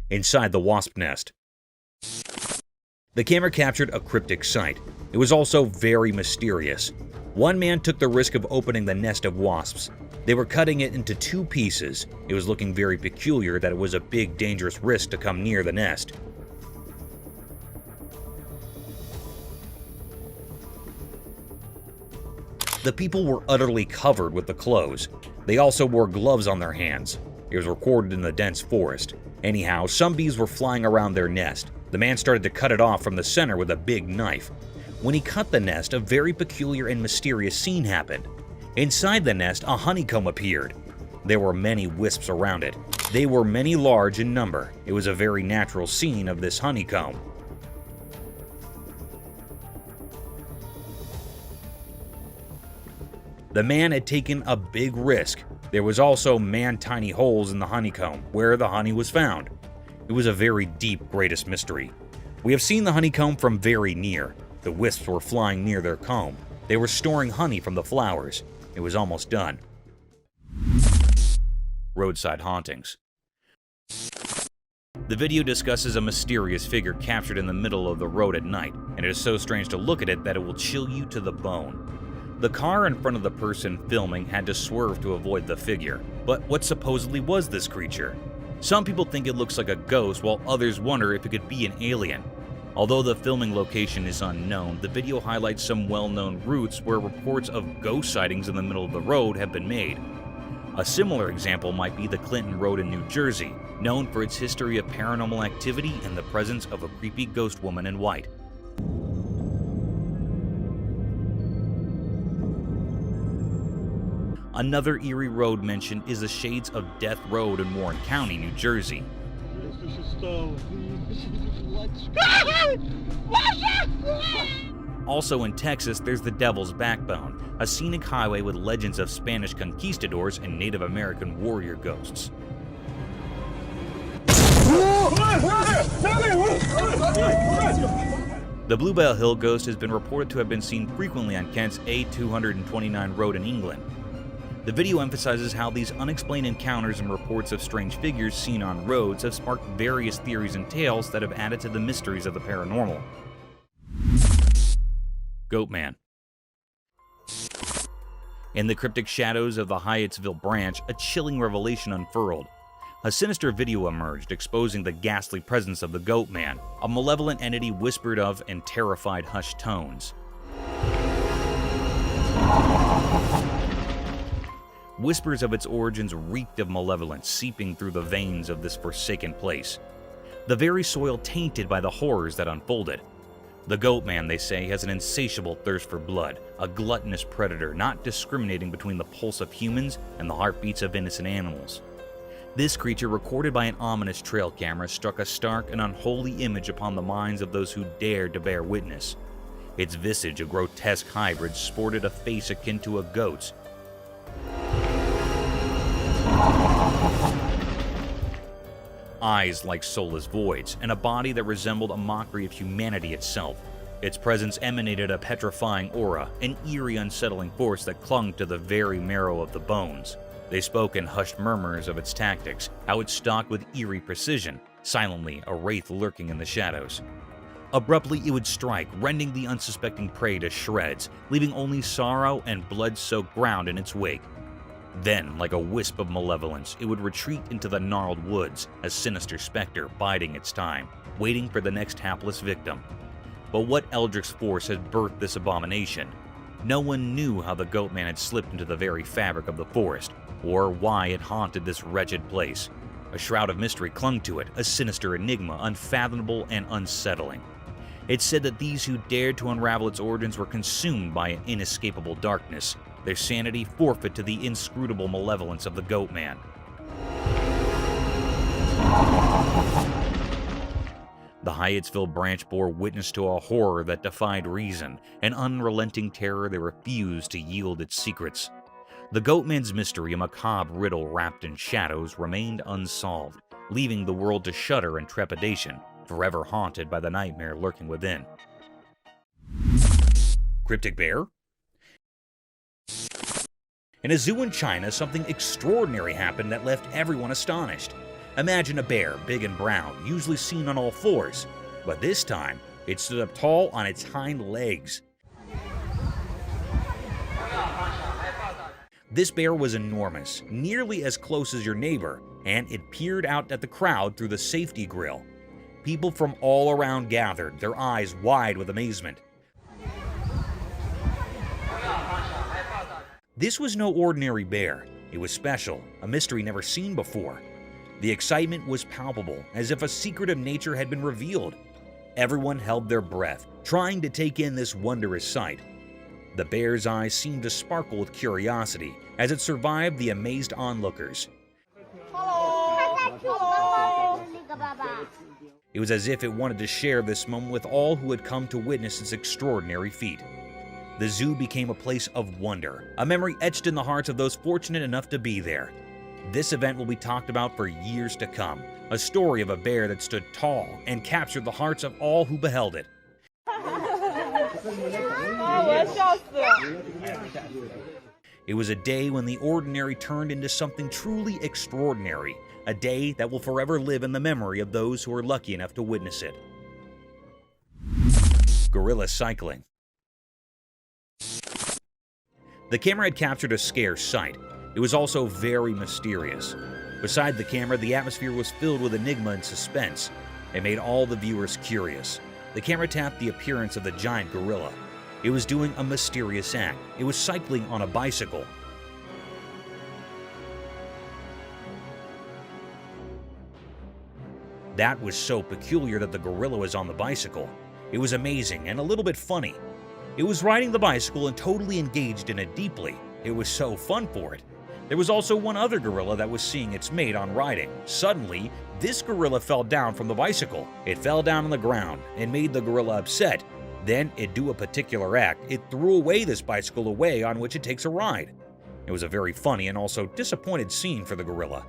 Inside the wasp nest. The camera captured a cryptic sight. It was also very mysterious. One man took the risk of opening the nest of wasps. They were cutting it into 2 pieces. It was looking very peculiar that it was a big, dangerous risk to come near the nest. The people were utterly covered with the clothes. They also wore gloves on their hands. It was recorded in the dense forest. Anyhow, some bees were flying around their nest. The man started to cut it off from the center with a big knife. When he cut the nest, a very peculiar and mysterious scene happened. Inside the nest, a honeycomb appeared. There were many wisps around it. They were many large in number. It was a very natural scene of this honeycomb. The man had taken a big risk. There was also man-tiny holes in the honeycomb, where the honey was found. It was a very deep greatest mystery. We have seen the honeycomb from very near. The wisps were flying near their comb. They were storing honey from the flowers. It was almost done. Roadside hauntings. The video discusses a mysterious figure captured in the middle of the road at night, and it is so strange to look at it that it will chill you to the bone. The car in front of the person filming had to swerve to avoid the figure. But what supposedly was this creature? Some people think it looks like a ghost, while others wonder if it could be an alien. Although the filming location is unknown, the video highlights some well-known routes where reports of ghost sightings in the middle of the road have been made. A similar example might be the Clinton Road in New Jersey, known for its history of paranormal activity and the presence of a creepy ghost woman in white. Another eerie road mentioned is the Shades of Death Road in Warren County, New Jersey. Also in Texas, there's the Devil's Backbone, a scenic highway with legends of Spanish conquistadors and Native American warrior ghosts. The Bluebell Hill ghost has been reported to have been seen frequently on Kent's A229 road in England. The video emphasizes how these unexplained encounters and reports of strange figures seen on roads have sparked various theories and tales that have added to the mysteries of the paranormal. Goatman. In the cryptic shadows of the Hyattsville branch, a chilling revelation unfurled. A sinister video emerged exposing the ghastly presence of the Goatman, a malevolent entity whispered of in terrified hushed tones. Whispers of its origins reeked of malevolence seeping through the veins of this forsaken place, the very soil tainted by the horrors that unfolded. The Goatman, they say, has an insatiable thirst for blood, a gluttonous predator not discriminating between the pulse of humans and the heartbeats of innocent animals. This creature, recorded by an ominous trail camera, struck a stark and unholy image upon the minds of those who dared to bear witness. Its visage, a grotesque hybrid, sported a face akin to a goat's. Eyes like soulless voids, and a body that resembled a mockery of humanity itself. Its presence emanated a petrifying aura, an eerie, unsettling force that clung to the very marrow of the bones. They spoke in hushed murmurs of its tactics, how it stalked with eerie precision, silently a wraith lurking in the shadows. Abruptly it would strike, rending the unsuspecting prey to shreds, leaving only sorrow and blood-soaked ground in its wake. Then, like a wisp of malevolence, it would retreat into the gnarled woods, a sinister specter biding its time, waiting for the next hapless victim. But what eldritch force had birthed this abomination? No one knew how the Goatman had slipped into the very fabric of the forest, or why it haunted this wretched place. A shroud of mystery clung to it, a sinister enigma, unfathomable and unsettling. It said that these who dared to unravel its origins were consumed by an inescapable darkness, their sanity forfeit to the inscrutable malevolence of the Goatman. The Hyattsville branch bore witness to a horror that defied reason, an unrelenting terror that refused to yield its secrets. The Goatman's mystery, a macabre riddle wrapped in shadows, remained unsolved, leaving the world to shudder in trepidation, forever haunted by the nightmare lurking within. Cryptic bear? In a zoo in China, something extraordinary happened that left everyone astonished. Imagine a bear, big and brown, usually seen on all fours, but this time, it stood up tall on its hind legs. This bear was enormous, nearly as close as your neighbor, and it peered out at the crowd through the safety grill. People from all around gathered, their eyes wide with amazement. This was no ordinary bear. It was special, a mystery never seen before. The excitement was palpable, as if a secret of nature had been revealed. Everyone held their breath, trying to take in this wondrous sight. The bear's eyes seemed to sparkle with curiosity as it survived the amazed onlookers. It was as if it wanted to share this moment with all who had come to witness its extraordinary feat. The zoo became a place of wonder, a memory etched in the hearts of those fortunate enough to be there. This event will be talked about for years to come, a story of a bear that stood tall and captured the hearts of all who beheld it. It was a day when the ordinary turned into something truly extraordinary, a day that will forever live in the memory of those who were lucky enough to witness it. Gorilla cycling. The camera had captured a scarce sight. It was also very mysterious. Beside the camera, the atmosphere was filled with enigma and suspense. It made all the viewers curious. The camera tapped the appearance of the giant gorilla. It was doing a mysterious act. It was cycling on a bicycle. That was so peculiar that the gorilla was on the bicycle. It was amazing and a little bit funny. It was riding the bicycle and totally engaged in it deeply. It was so fun for it. There was also one other gorilla that was seeing its mate on riding. Suddenly, this gorilla fell down from the bicycle. It fell down on the ground and made the gorilla upset. Then it do a particular act. It threw away this bicycle away on which it takes a ride. It was a very funny and also disappointed scene for the gorilla.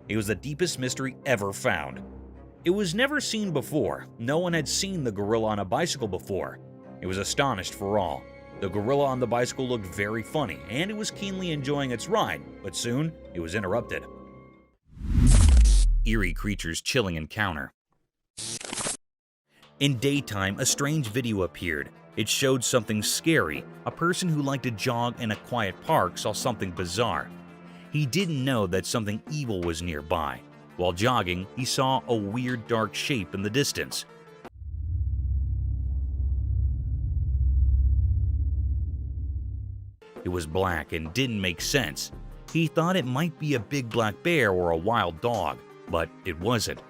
It was the deepest mystery ever found. It was never seen before. No one had seen the gorilla on a bicycle before. It was astonished for all. The gorilla on the bicycle looked very funny, and it was keenly enjoying its ride, but soon it was interrupted. Eerie creature's chilling encounter. In daytime, a strange video appeared. It showed something scary. A person who liked to jog in a quiet park saw something bizarre. He didn't know that something evil was nearby. While jogging, he saw a weird dark shape in the distance. It was black and didn't make sense. He thought it might be a big black bear or a wild dog, but it wasn't.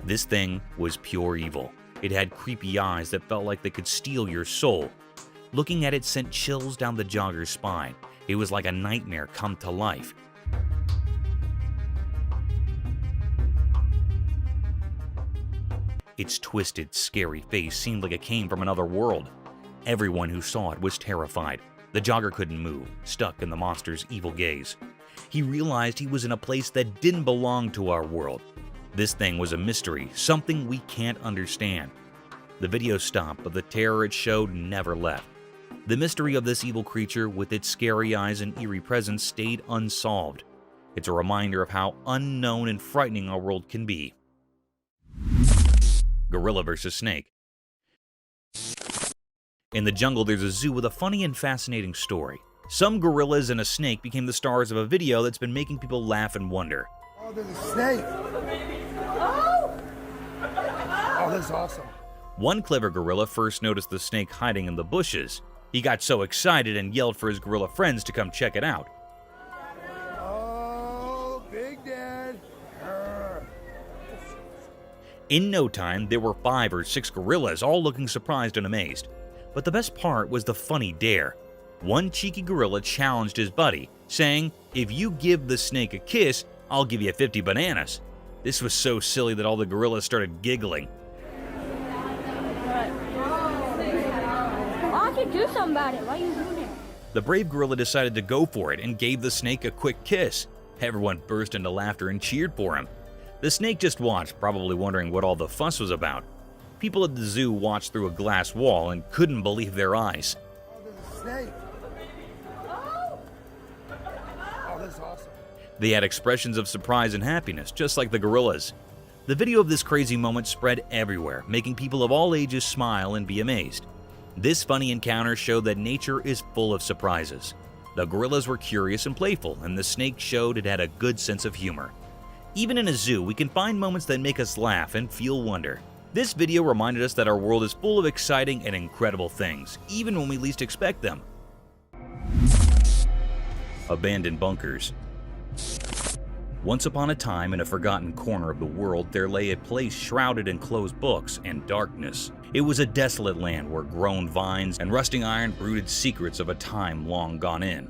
This thing was pure evil. It had creepy eyes that felt like they could steal your soul. Looking at it sent chills down the jogger's spine. It was like a nightmare come to life. Its twisted, scary face seemed like it came from another world. Everyone who saw it was terrified. The jogger couldn't move, stuck in the monster's evil gaze. He realized he was in a place that didn't belong to our world. This thing was a mystery, something we can't understand. The video stopped, but the terror it showed never left. The mystery of this evil creature with its scary eyes and eerie presence stayed unsolved. It's a reminder of how unknown and frightening our world can be. Gorilla versus snake. In the jungle, there's a zoo with a funny and fascinating story. Some gorillas and a snake became the stars of a video that's been making people laugh and wonder. Oh, there's a snake. Oh, that's awesome. One clever gorilla first noticed the snake hiding in the bushes. He got so excited and yelled for his gorilla friends to come check it out. Oh, Big Dad. In no time, there were 5 or 6 gorillas, all looking surprised and amazed. But the best part was the funny dare. One cheeky gorilla challenged his buddy, saying, "If you give the snake a kiss, I'll give you 50 bananas." This was so silly that all the gorillas started giggling. Why don't you do something about it? Why are you doing it? The brave gorilla decided to go for it and gave the snake a quick kiss. Everyone burst into laughter and cheered for him. The snake just watched, probably wondering what all the fuss was about. People at the zoo watched through a glass wall and couldn't believe their eyes. Oh, there's a snake. Oh, that's awesome. They had expressions of surprise and happiness, just like the gorillas. The video of this crazy moment spread everywhere, making people of all ages smile and be amazed. This funny encounter showed that nature is full of surprises. The gorillas were curious and playful, and the snake showed it had a good sense of humor. Even in a zoo, we can find moments that make us laugh and feel wonder. This video reminded us that our world is full of exciting and incredible things, even when we least expect them. Abandoned bunkers. Once upon a time, in a forgotten corner of the world, there lay a place shrouded in closed books and darkness. It was a desolate land where grown vines and rusting iron brooded secrets of a time long gone in.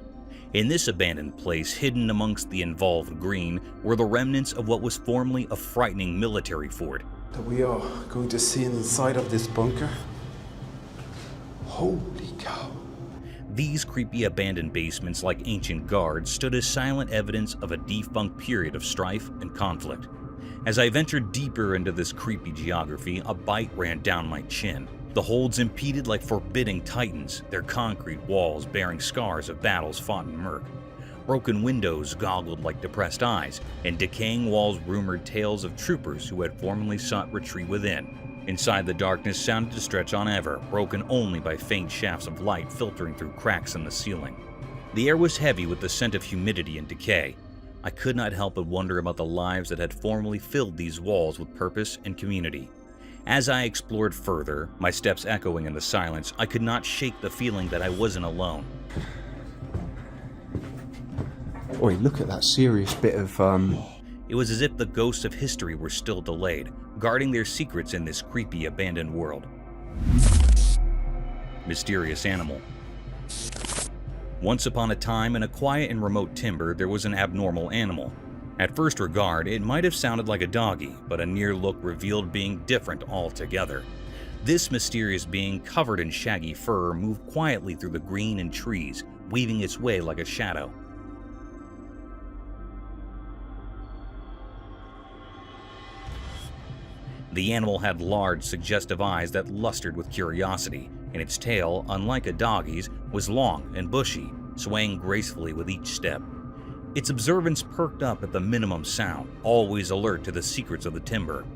In this abandoned place, hidden amongst the involved green, were the remnants of what was formerly a frightening military fort. That we are going to see inside of this bunker? Holy cow. These creepy abandoned basements, like ancient guards, stood as silent evidence of a defunct period of strife and conflict. As I ventured deeper into this creepy geography, a bite ran down my chin. The holds impeded like forbidding titans, their concrete walls bearing scars of battles fought in murk. Broken windows goggled like depressed eyes, and decaying walls rumored tales of troopers who had formerly sought retreat within. Inside, the darkness sounded to stretch on ever, broken only by faint shafts of light filtering through cracks in the ceiling. The air was heavy with the scent of humidity and decay. I could not help but wonder about the lives that had formerly filled these walls with purpose and community. As I explored further, my steps echoing in the silence, I could not shake the feeling that I wasn't alone. Oi, look at that serious bit of, It was as if the ghosts of history were still delayed, guarding their secrets in this creepy abandoned world. Mysterious animal. Once upon a time, in a quiet and remote timber, there was an abnormal animal. At first regard, it might have sounded like a doggy, but a near look revealed being different altogether. This mysterious being, covered in shaggy fur, moved quietly through the green and trees, weaving its way like a shadow. The animal had large, suggestive eyes that lustered with curiosity, and its tail, unlike a doggy's, was long and bushy, swaying gracefully with each step. Its observance perked up at the minimum sound, always alert to the secrets of the timber.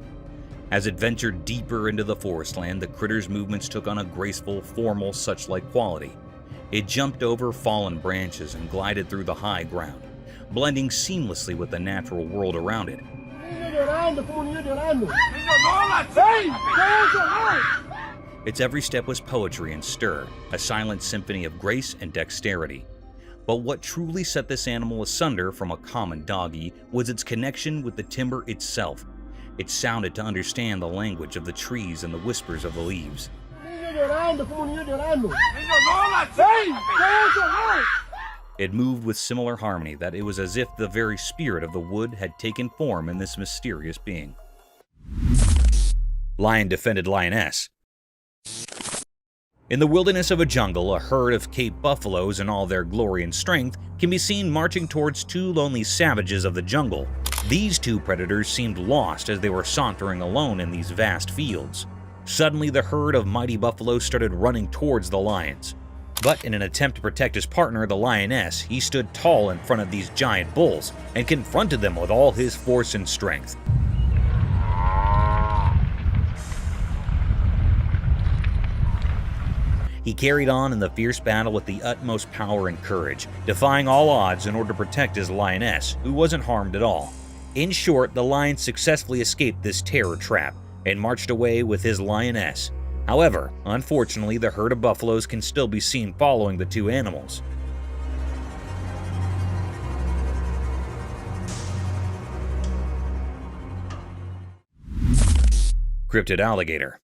As it ventured deeper into the forestland, the critter's movements took on a graceful, formal, such-like quality. It jumped over fallen branches and glided through the high ground, blending seamlessly with the natural world around it. Its every step was poetry and stir, a silent symphony of grace and dexterity. But what truly set this animal asunder from a common doggy was its connection with the timber itself. It sounded to understand the language of the trees and the whispers of the leaves. It moved with similar harmony that it was as if the very spirit of the wood had taken form in this mysterious being. Lion-defended lioness. In the wilderness of a jungle, a herd of Cape buffaloes in all their glory and strength can be seen marching towards two lonely savages of the jungle. These two predators seemed lost as they were sauntering alone in these vast fields. Suddenly, the herd of mighty buffaloes started running towards the lions. But in an attempt to protect his partner, the lioness, he stood tall in front of these giant bulls and confronted them with all his force and strength. He carried on in the fierce battle with the utmost power and courage, defying all odds in order to protect his lioness, who wasn't harmed at all. In short, the lion successfully escaped this terror trap and marched away with his lioness. However, unfortunately, the herd of buffaloes can still be seen following the two animals. Cryptid alligator.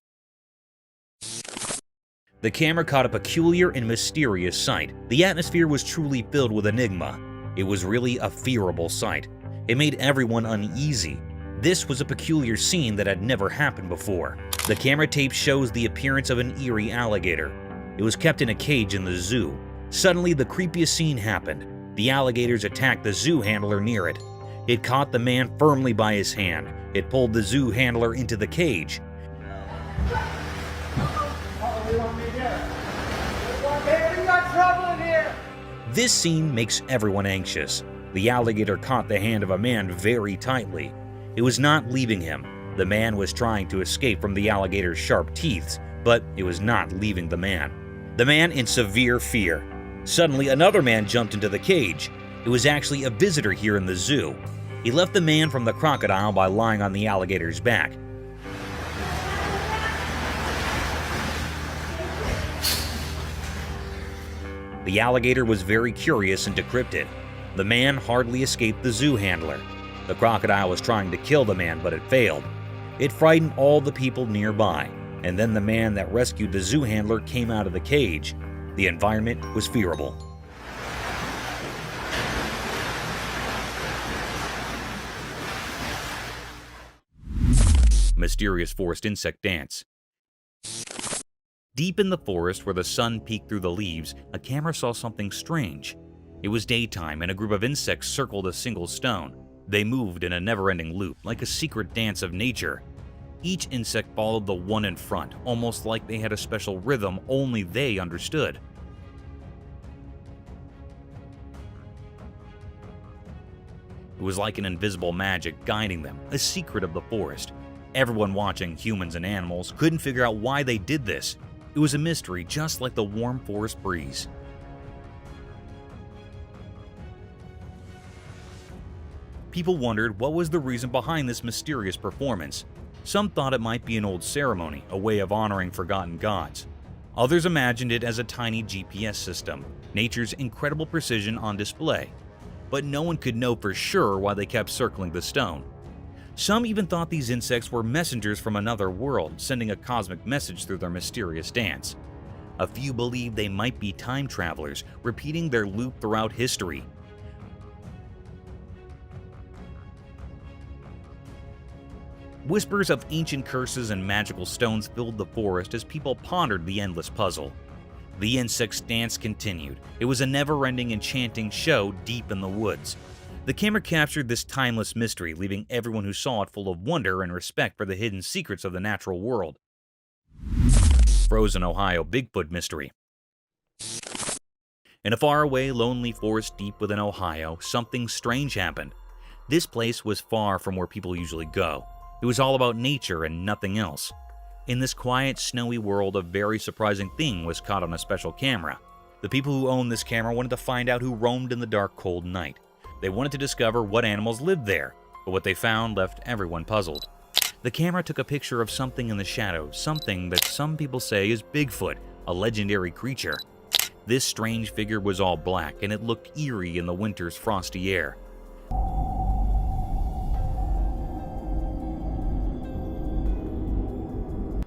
The camera caught a peculiar and mysterious sight. The atmosphere was truly filled with enigma. It was really a fearable sight. It made everyone uneasy. This was a peculiar scene that had never happened before. The camera tape shows the appearance of an eerie alligator. It was kept in a cage in the zoo. Suddenly, the creepiest scene happened. The alligators attacked the zoo handler near it. It caught the man firmly by his hand. It pulled the zoo handler into the cage. This scene makes everyone anxious. The alligator caught the hand of a man very tightly. It was not leaving him. The man was trying to escape from the alligator's sharp teeth, but it was not leaving the man. The man in severe fear. Suddenly, another man jumped into the cage. It was actually a visitor here in the zoo. He left the man from the crocodile by lying on the alligator's back. The alligator was very curious and decrypted. The man hardly escaped the zoo handler. The crocodile was trying to kill the man, but it failed. It frightened all the people nearby, and then the man that rescued the zoo handler came out of the cage. The environment was fearable. Mysterious forest insect dance. Deep in the forest where the sun peeked through the leaves, a camera saw something strange. It was daytime and a group of insects circled a single stone. They moved in a never-ending loop, like a secret dance of nature. Each insect followed the one in front, almost like they had a special rhythm only they understood. It was like an invisible magic guiding them, a secret of the forest. Everyone watching, humans and animals, couldn't figure out why they did this. It was a mystery, just like the warm forest breeze. People wondered what was the reason behind this mysterious performance. Some thought it might be an old ceremony, a way of honoring forgotten gods. Others imagined it as a tiny GPS system, nature's incredible precision on display. but no one could know for sure why they kept circling the stone. Some even thought these insects were messengers from another world, sending a cosmic message through their mysterious dance. A few believed they might be time travelers, repeating their loop throughout history. Whispers of ancient curses and magical stones filled the forest as people pondered the endless puzzle. The insect's dance continued. It was a never-ending enchanting show deep in the woods. The camera captured this timeless mystery, leaving everyone who saw it full of wonder and respect for the hidden secrets of the natural world. Frozen Ohio Bigfoot Mystery. In a faraway, lonely forest deep within Ohio, something strange happened. This place was far from where people usually go. It was all about nature and nothing else. In this quiet, snowy world, a very surprising thing was caught on a special camera. The people who owned this camera wanted to find out who roamed in the dark, cold night. They wanted to discover what animals lived there, but what they found left everyone puzzled. The camera took a picture of something in the shadows, something that some people say is Bigfoot, a legendary creature. This strange figure was all black, and it looked eerie in the winter's frosty air.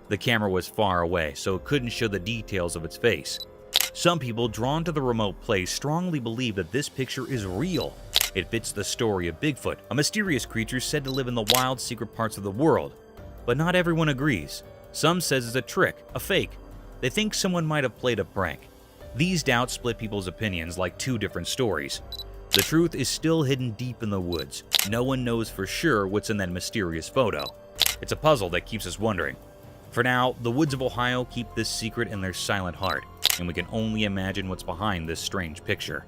The camera was far away, so it couldn't show the details of its face. Some people drawn to the remote place strongly believe that this picture is real. It fits the story of Bigfoot, a mysterious creature said to live in the wild, secret parts of the world. But not everyone agrees. Some says it's a trick, a fake. They think someone might have played a prank. These doubts split people's opinions like two different stories. The truth is still hidden deep in the woods. No one knows for sure what's in that mysterious photo. It's a puzzle that keeps us wondering. For now, the woods of Ohio keep this secret in their silent heart, and we can only imagine what's behind this strange picture.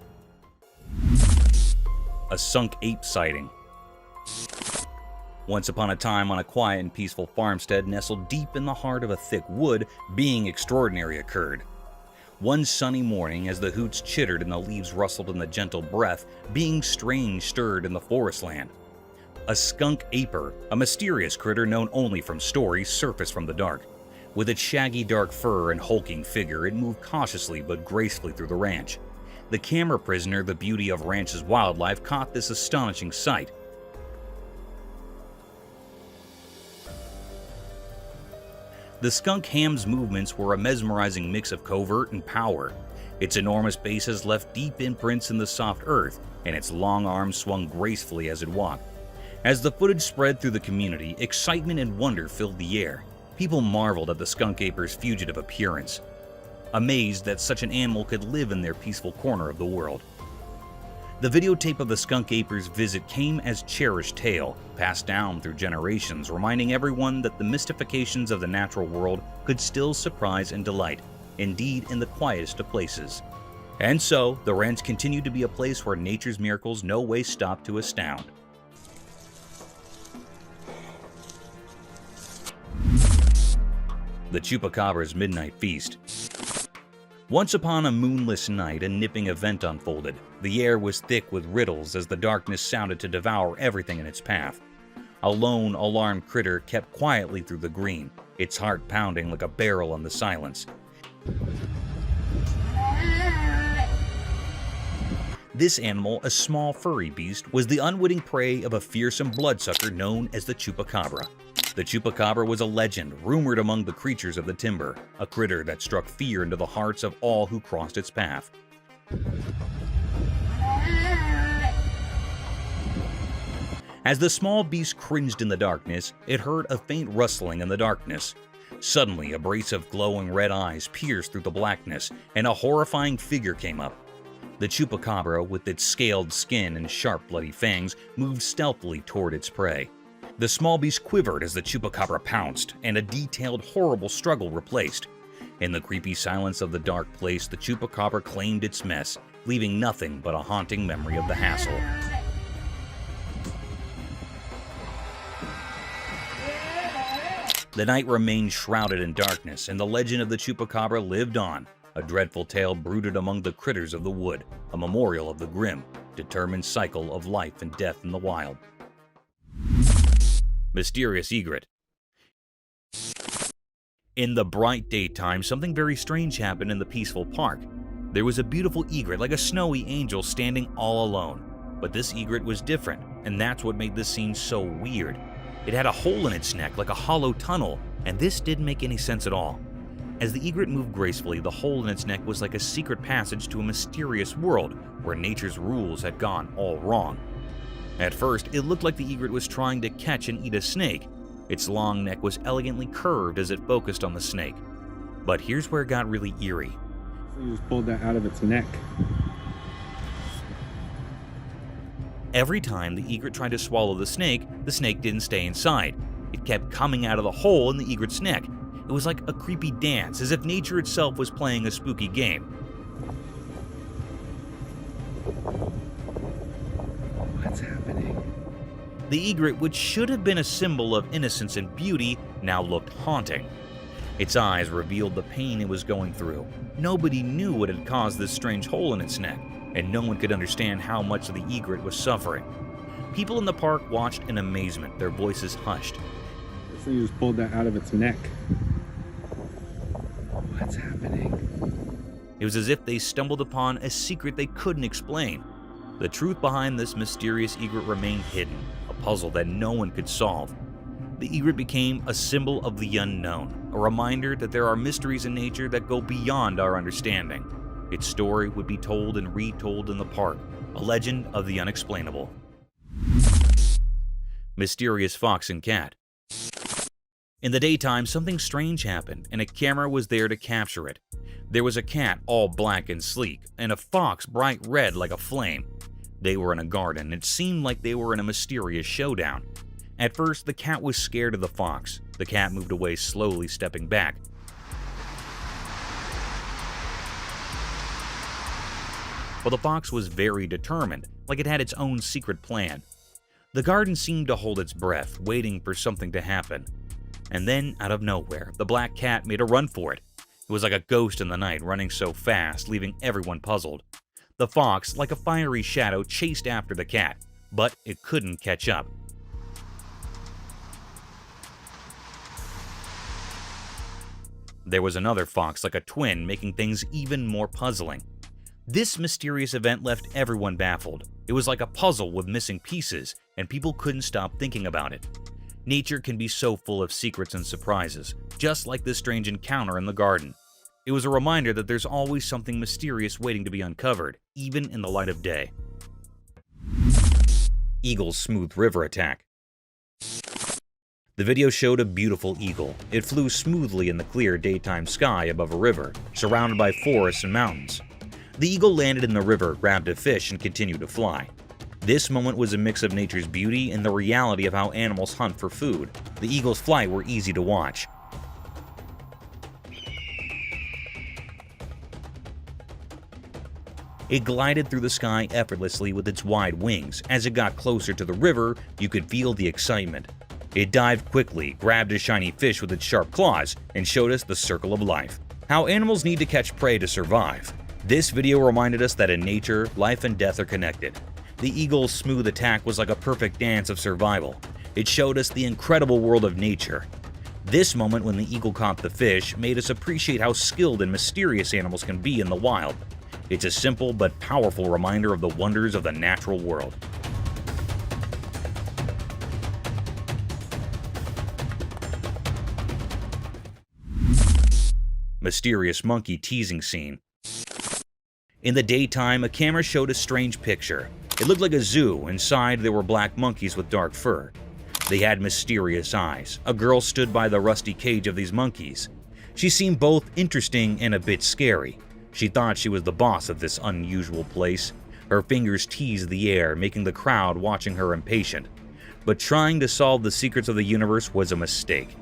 A sunk ape sighting. Once upon a time, on a quiet and peaceful farmstead nestled deep in the heart of a thick wood, being extraordinary occurred. One sunny morning, as the hoots chittered and the leaves rustled in the gentle breath, being strange stirred in the forest land. A skunk aper, a mysterious critter known only from stories, surfaced from the dark. With its shaggy dark fur and hulking figure, it moved cautiously but gracefully through the ranch. The camera prisoner, the beauty of ranch's wildlife, caught this astonishing sight. The skunk ham's movements were a mesmerizing mix of covert and power. Its enormous base has left deep imprints in the soft earth, and its long arms swung gracefully as it walked. As the footage spread through the community, excitement and wonder filled the air. People marveled at the skunk aper's fugitive appearance, amazed that such an animal could live in their peaceful corner of the world. The videotape of the skunk aper's visit came as cherished tale, passed down through generations, reminding everyone that the mystifications of the natural world could still surprise and delight, indeed in the quietest of places. And so, the ranch continued to be a place where nature's miracles no way stopped to astound. The Chupacabra's Midnight Feast. Once upon a moonless night, a nipping event unfolded. The air was thick with riddles as the darkness sounded to devour everything in its path. A lone, alarmed critter kept quietly through the green, its heart pounding like a barrel in the silence. This animal, a small furry beast, was the unwitting prey of a fearsome bloodsucker known as the Chupacabra. The Chupacabra was a legend, rumored among the creatures of the timber, a critter that struck fear into the hearts of all who crossed its path. As the small beast cringed in the darkness, it heard a faint rustling in the darkness. Suddenly, a brace of glowing red eyes pierced through the blackness, and a horrifying figure came up. The Chupacabra, with its scaled skin and sharp, bloody fangs, moved stealthily toward its prey. The small beast quivered as the Chupacabra pounced, and a detailed, horrible struggle replaced. In the creepy silence of the dark place, the Chupacabra claimed its mess, leaving nothing but a haunting memory of the hassle. The night remained shrouded in darkness, and the legend of the Chupacabra lived on, a dreadful tale brooded among the critters of the wood, a memorial of the grim, determined cycle of life and death in the wild. Mysterious egret. In the bright daytime, something very strange happened in the peaceful park. There was a beautiful egret like a snowy angel standing all alone. But this egret was different, and that's what made this scene so weird. It had a hole in its neck like a hollow tunnel, and this didn't make any sense at all. As the egret moved gracefully, the hole in its neck was like a secret passage to a mysterious world where nature's rules had gone all wrong. At first, it looked like the egret was trying to catch and eat a snake. Its long neck was elegantly curved as it focused on the snake. But here's where it got really eerie. You just pulled that out of its neck. Every time the egret tried to swallow the snake didn't stay inside. It kept coming out of the hole in the egret's neck. It was like a creepy dance, as if nature itself was playing a spooky game. What's happening? The egret, which should have been a symbol of innocence and beauty, now looked haunting. Its eyes revealed the pain it was going through. Nobody knew what had caused this strange hole in its neck, and no one could understand how much the egret was suffering. People in the park watched in amazement, their voices hushed. So you just pulled that out of its neck. What's happening? It was as if they stumbled upon a secret they couldn't explain. The truth behind this mysterious egret remained hidden, a puzzle that no one could solve. The egret became a symbol of the unknown, a reminder that there are mysteries in nature that go beyond our understanding. Its story would be told and retold in the park, a legend of the unexplainable. Mysterious fox and cat. In the daytime, something strange happened, and a camera was there to capture it. There was a cat all black and sleek, and a fox bright red like a flame. They were in a garden, and it seemed like they were in a mysterious showdown. At first, the cat was scared of the fox. The cat moved away slowly, stepping back. But the fox was very determined, like it had its own secret plan. The garden seemed to hold its breath, waiting for something to happen. And then, out of nowhere, the black cat made a run for it. It was like a ghost in the night, running so fast, leaving everyone puzzled. The fox, like a fiery shadow, chased after the cat, but it couldn't catch up. There was another fox, like a twin, making things even more puzzling. This mysterious event left everyone baffled. It was like a puzzle with missing pieces, and people couldn't stop thinking about it. Nature can be so full of secrets and surprises, just like this strange encounter in the garden. It was a reminder that there's always something mysterious waiting to be uncovered, even in the light of day. Eagle's smooth river attack. The video showed a beautiful eagle. It flew smoothly in the clear daytime sky above a river, surrounded by forests and mountains. The eagle landed in the river, grabbed a fish, and continued to fly. This moment was a mix of nature's beauty and the reality of how animals hunt for food. The eagle's flight were easy to watch. It glided through the sky effortlessly with its wide wings. As it got closer to the river, you could feel the excitement. It dived quickly, grabbed a shiny fish with its sharp claws, and showed us the circle of life. How animals need to catch prey to survive. This video reminded us that in nature, life and death are connected. The eagle's smooth attack was like a perfect dance of survival. It showed us the incredible world of nature. This moment when the eagle caught the fish made us appreciate how skilled and mysterious animals can be in the wild. It's a simple but powerful reminder of the wonders of the natural world. Mysterious monkey teasing scene. In the daytime, a camera showed a strange picture. It looked like a zoo. Inside, there were black monkeys with dark fur. They had mysterious eyes. A girl stood by the rusty cage of these monkeys. She seemed both interesting and a bit scary. She thought she was the boss of this unusual place. Her fingers teased the air, making the crowd watching her impatient. But trying to solve the secrets of the universe was a mistake.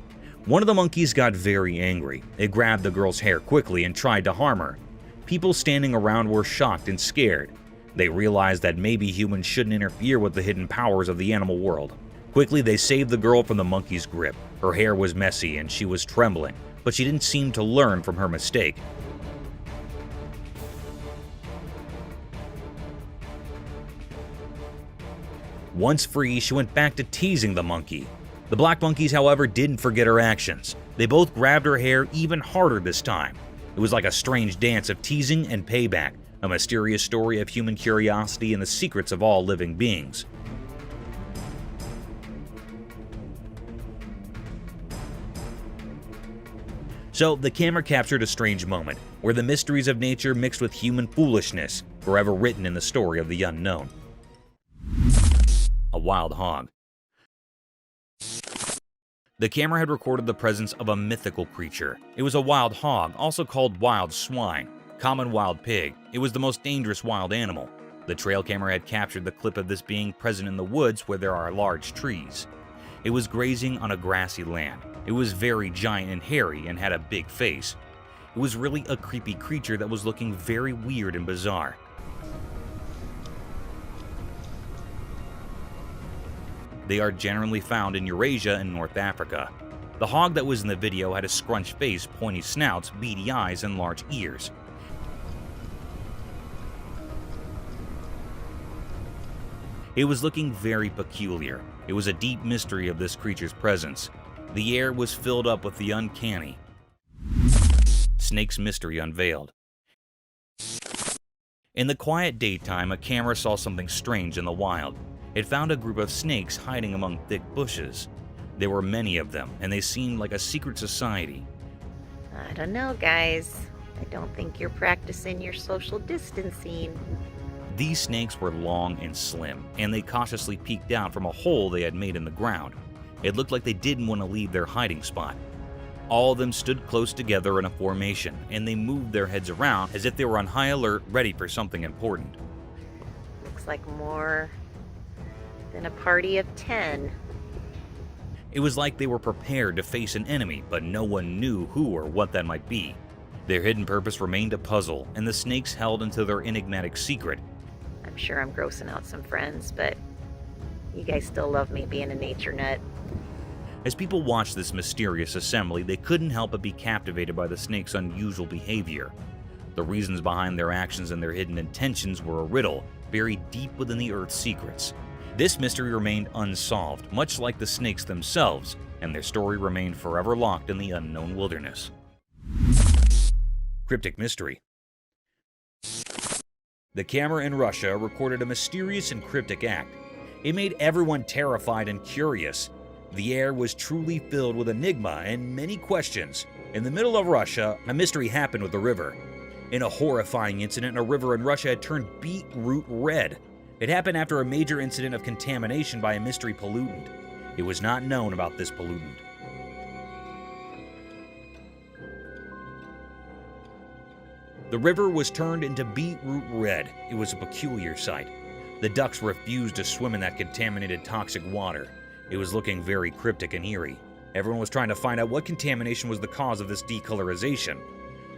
One of the monkeys got very angry. It grabbed the girl's hair quickly and tried to harm her. People standing around were shocked and scared. They realized that maybe humans shouldn't interfere with the hidden powers of the animal world. Quickly, they saved the girl from the monkey's grip. Her hair was messy and she was trembling, but she didn't seem to learn from her mistake. Once free, she went back to teasing the monkey. The black monkeys, however, didn't forget her actions. They both grabbed her hair even harder this time. It was like a strange dance of teasing and payback, a mysterious story of human curiosity and the secrets of all living beings. So, the camera captured a strange moment, where the mysteries of nature mixed with human foolishness, forever written in the story of the unknown. A wild hog. The camera had recorded the presence of a mythical creature. It was a wild hog, also called wild swine, common wild pig. It was the most dangerous wild animal. The trail camera had captured the clip of this being present in the woods where there are large trees. It was grazing on a grassy land. It was very giant and hairy and had a big face. It was really a creepy creature that was looking very weird and bizarre. They are generally found in Eurasia and North Africa. The hog that was in the video had a scrunched face, pointy snouts, beady eyes, and large ears. It was looking very peculiar. It was a deep mystery of this creature's presence. The air was filled up with the uncanny. Snake's mystery unveiled. In the quiet daytime, a camera saw something strange in the wild. It found a group of snakes hiding among thick bushes. There were many of them, and they seemed like a secret society. I don't know, guys. I don't think you're practicing your social distancing. These snakes were long and slim, and they cautiously peeked out from a hole they had made in the ground. It looked like they didn't want to leave their hiding spot. All of them stood close together in a formation, and they moved their heads around as if they were on high alert, ready for something important. Looks like more than a party of 10. It was like they were prepared to face an enemy, but no one knew who or what that might be. Their hidden purpose remained a puzzle, and the snakes held into their enigmatic secret. I'm sure I'm grossing out some friends, but you guys still love me being a nature nut. As people watched this mysterious assembly, they couldn't help but be captivated by the snakes' unusual behavior. The reasons behind their actions and their hidden intentions were a riddle, buried deep within the Earth's secrets. This mystery remained unsolved, much like the snakes themselves, and their story remained forever locked in the unknown wilderness. Cryptic mystery. The camera in Russia recorded a mysterious and cryptic act. It made everyone terrified and curious. The air was truly filled with enigma and many questions. In the middle of Russia, a mystery happened with a river. In a horrifying incident, a river in Russia had turned beetroot red. It happened after a major incident of contamination by a mystery pollutant. It was not known about this pollutant. The river was turned into beetroot red. It was a peculiar sight. The ducks refused to swim in that contaminated toxic water. It was looking very cryptic and eerie. Everyone was trying to find out what contamination was the cause of this decolorization.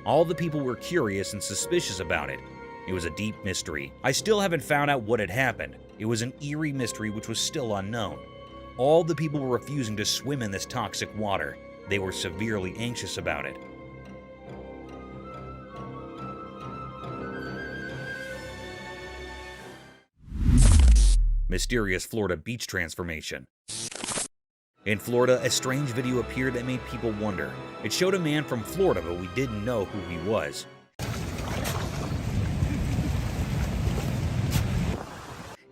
All the people were curious and suspicious about it. It was a deep mystery. I still haven't found out what had happened. It was an eerie mystery which was still unknown. All the people were refusing to swim in this toxic water. They were severely anxious about it. Mysterious Florida beach transformation. In Florida, a strange video appeared that made people wonder. It showed a man from Florida, but we didn't know who he was.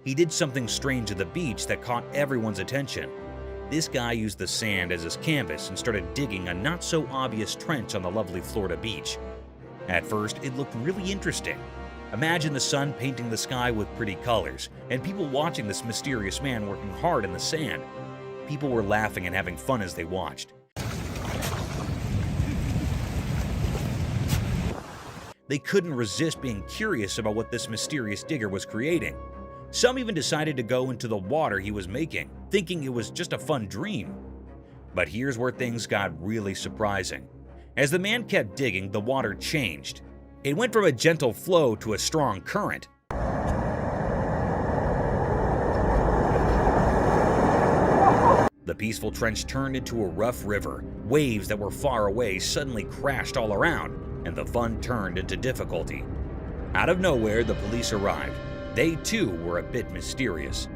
He did something strange at the beach that caught everyone's attention. This guy used the sand as his canvas and started digging a not-so-obvious trench on the lovely Florida beach. At first, it looked really interesting. Imagine the sun painting the sky with pretty colors, and people watching this mysterious man working hard in the sand. People were laughing and having fun as they watched. They couldn't resist being curious about what this mysterious digger was creating. Some even decided to go into the water he was making, thinking it was just a fun dream. But here's where things got really surprising. As the man kept digging, the water changed. It went from a gentle flow to a strong current. The peaceful trench turned into a rough river. Waves that were far away suddenly crashed all around, and the fun turned into difficulty. Out of nowhere, the police arrived. They too were a bit mysterious.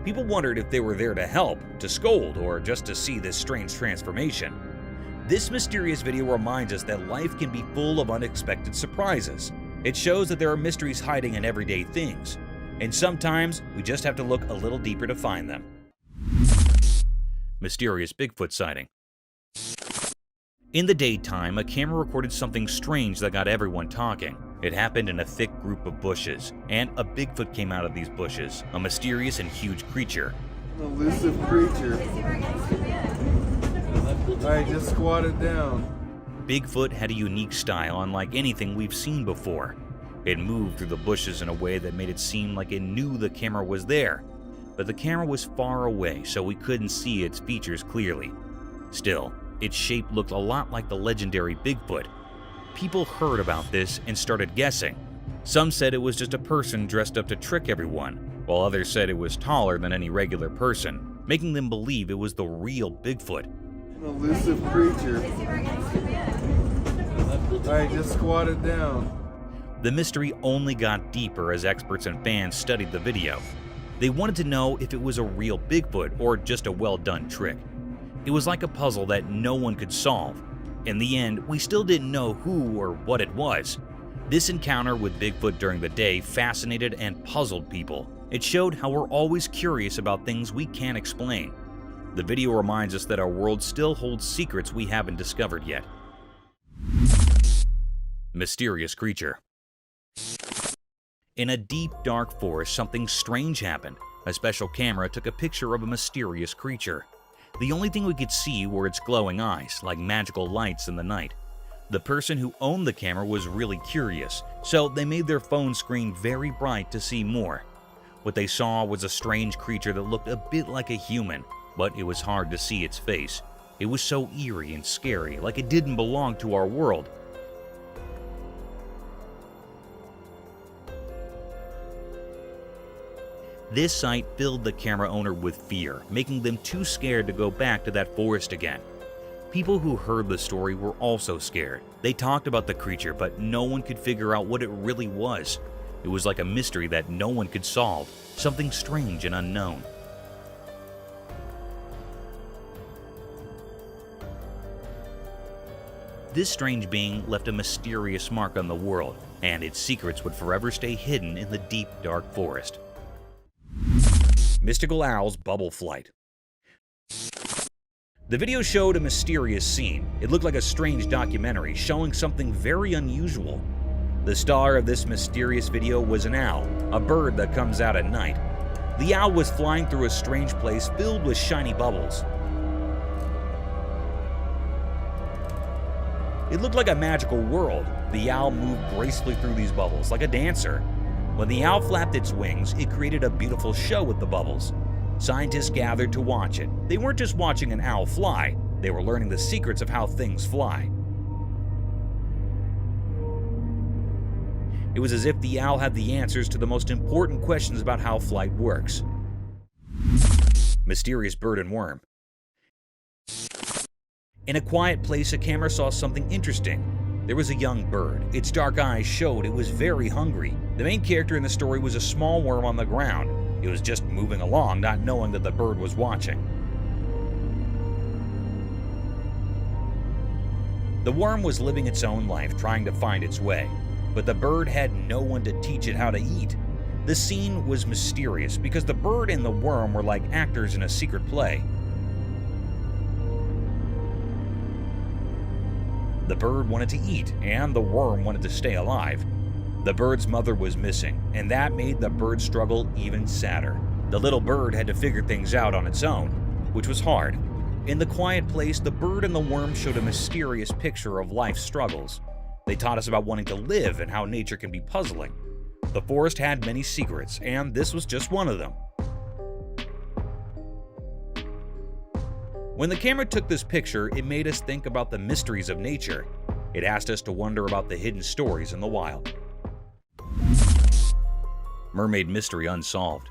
People wondered if they were there to help, to scold, or just to see this strange transformation. This mysterious video reminds us that life can be full of unexpected surprises. It shows that there are mysteries hiding in everyday things, and sometimes we just have to look a little deeper to find them. Mysterious Bigfoot sighting. In the daytime, a camera recorded something strange that got everyone talking. It happened in a thick group of bushes, and a Bigfoot came out of these bushes, a mysterious and huge creature. An elusive creature. Alright, just squat it down. Bigfoot had a unique style unlike anything we've seen before. It moved through the bushes in a way that made it seem like it knew the camera was there, but the camera was far away, so we couldn't see its features clearly. Still, its shape looked a lot like the legendary Bigfoot. People heard about this and started guessing. Some said it was just a person dressed up to trick everyone, while others said it was taller than any regular person, making them believe it was the real Bigfoot. An elusive creature. Alright, just squat it down. The mystery only got deeper as experts and fans studied the video. They wanted to know if it was a real Bigfoot or just a well-done trick. It was like a puzzle that no one could solve. In the end, we still didn't know who or what it was. This encounter with Bigfoot during the day fascinated and puzzled people. It showed how we're always curious about things we can't explain. The video reminds us that our world still holds secrets we haven't discovered yet. Mysterious creature. In a deep, dark forest, something strange happened. A special camera took a picture of a mysterious creature. The only thing we could see were its glowing eyes, like magical lights in the night. The person who owned the camera was really curious, so they made their phone screen very bright to see more. What they saw was a strange creature that looked a bit like a human, but it was hard to see its face. It was so eerie and scary, like it didn't belong to our world. This sight filled the camera owner with fear, making them too scared to go back to that forest again. People who heard the story were also scared. They talked about the creature, but no one could figure out what it really was. It was like a mystery that no one could solve, something strange and unknown. This strange being left a mysterious mark on the world, and its secrets would forever stay hidden in the deep, dark forest. Mystical Owl's Bubble Flight. The video showed a mysterious scene. It looked like a strange documentary showing something very unusual. The star of this mysterious video was an owl, a bird that comes out at night. The owl was flying through a strange place filled with shiny bubbles. It looked like a magical world. The owl moved gracefully through these bubbles like a dancer. When the owl flapped its wings, it created a beautiful show with the bubbles. Scientists gathered to watch it. They weren't just watching an owl fly, they were learning the secrets of how things fly. It was as if the owl had the answers to the most important questions about how flight works. Mysterious bird and worm. In a quiet place, a camera saw something interesting. There was a young bird. Its dark eyes showed it was very hungry. The main character in the story was a small worm on the ground. It was just moving along, not knowing that the bird was watching. The worm was living its own life, trying to find its way, but the bird had no one to teach it how to eat. The scene was mysterious because the bird and the worm were like actors in a secret play. The bird wanted to eat, and the worm wanted to stay alive. The bird's mother was missing, and that made the bird's struggle even sadder. The little bird had to figure things out on its own, which was hard. In the quiet place, the bird and the worm showed a mysterious picture of life's struggles. They taught us about wanting to live and how nature can be puzzling. The forest had many secrets, and this was just one of them. When the camera took this picture, it made us think about the mysteries of nature. It asked us to wonder about the hidden stories in the wild. Mermaid mystery unsolved.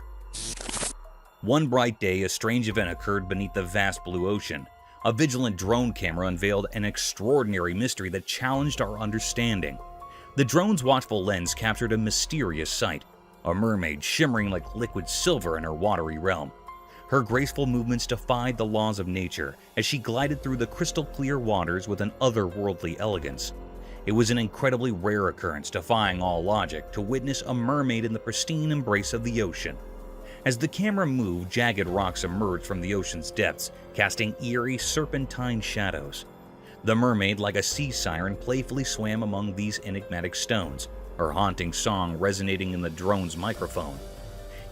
One bright day, a strange event occurred beneath the vast blue ocean. A vigilant drone camera unveiled an extraordinary mystery that challenged our understanding. The drone's watchful lens captured a mysterious sight, a mermaid shimmering like liquid silver in her watery realm. Her graceful movements defied the laws of nature as she glided through the crystal clear waters with an otherworldly elegance. It was an incredibly rare occurrence, defying all logic, to witness a mermaid in the pristine embrace of the ocean. As the camera moved, jagged rocks emerged from the ocean's depths, casting eerie, serpentine shadows. The mermaid, like a sea siren, playfully swam among these enigmatic stones, her haunting song resonating in the drone's microphone.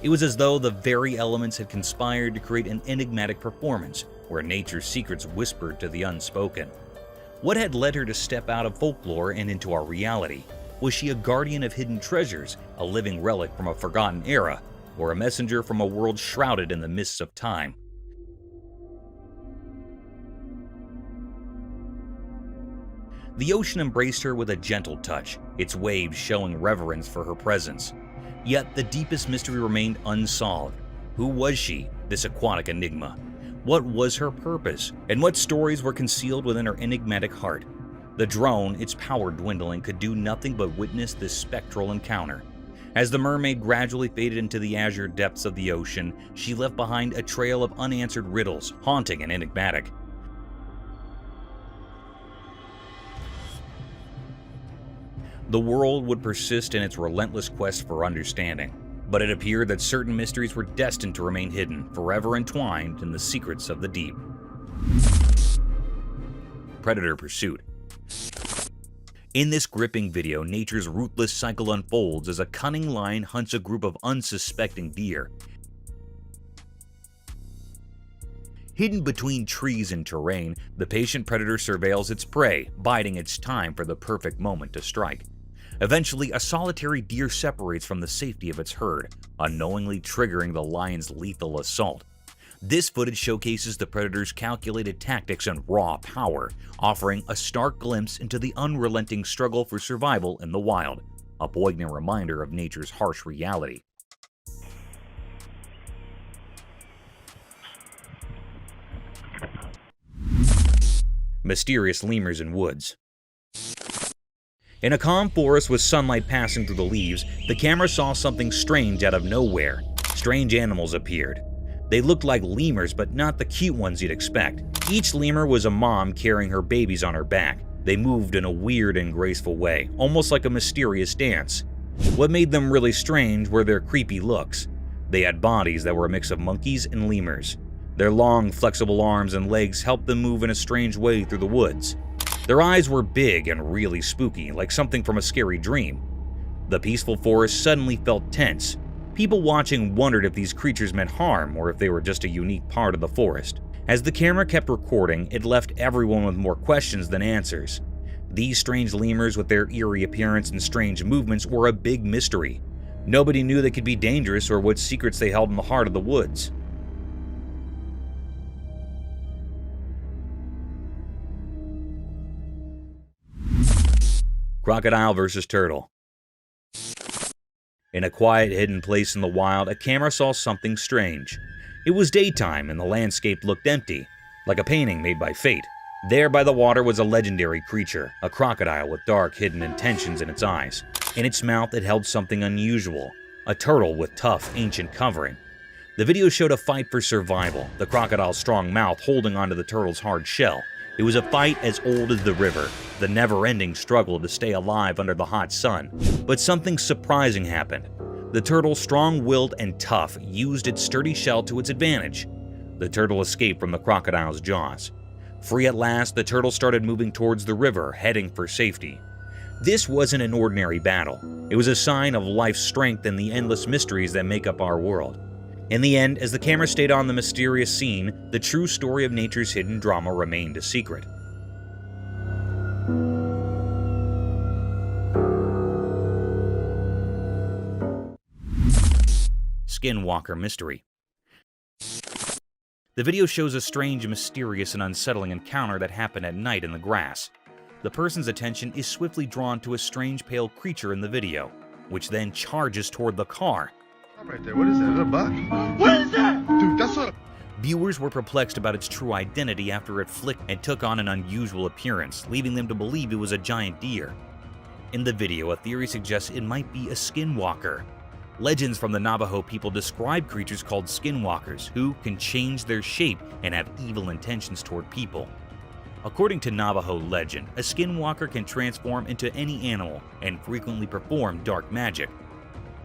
It was as though the very elements had conspired to create an enigmatic performance, where nature's secrets whispered to the unspoken. What had led her to step out of folklore and into our reality? Was she a guardian of hidden treasures, a living relic from a forgotten era, or a messenger from a world shrouded in the mists of time? The ocean embraced her with a gentle touch, its waves showing reverence for her presence. Yet the deepest mystery remained unsolved. Who was she, this aquatic enigma? What was her purpose, and what stories were concealed within her enigmatic heart? The drone, its power dwindling, could do nothing but witness this spectral encounter. As the mermaid gradually faded into the azure depths of the ocean, she left behind a trail of unanswered riddles, haunting and enigmatic. The world would persist in its relentless quest for understanding, but it appeared that certain mysteries were destined to remain hidden, forever entwined in the secrets of the deep. Predator Pursuit. In this gripping video, nature's ruthless cycle unfolds as a cunning lion hunts a group of unsuspecting deer. Hidden between trees and terrain, the patient predator surveils its prey, biding its time for the perfect moment to strike. Eventually, a solitary deer separates from the safety of its herd, unknowingly triggering the lion's lethal assault. This footage showcases the predator's calculated tactics and raw power, offering a stark glimpse into the unrelenting struggle for survival in the wild, a poignant reminder of nature's harsh reality. Mysterious lemurs in woods. In a calm forest with sunlight passing through the leaves, the camera saw something strange out of nowhere. Strange animals appeared. They looked like lemurs, but not the cute ones you'd expect. Each lemur was a mom carrying her babies on her back. They moved in a weird and graceful way, almost like a mysterious dance. What made them really strange were their creepy looks. They had bodies that were a mix of monkeys and lemurs. Their long, flexible arms and legs helped them move in a strange way through the woods. Their eyes were big and really spooky, like something from a scary dream. The peaceful forest suddenly felt tense. People watching wondered if these creatures meant harm or if they were just a unique part of the forest. As the camera kept recording, it left everyone with more questions than answers. These strange lemurs with their eerie appearance and strange movements were a big mystery. Nobody knew they could be dangerous or what secrets they held in the heart of the woods. Crocodile versus turtle. In a quiet, hidden place in the wild, a camera saw something strange. It was daytime and the landscape looked empty, like a painting made by fate. There by the water was a legendary creature, a crocodile with dark, hidden intentions in its eyes. In its mouth it held something unusual, a turtle with tough, ancient covering. The video showed a fight for survival, the crocodile's strong mouth holding onto the turtle's hard shell. It was a fight as old as the river, the never-ending struggle to stay alive under the hot sun. But something surprising happened. The turtle, strong-willed and tough, used its sturdy shell to its advantage. The turtle escaped from the crocodile's jaws. Free at last, the turtle started moving towards the river, heading for safety. This wasn't an ordinary battle. It was a sign of life's strength and the endless mysteries that make up our world. In the end, as the camera stayed on the mysterious scene, the true story of nature's hidden drama remained a secret. Skinwalker Mystery. The video shows a strange, mysterious, and unsettling encounter that happened at night in the grass. The person's attention is swiftly drawn to a strange pale creature in the video, which then charges toward the car. Right there, what is that? Is that a buck? What is that? Dude, that's a... Viewers were perplexed about its true identity after it flicked and took on an unusual appearance, leaving them to believe it was a giant deer. In the video, a theory suggests it might be a skinwalker. Legends from the Navajo people describe creatures called skinwalkers, who can change their shape and have evil intentions toward people. According to Navajo legend, a skinwalker can transform into any animal and frequently perform dark magic.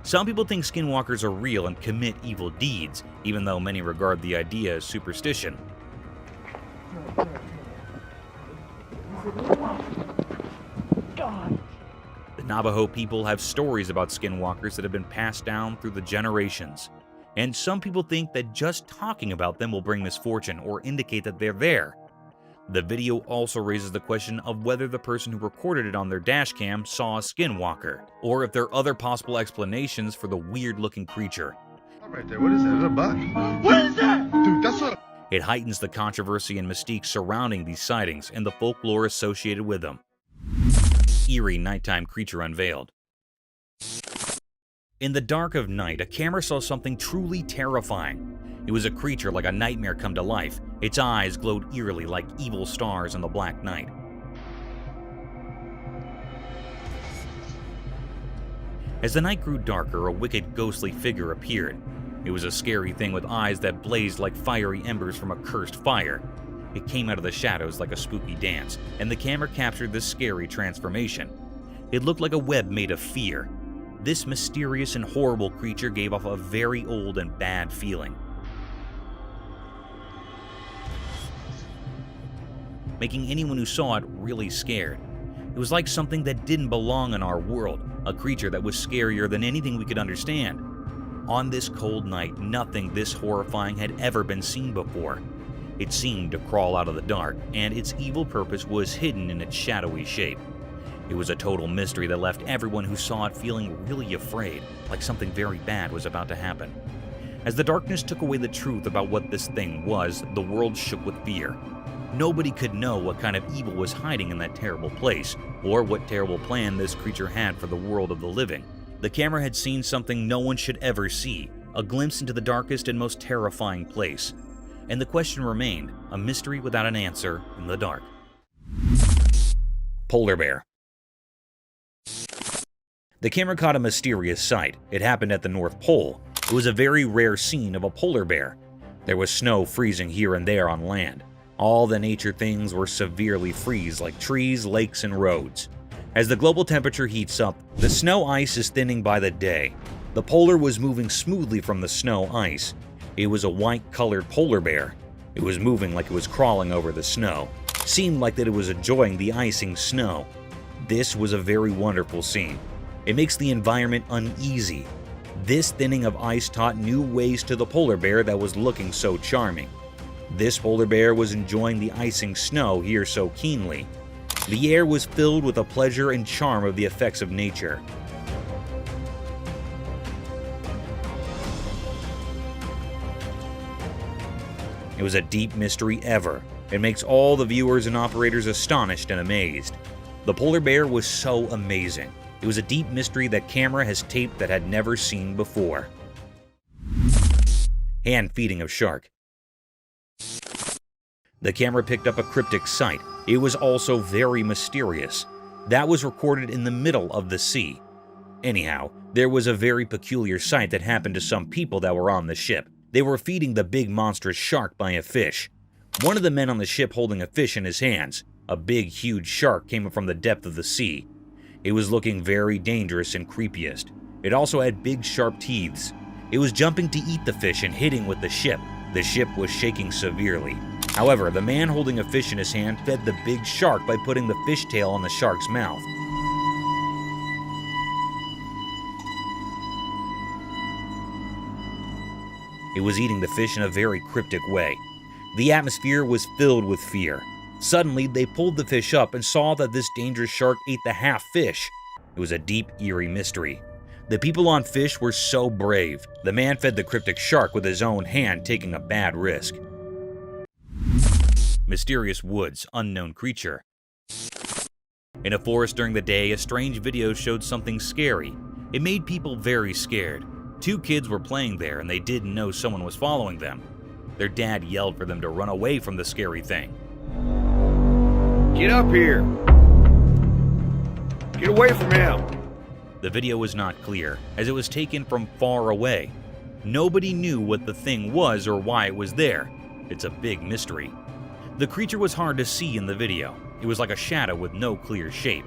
Some people think skinwalkers are real and commit evil deeds, even though many regard the idea as superstition. The Navajo people have stories about skinwalkers that have been passed down through the generations, and some people think that just talking about them will bring misfortune or indicate that they're there. The video also raises the question of whether the person who recorded it on their dashcam saw a skinwalker, or if there are other possible explanations for the weird-looking creature. Right there, what is that? Is that a bug? What is that? Dude, that's a... It heightens the controversy and mystique surrounding these sightings and the folklore associated with them. Eerie nighttime creature unveiled. In the dark of night, a camera saw something truly terrifying. It was a creature like a nightmare come to life. Its eyes glowed eerily like evil stars in the black night. As the night grew darker, a wicked, ghostly figure appeared. It was a scary thing with eyes that blazed like fiery embers from a cursed fire. It came out of the shadows like a spooky dance, and the camera captured this scary transformation. It looked like a web made of fear. This mysterious and horrible creature gave off a very old and bad feeling, making anyone who saw it really scared. It was like something that didn't belong in our world, a creature that was scarier than anything we could understand. On this cold night, nothing this horrifying had ever been seen before. It seemed to crawl out of the dark, and its evil purpose was hidden in its shadowy shape. It was a total mystery that left everyone who saw it feeling really afraid, like something very bad was about to happen. As the darkness took away the truth about what this thing was, the world shook with fear. Nobody could know what kind of evil was hiding in that terrible place, or what terrible plan this creature had for the world of the living. The camera had seen something no one should ever see, a glimpse into the darkest and most terrifying place. And the question remained, a mystery without an answer in the dark. Polar bear. The camera caught a mysterious sight. It happened at the North Pole. It was a very rare scene of a polar bear. There was snow freezing here and there on land. All the nature things were severely freeze, like trees, lakes, and roads. As the global temperature heats up, the snow ice is thinning by the day. The polar was moving smoothly from the snow ice. It was a white-colored polar bear. It was moving like it was crawling over the snow. Seemed like that it was enjoying the icing snow. This was a very wonderful scene. It makes the environment uneasy. This thinning of ice taught new ways to the polar bear that was looking so charming. This polar bear was enjoying the icing snow here so keenly. The air was filled with the pleasure and charm of the effects of nature. It was a deep mystery ever. It makes all the viewers and operators astonished and amazed. The polar bear was so amazing. It was a deep mystery that camera has taped that had never seen before. Hand feeding of shark. The camera picked up a cryptic sight. It was also very mysterious. That was recorded in the middle of the sea. Anyhow, there was a very peculiar sight that happened to some people that were on the ship. They were feeding the big monstrous shark by a fish. One of the men on the ship holding a fish in his hands. A big, huge shark came up from the depth of the sea. It was looking very dangerous and creepiest. It also had big, sharp teeth. It was jumping to eat the fish and hitting with the ship. The ship was shaking severely. However, the man holding a fish in his hand fed the big shark by putting the fish tail on the shark's mouth. It was eating the fish in a very cryptic way. The atmosphere was filled with fear. Suddenly, they pulled the fish up and saw that this dangerous shark ate the half fish. It was a deep, eerie mystery. The people on fish were so brave. The man fed the cryptic shark with his own hand, taking a bad risk. Mysterious woods, unknown creature. In a forest during the day, a strange video showed something scary. It made people very scared. 2 kids were playing there and they didn't know someone was following them. Their dad yelled for them to run away from the scary thing. Get up here! Get away from him! The video was not clear, as it was taken from far away. Nobody knew what the thing was or why it was there. It's a big mystery. The creature was hard to see in the video. It was like a shadow with no clear shape.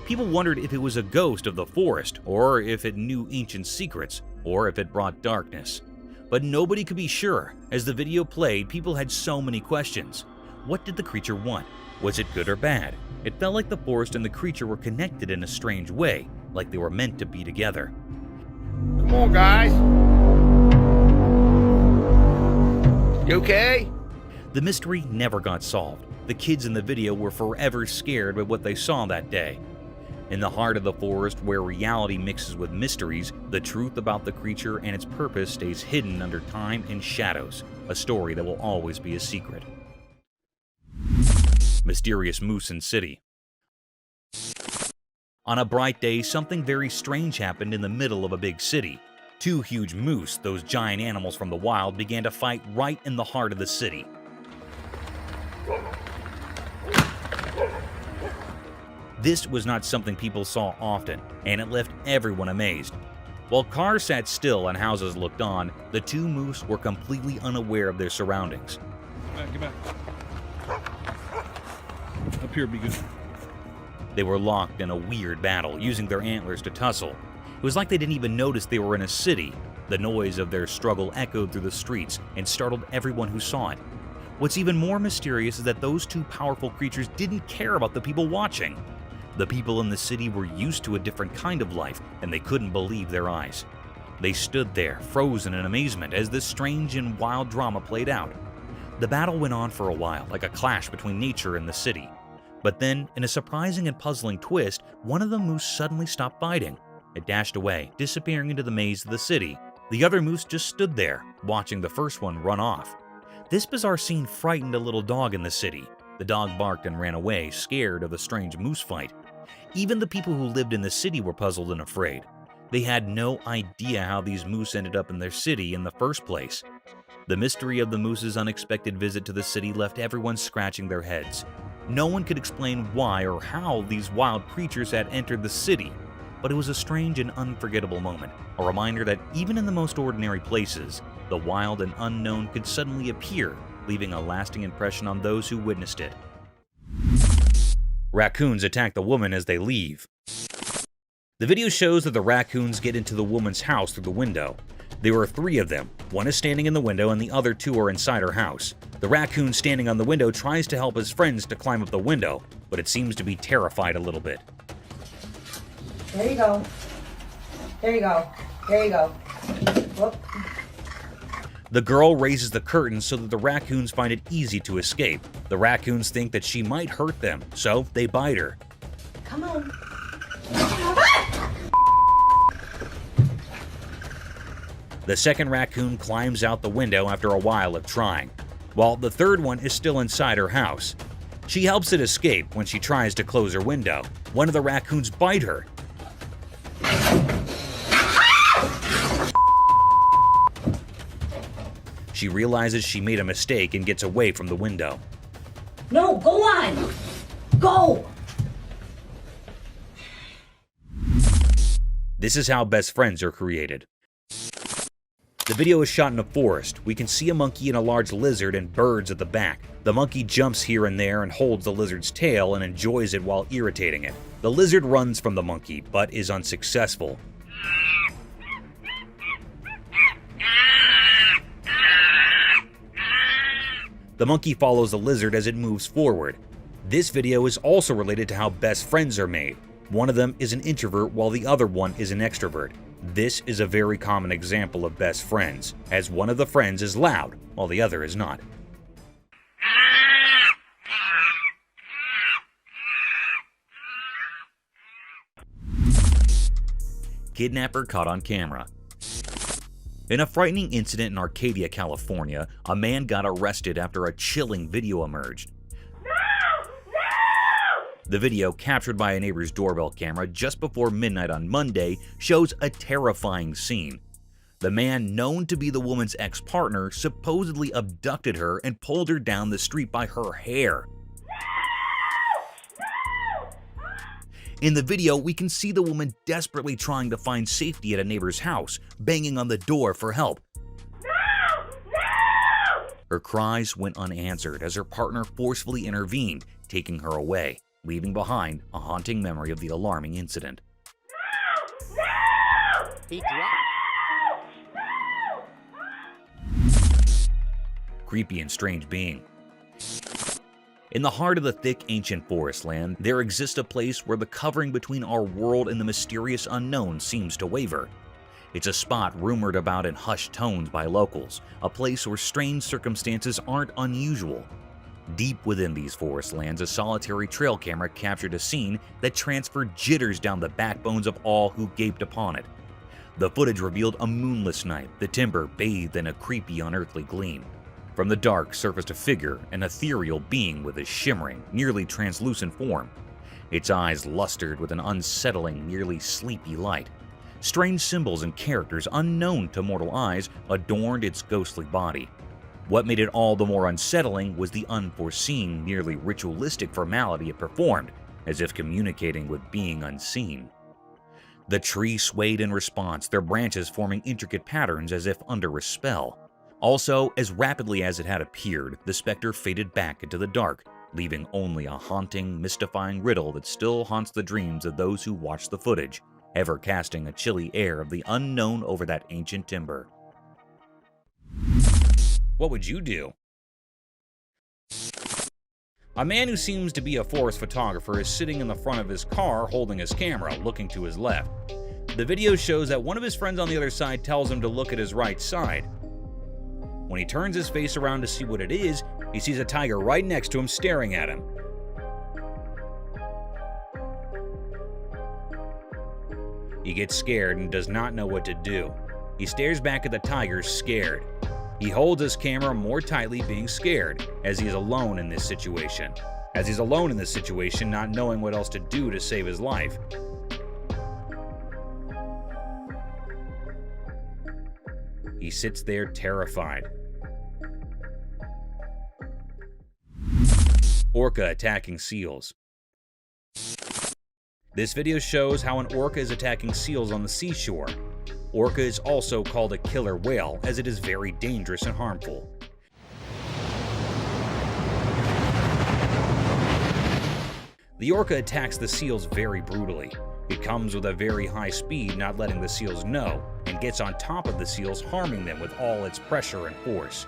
People wondered if it was a ghost of the forest, or if it knew ancient secrets, or if it brought darkness. But nobody could be sure. As the video played, people had so many questions. What did the creature want? Was it good or bad? It felt like the forest and the creature were connected in a strange way, like they were meant to be together. Come on, guys. You okay? The mystery never got solved. The kids in the video were forever scared by what they saw that day. In the heart of the forest, where reality mixes with mysteries, the truth about the creature and its purpose stays hidden under time and shadows, a story that will always be a secret. Mysterious moose in city. On a bright day, something very strange happened in the middle of a big city. Two huge moose, those giant animals from the wild, began to fight right in the heart of the city. This was not something people saw often, and it left everyone amazed. While cars sat still and houses looked on, the two moose were completely unaware of their surroundings. Get back. Up here would be good. They were locked in a weird battle, using their antlers to tussle. It was like they didn't even notice they were in a city. The noise of their struggle echoed through the streets and startled everyone who saw it. What's even more mysterious is that those two powerful creatures didn't care about the people watching. The people in the city were used to a different kind of life, and they couldn't believe their eyes. They stood there, frozen in amazement, as this strange and wild drama played out. The battle went on for a while, like a clash between nature and the city. But then, in a surprising and puzzling twist, one of the moose suddenly stopped fighting. It dashed away, disappearing into the maze of the city. The other moose just stood there, watching the first one run off. This bizarre scene frightened a little dog in the city. The dog barked and ran away, scared of the strange moose fight. Even the people who lived in the city were puzzled and afraid. They had no idea how these moose ended up in their city in the first place. The mystery of the moose's unexpected visit to the city left everyone scratching their heads. No one could explain why or how these wild creatures had entered the city, but it was a strange and unforgettable moment, a reminder that even in the most ordinary places, the wild and unknown could suddenly appear, leaving a lasting impression on those who witnessed it. Raccoons attack the woman as they leave. The video shows that the raccoons get into the woman's house through the window. There are 3 of them. One is standing in the window and the other 2 are inside her house. The raccoon standing on the window tries to help his friends to climb up the window, but it seems to be terrified a little bit. There you go. There you go. There you go. Whoop. The girl raises the curtain so that the raccoons find it easy to escape. The raccoons think that she might hurt them, so they bite her. Come on. The second raccoon climbs out the window after a while of trying, while the third one is still inside her house. She helps it escape when she tries to close her window. One of the raccoons bite her. She realizes she made a mistake and gets away from the window. No, go on. Go. This is how best friends are created. The video is shot in a forest. We can see a monkey and a large lizard and birds at the back. The monkey jumps here and there and holds the lizard's tail and enjoys it while irritating it. The lizard runs from the monkey, but is unsuccessful. The monkey follows the lizard as it moves forward. This video is also related to how best friends are made. One of them is an introvert while the other one is an extrovert. This is a very common example of best friends, as one of the friends is loud while the other is not. Kidnapper caught on camera. In a frightening incident in Arcadia, California, a man got arrested after a chilling video emerged. The video, captured by a neighbor's doorbell camera just before midnight on Monday, shows a terrifying scene. The man, known to be the woman's ex-partner, supposedly abducted her and pulled her down the street by her hair. In the video, we can see the woman desperately trying to find safety at a neighbor's house, banging on the door for help. Her cries went unanswered as her partner forcefully intervened, taking her away, leaving behind a haunting memory of the alarming incident. He dropped. Creepy and strange being. In the heart of the thick, ancient forest land, there exists a place where the covering between our world and the mysterious unknown seems to waver. It's a spot rumored about in hushed tones by locals, a place where strange circumstances aren't unusual. Deep within these forest lands, a solitary trail camera captured a scene that transferred jitters down the backbones of all who gaped upon it. The footage revealed a moonless night, the timber bathed in a creepy, unearthly gleam. From the dark surfaced a figure, an ethereal being with a shimmering, nearly translucent form. Its eyes lustered with an unsettling, nearly sleepy light. Strange symbols and characters unknown to mortal eyes adorned its ghostly body. What made it all the more unsettling was the unforeseen, nearly ritualistic formality it performed, as if communicating with being unseen. The tree swayed in response, their branches forming intricate patterns as if under a spell. Also, as rapidly as it had appeared, the specter faded back into the dark, leaving only a haunting, mystifying riddle that still haunts the dreams of those who watch the footage, ever casting a chilly air of the unknown over that ancient timber. What would you do? A man who seems to be a forest photographer is sitting in the front of his car holding his camera, looking to his left. The video shows that one of his friends on the other side tells him to look at his right side. When he turns his face around to see what it is, he sees a tiger right next to him staring at him. He gets scared and does not know what to do. He stares back at the tiger, scared. He holds his camera more tightly, being scared, as he is alone in this situation. Not knowing what else to do to save his life. He sits there terrified. Orca attacking seals. This video shows how an orca is attacking seals on the seashore. Orca is also called a killer whale, as it is very dangerous and harmful. The orca attacks the seals very brutally. It comes with a very high speed, not letting the seals know, and gets on top of the seals, harming them with all its pressure and force.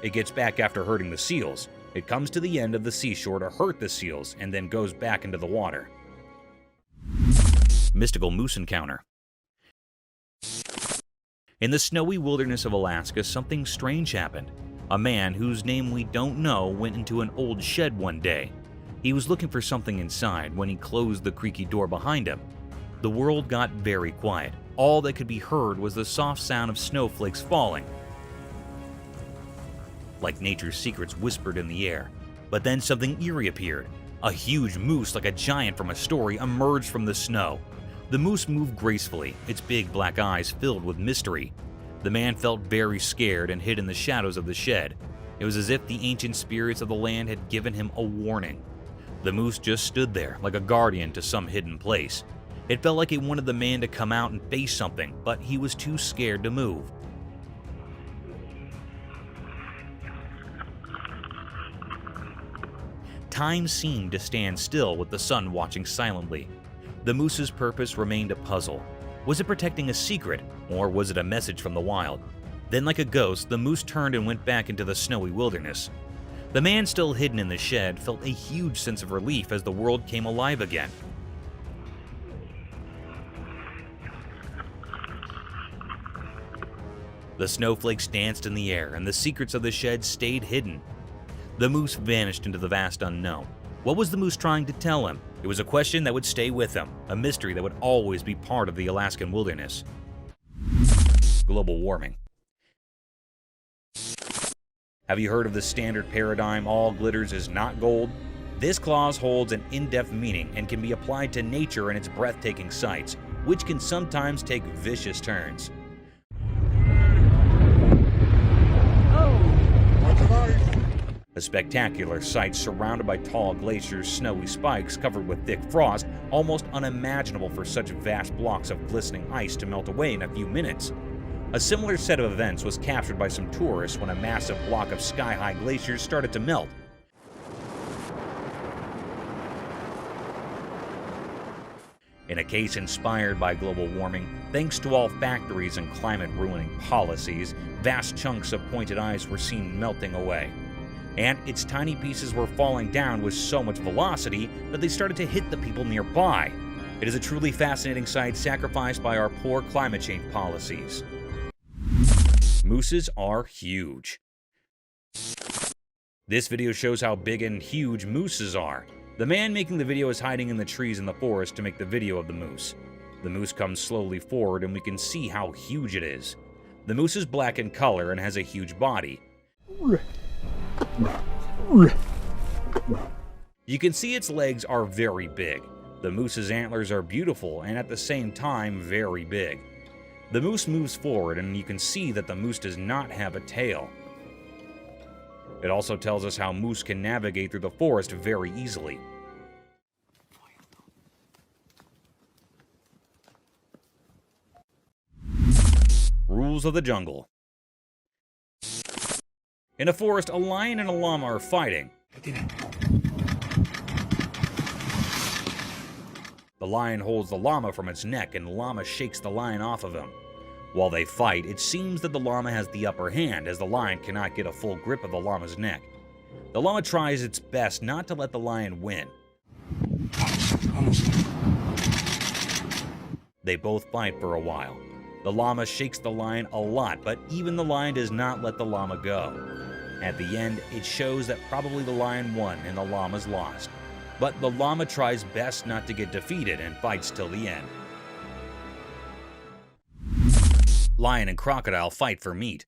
It gets back after hurting the seals. It comes to the end of the seashore to hurt the seals, and then goes back into the water. Mystical moose encounter. In the snowy wilderness of Alaska, something strange happened. A man, whose name we don't know, went into an old shed one day. He was looking for something inside when he closed the creaky door behind him. The world got very quiet. All that could be heard was the soft sound of snowflakes falling, like nature's secrets whispered in the air. But then something eerie appeared. A huge moose, like a giant from a story, emerged from the snow. The moose moved gracefully, its big black eyes filled with mystery. The man felt very scared and hid in the shadows of the shed. It was as if the ancient spirits of the land had given him a warning. The moose just stood there, like a guardian to some hidden place. It felt like it wanted the man to come out and face something, but he was too scared to move. Time seemed to stand still with the sun watching silently. The moose's purpose remained a puzzle. Was it protecting a secret, or was it a message from the wild? Then, like a ghost, the moose turned and went back into the snowy wilderness. The man, still hidden in the shed, felt a huge sense of relief as the world came alive again. The snowflakes danced in the air, and the secrets of the shed stayed hidden. The moose vanished into the vast unknown. What was the moose trying to tell him? It was a question that would stay with him, a mystery that would always be part of the Alaskan wilderness. Global warming. Have you heard of the standard paradigm, all glitters is not gold? This clause holds an in-depth meaning and can be applied to nature and its breathtaking sights, which can sometimes take vicious turns. A a spectacular sight surrounded by tall glaciers, snowy spikes covered with thick frost, almost unimaginable for such vast blocks of glistening ice to melt away in a few minutes. A similar set of events was captured by some tourists when a massive block of sky-high glaciers started to melt. In a case inspired by global warming, thanks to all factories and climate-ruining policies, vast chunks of pointed ice were seen melting away. And its tiny pieces were falling down with so much velocity that they started to hit the people nearby. It is a truly fascinating sight sacrificed by our poor climate change policies. Mooses are huge. This video shows how big and huge mooses are. The man making the video is hiding in the trees in the forest to make the video of the moose. The moose comes slowly forward and we can see how huge it is. The moose is black in color and has a huge body. You can see its legs are very big. The moose's antlers are beautiful and at the same time very big. The moose moves forward and you can see that the moose does not have a tail. It also tells us how moose can navigate through the forest very easily. Rules of the jungle. In a forest, a lion and a llama are fighting. The lion holds the llama from its neck and the llama shakes the lion off of him. While they fight, it seems that the llama has the upper hand as the lion cannot get a full grip of the llama's neck. The llama tries its best not to let the lion win. They both fight for a while. The llama shakes the lion a lot, but even the lion does not let the llama go. At the end, it shows that probably the lion won and the llama's lost. But the llama tries best not to get defeated and fights till the end. Lion and crocodile fight for meat.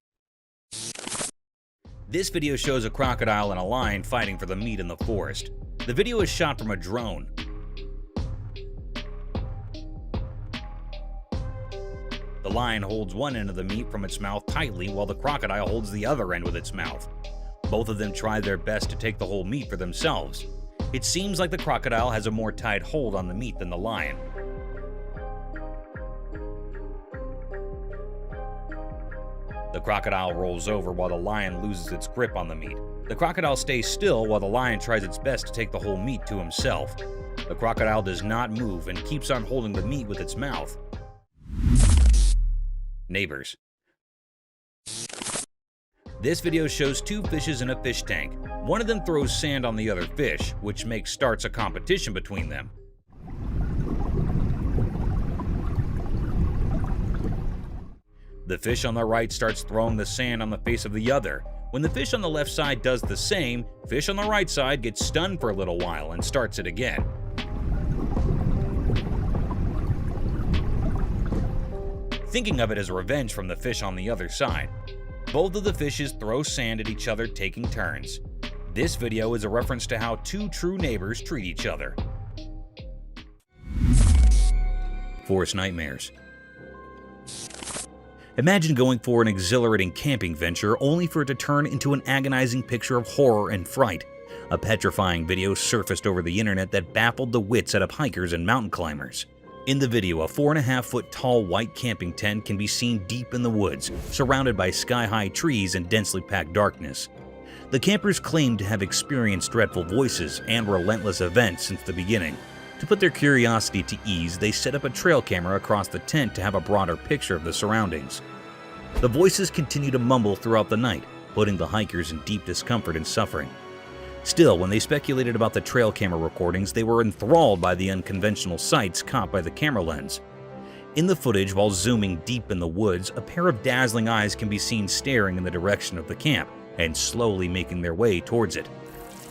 This video shows a crocodile and a lion fighting for the meat in the forest. The video is shot from a drone. The lion holds one end of the meat from its mouth tightly while the crocodile holds the other end with its mouth. Both of them try their best to take the whole meat for themselves. It seems like the crocodile has a more tight hold on the meat than the lion. The crocodile rolls over while the lion loses its grip on the meat. The crocodile stays still while the lion tries its best to take the whole meat to himself. The crocodile does not move and keeps on holding the meat with its mouth. Neighbors. This video shows two fishes in a fish tank. One of them throws sand on the other fish, which starts a competition between them. The fish on the right starts throwing the sand on the face of the other. When the fish on the left side does the same, fish on the right side gets stunned for a little while and starts it again. Thinking of it as revenge from the fish on the other side. Both of the fishes throw sand at each other, taking turns. This video is a reference to how two true neighbors treat each other. Forest nightmares. Imagine going for an exhilarating camping venture only for it to turn into an agonizing picture of horror and fright. A petrifying video surfaced over the internet that baffled the wits out of hikers and mountain climbers. In the video, a 4.5-foot tall white camping tent can be seen deep in the woods, surrounded by sky-high trees and densely packed darkness. The campers claimed to have experienced dreadful voices and relentless events since the beginning. To put their curiosity to ease, they set up a trail camera across the tent to have a broader picture of the surroundings. The voices continue to mumble throughout the night, putting the hikers in deep discomfort and suffering. Still, when they speculated about the trail camera recordings, they were enthralled by the unconventional sights caught by the camera lens. In the footage, while zooming deep in the woods, a pair of dazzling eyes can be seen staring in the direction of the camp and slowly making their way towards it.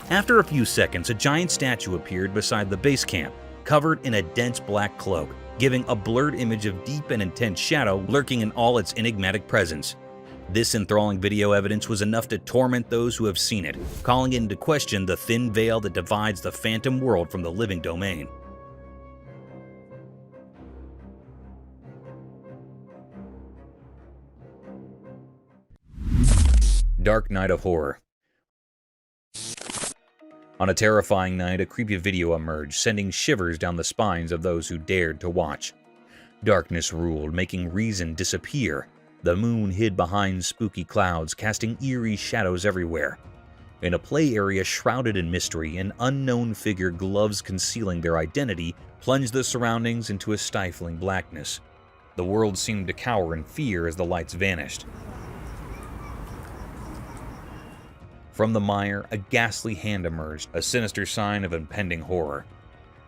After a few seconds, a giant statue appeared beside the base camp, covered in a dense black cloak, giving a blurred image of deep and intense shadow lurking in all its enigmatic presence. This enthralling video evidence was enough to torment those who have seen it, calling into question the thin veil that divides the phantom world from the living domain. Dark Night of Horror. On a terrifying night, a creepy video emerged, sending shivers down the spines of those who dared to watch. Darkness ruled, making reason disappear. The moon hid behind spooky clouds, casting eerie shadows everywhere. In a play area shrouded in mystery, an unknown figure, gloves concealing their identity, plunged the surroundings into a stifling blackness. The world seemed to cower in fear as the lights vanished. From the mire, a ghastly hand emerged, a sinister sign of impending horror.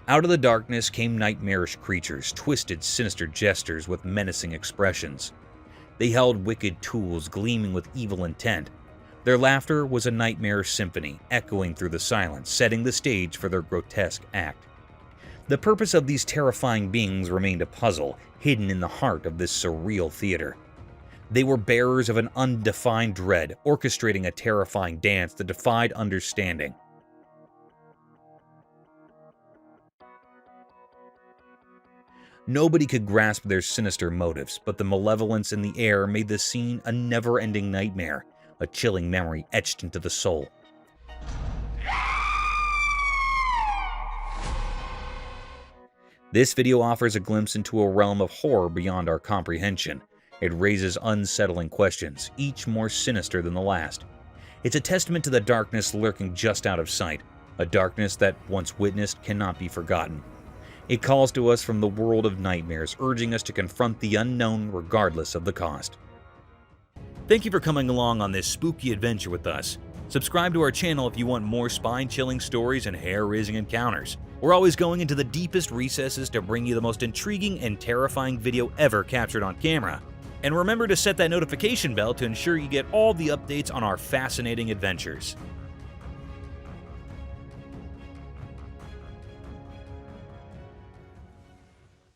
Out of the darkness came nightmarish creatures, twisted, sinister gestures with menacing expressions. They held wicked tools gleaming with evil intent. Their laughter was a nightmare symphony, echoing through the silence, setting the stage for their grotesque act. The purpose of these terrifying beings remained a puzzle, hidden in the heart of this surreal theater. They were bearers of an undefined dread, orchestrating a terrifying dance that defied understanding. Nobody could grasp their sinister motives, but the malevolence in the air made the scene a never-ending nightmare, a chilling memory etched into the soul. This video offers a glimpse into a realm of horror beyond our comprehension. It raises unsettling questions, each more sinister than the last. It's a testament to the darkness lurking just out of sight, a darkness that, once witnessed, cannot be forgotten. It calls to us from the world of nightmares, urging us to confront the unknown regardless of the cost. Thank you for coming along on this spooky adventure with us. Subscribe to our channel if you want more spine-chilling stories and hair-raising encounters. We're always going into the deepest recesses to bring you the most intriguing and terrifying video ever captured on camera. And remember to set that notification bell to ensure you get all the updates on our fascinating adventures.